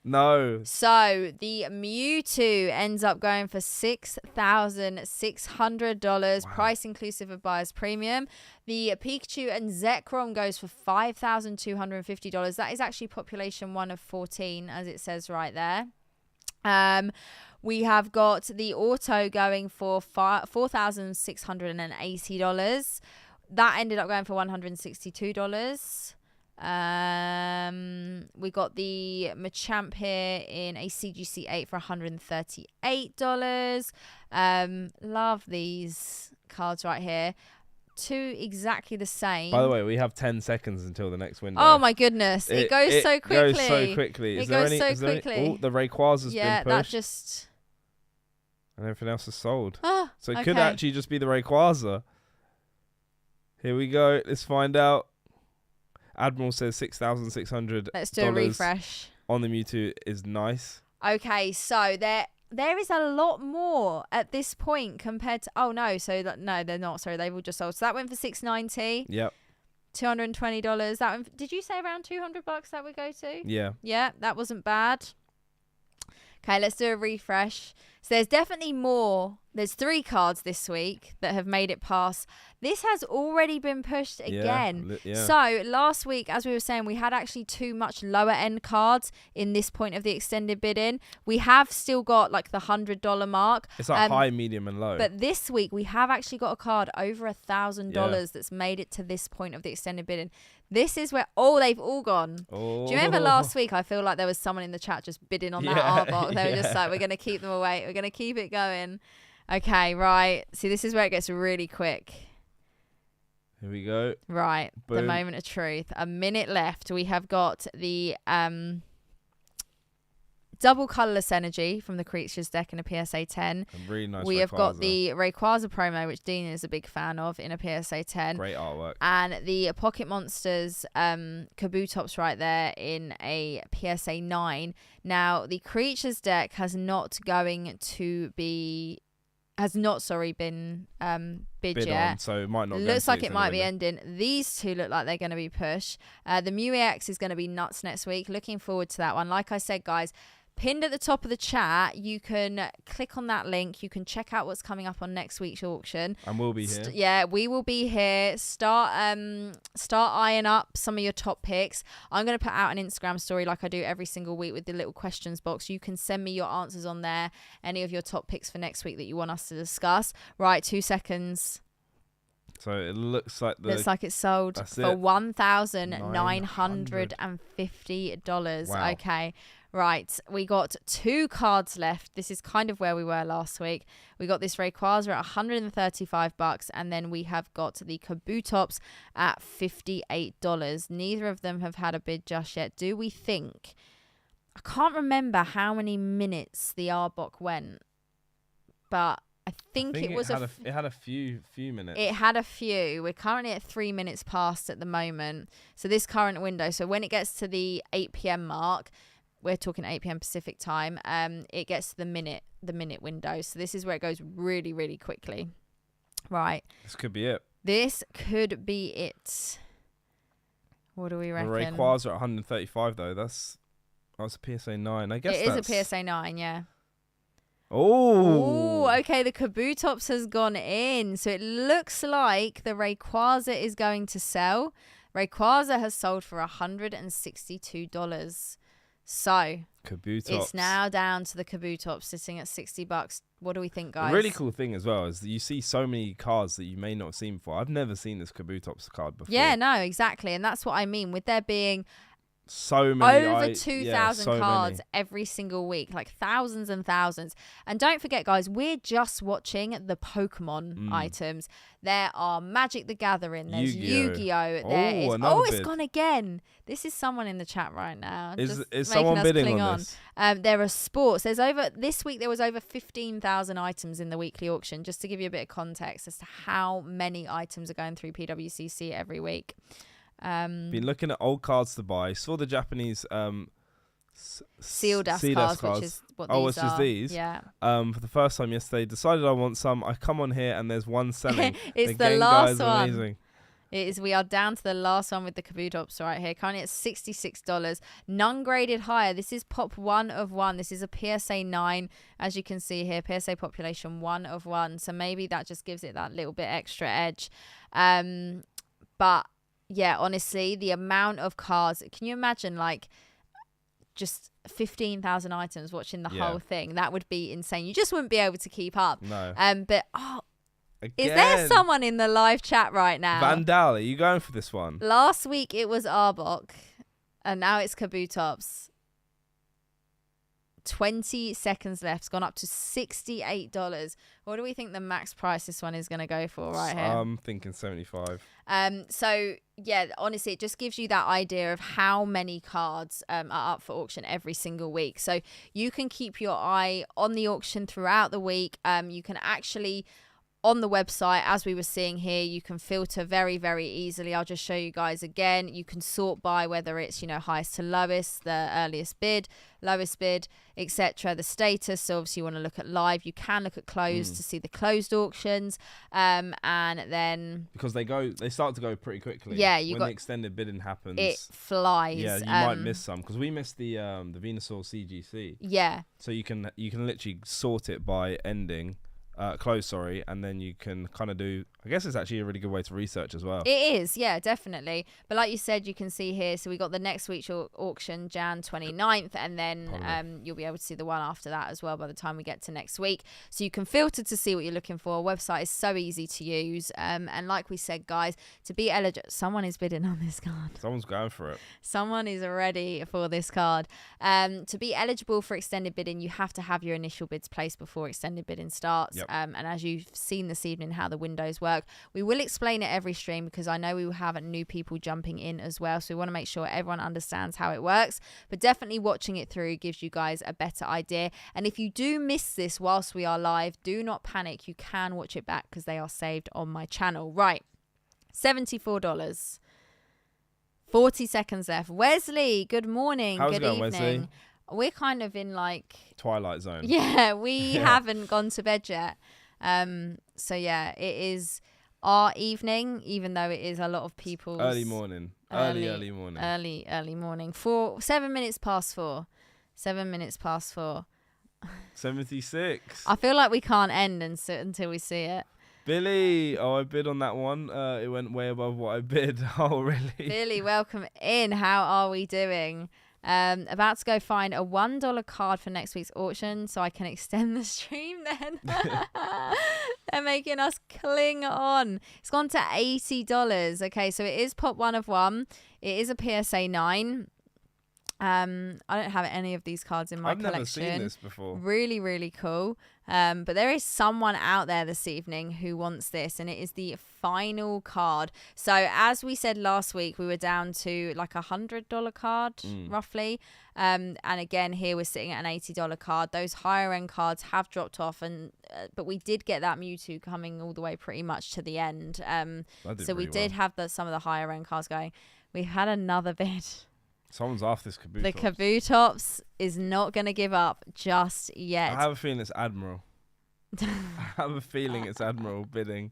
No. So the Mewtwo ends up going for $6,600, price inclusive of buyer's premium. The Pikachu and Zekrom goes for $5,250. That is actually population 1 of 14, as it says right there. We have got the Auto going for $4,680. That ended up going for $162. We got the Machamp here in a CGC 8 for $138. Love these cards right here. Two exactly the same. By the way, we have 10 seconds until the next window. Oh my goodness. It goes so quickly. It goes so quickly. It goes so quickly. The Rayquaza's been pushed. Yeah, that just... And everything else is sold. Oh, so it could actually just be the Rayquaza. Here we go. Let's find out. Admiral says $6,600. Let's do a refresh. On the Mewtwo is nice. Okay, so there is a lot more at this point compared to... Oh, no. So, no, they're not. Sorry, they've all just sold. So that went for $690. Yep. $220. That went, did you say around $200 that would go to? Yeah. Yeah, that wasn't bad. Okay, let's do a refresh. So there's definitely more. There's 3 cards this week that have made it past. This has already been pushed again. Yeah. So last week, as we were saying, we had actually 2 much lower end cards in this point of the extended bidding. We have still got like the $100 mark. It's like high, medium and low. But this week we have actually got a card over $1,000 that's made it to this point of the extended bidding. This is where, they've all gone. Oh. Do you remember last week? I feel like there was someone in the chat just bidding on that art box. They were just like, we're going to keep them away. We're going to keep it going. Okay, right. See, this is where it gets really quick. Here we go. Right. Boom. The moment of truth. A minute left. We have got the double colorless energy from the creatures deck in a PSA 10. Really nice. We have got the Rayquaza promo, which Dean is a big fan of, in a PSA 10. Great artwork. And the Pocket Monsters Kabutops right there in a PSA 9. Now, the creatures deck has not been bid yet. On, so it might not. Looks like it might be ending. These two look like they're going to be pushed. The Mew EX is going to be nuts next week. Looking forward to that one. Like I said, guys, pinned at the top of the chat, you can click on that link. You can check out what's coming up on next week's auction. And we'll be here. Yeah, we will be here. Start eyeing up some of your top picks. I'm going to put out an Instagram story like I do every single week with the little questions box. You can send me your answers on there. Any of your top picks for next week that you want us to discuss. Right, 2 seconds. So it looks like it's sold for $1,950. Wow. Okay. Right, we got 2 cards left. This is kind of where we were last week. We got this Rayquaza at $135, and then we have got the Kabutops at $58. Neither of them have had a bid just yet. Do we think? I can't remember how many minutes the Arbok went, but I think it had a few minutes. It had a few. We're currently at 3 minutes past at the moment. So this current window. So when it gets to the 8 p.m. mark. We're talking 8 p.m. Pacific time. It gets to the minute window. So this is where it goes really, really quickly. Right. This could be it. This could be it. What do we reckon? The Rayquaza at 135 though. That's a PSA 9. I guess it is a PSA 9. Yeah. Oh. Okay. The Kabutops has gone in, so it looks like the Rayquaza is going to sell. Rayquaza has sold for $162. So Kabutops. It's now down to the Kabutops sitting at $60. What do we think, guys? A really cool thing as well is that you see so many cards that you may not have seen before. I've never seen this Kabutops card before. Yeah, no, exactly. And that's what I mean with there being so many over 2,000 cards every single week, like thousands and thousands. And don't forget, guys, we're just watching the Pokemon items. There are Magic the Gathering. There's Yu-Gi-Oh. It's gone again. This is someone in the chat right now. Is someone bidding on this? There are sports. This week there was over 15,000 items in the weekly auction. Just to give you a bit of context as to how many items are going through PWCC every week. Been looking at old cards to buy. Saw the Japanese Seal dust cards, which is what these are. it's just these. Yeah. For the first time yesterday, decided I want some. I come on here and there's one selling. It's the last one. Amazing. It is. We are down to the last one with the Kabutops right here. Currently at $66. None graded higher. This is pop 1 of 1. This is a PSA 9. As you can see here, PSA population 1 of 1. So maybe that just gives it that little bit extra edge. But yeah, honestly, the amount of cards. Can you imagine like just 15,000 items watching the whole thing? That would be insane. You just wouldn't be able to keep up. No. But is there someone in the live chat right now? Vandal, are you going for this one? Last week it was Arbok, and now it's Kabutops. 20 seconds left. It's gone up to $68. What do we think the max price this one is going to go for right here? I'm thinking 75. So yeah, honestly, it just gives you that idea of how many cards are up for auction every single week. So you can keep your eye on the auction throughout the week. You can actually, on the website, as we were seeing here, you can filter very, very easily. I'll just show you guys again. You can sort by whether it's, highest to lowest, the earliest bid, lowest bid, etc. The status. So obviously you want to look at live. You can look at closed to see the closed auctions. And then because they start to go pretty quickly. Yeah, when the extended bidding happens, it flies. Yeah, you might miss some because we missed the Venusaur CGC. Yeah. So you can literally sort it by ending. Close, and then you can kind of do, I guess it's actually a really good way to research as well. It is, yeah, definitely. But like you said, you can see here, so we got the next week's auction, Jan 29th, and then you'll be able to see the one after that as well by the time we get to next week. So you can filter to see what you're looking for. Website is so easy to use. And like we said, guys, to be eligible, someone is bidding on this card. Someone's going for it. Someone is ready for this card. To be eligible for extended bidding, you have to have your initial bids placed before extended bidding starts. Yep. And as you've seen this evening how the windows work, we will explain it every stream because I know we will have new people jumping in as well, so we want to make sure everyone understands how it works. But definitely watching it through gives you guys a better idea. And if you do miss this whilst we are live, do not panic. You can watch it back because they are saved on my channel. Right, $74, 40 seconds left. Wesley, good morning. How's good it going, evening. Wesley? We're kind of in like Twilight Zone. Yeah, we haven't gone to bed yet. So yeah, it is our evening, even though it is a lot of people's early morning. Early morning. 7 minutes past 4. 7 minutes past 4. 76. I feel like we can't end until we see it. Billy, I bid on that one. It went way above what I bid. Oh, really? Billy, welcome in. How are we doing? About to go find a $1 card for next week's auction so I can extend the stream then. They're making us cling on. It's gone to $80. Okay, so it is pop 1 of 1. It is a PSA 9. I don't have any of these cards in my collection. I've never seen this before. Really, really cool. But there is someone out there this evening who wants this, and it is the final card. So as we said last week, we were down to like $100 card, roughly. And again, here we're sitting at an $80 card. Those higher end cards have dropped off, and but we did get that Mewtwo coming all the way pretty much to the end. So we did have some of the higher end cards going. We had another bid. Someone's after this Kabutops. The Kabutops is not going to give up just yet. I have a feeling it's Admiral. I have a feeling it's Admiral bidding.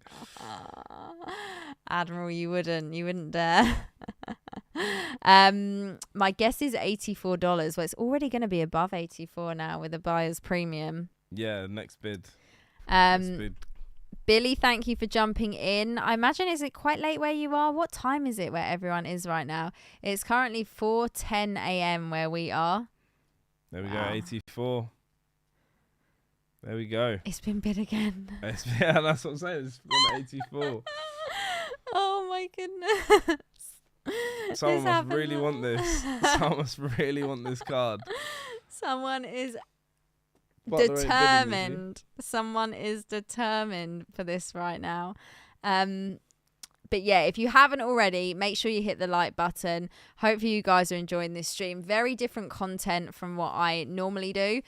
Admiral, you wouldn't dare. My guess is $84. Well, it's already going to be above 84 now with the buyer's premium. Yeah, next bid. Billy, thank you for jumping in. I imagine, is it quite late where you are? What time is it where everyone is right now? It's currently 4:10 a.m. where we are. There we go, 84. There we go. It's been bid again. Yeah, that's what I'm saying. It's been 84. Oh my goodness. Someone must really want this. Someone must really want this card. Someone is determined. Someone is determined for this right now. But yeah, if you haven't already, make sure you hit the like button. Hopefully you guys are enjoying this stream. Very different content from what I normally do.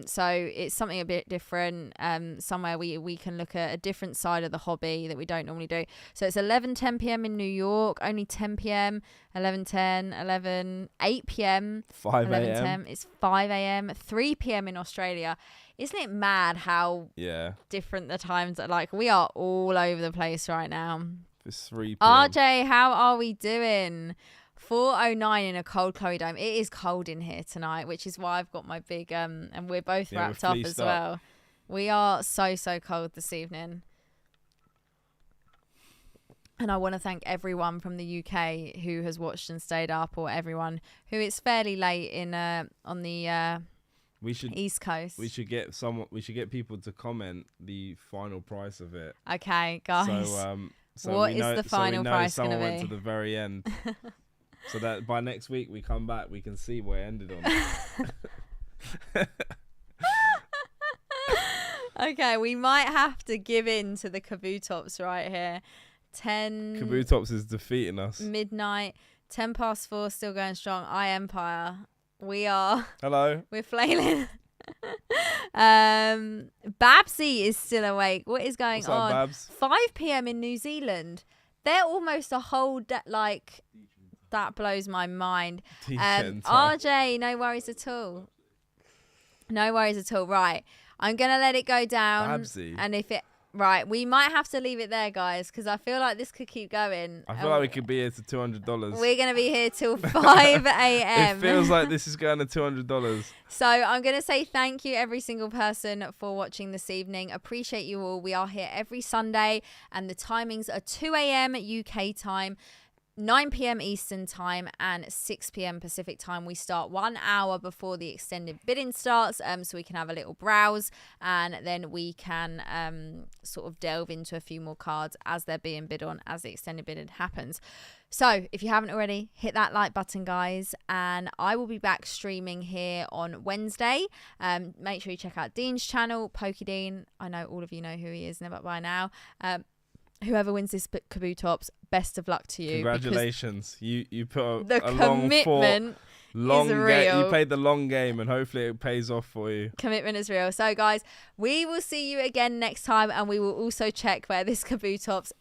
So it's something a bit different. Somewhere we can look at a different side of the hobby that we don't normally do. So it's 11:10 p.m. in New York, only 10 p.m. 11:10, 8 p.m. 5 a.m. It's 5 a.m. 3 p.m. in Australia. Isn't it mad how different the times are? Like, we are all over the place right now. It's 3 p.m. RJ, how are we doing? 4:09 in a cold Chloe Dome. It is cold in here tonight, which is why I've got my big and we're both wrapped up as well. We are so cold this evening. And I want to thank everyone from the UK who has watched and stayed up, or everyone who it's fairly late in on the East Coast. We should get people to comment the final price of it. Okay, guys. So what is the final price going to be? Someone went to the very end. So that by next week we come back, we can see where it ended on. Okay, we might have to give in to the Kabutops right here. 10. Kabutops is defeating us. Midnight, 10 past 4, still going strong. Empire. We are. Hello. We're flailing. Babsy is still awake. What is going on? Up, Babs? 5 p.m. in New Zealand. They're almost a whole that blows my mind. RJ, no worries at all. No worries at all. Right. I'm going to let it go down. Babsy. And if it... Right. We might have to leave it there, guys, because I feel like this could keep going. I feel like we could be here to $200. We're going to be here till 5 a.m. It feels like this is going to $200. So I'm going to say thank you, every single person, for watching this evening. Appreciate you all. We are here every Sunday, and the timings are 2 a.m. UK time, 9 p.m. Eastern time, and 6 p.m. Pacific time. We start 1 hour before the extended bidding starts, so we can have a little browse, and then we can sort of delve into a few more cards as they're being bid on as the extended bidding happens. So if you haven't already, hit that like button, guys, and I will be back streaming here on Wednesday. Make sure you check out Dean's channel, PokeDean. I know all of you know who he is by now. Whoever wins this Kabutops, best of luck to you. Congratulations. You put a commitment long is real. You played the long game, and hopefully it pays off for you. Commitment is real. So, guys, we will see you again next time, and we will also check where this Kabutops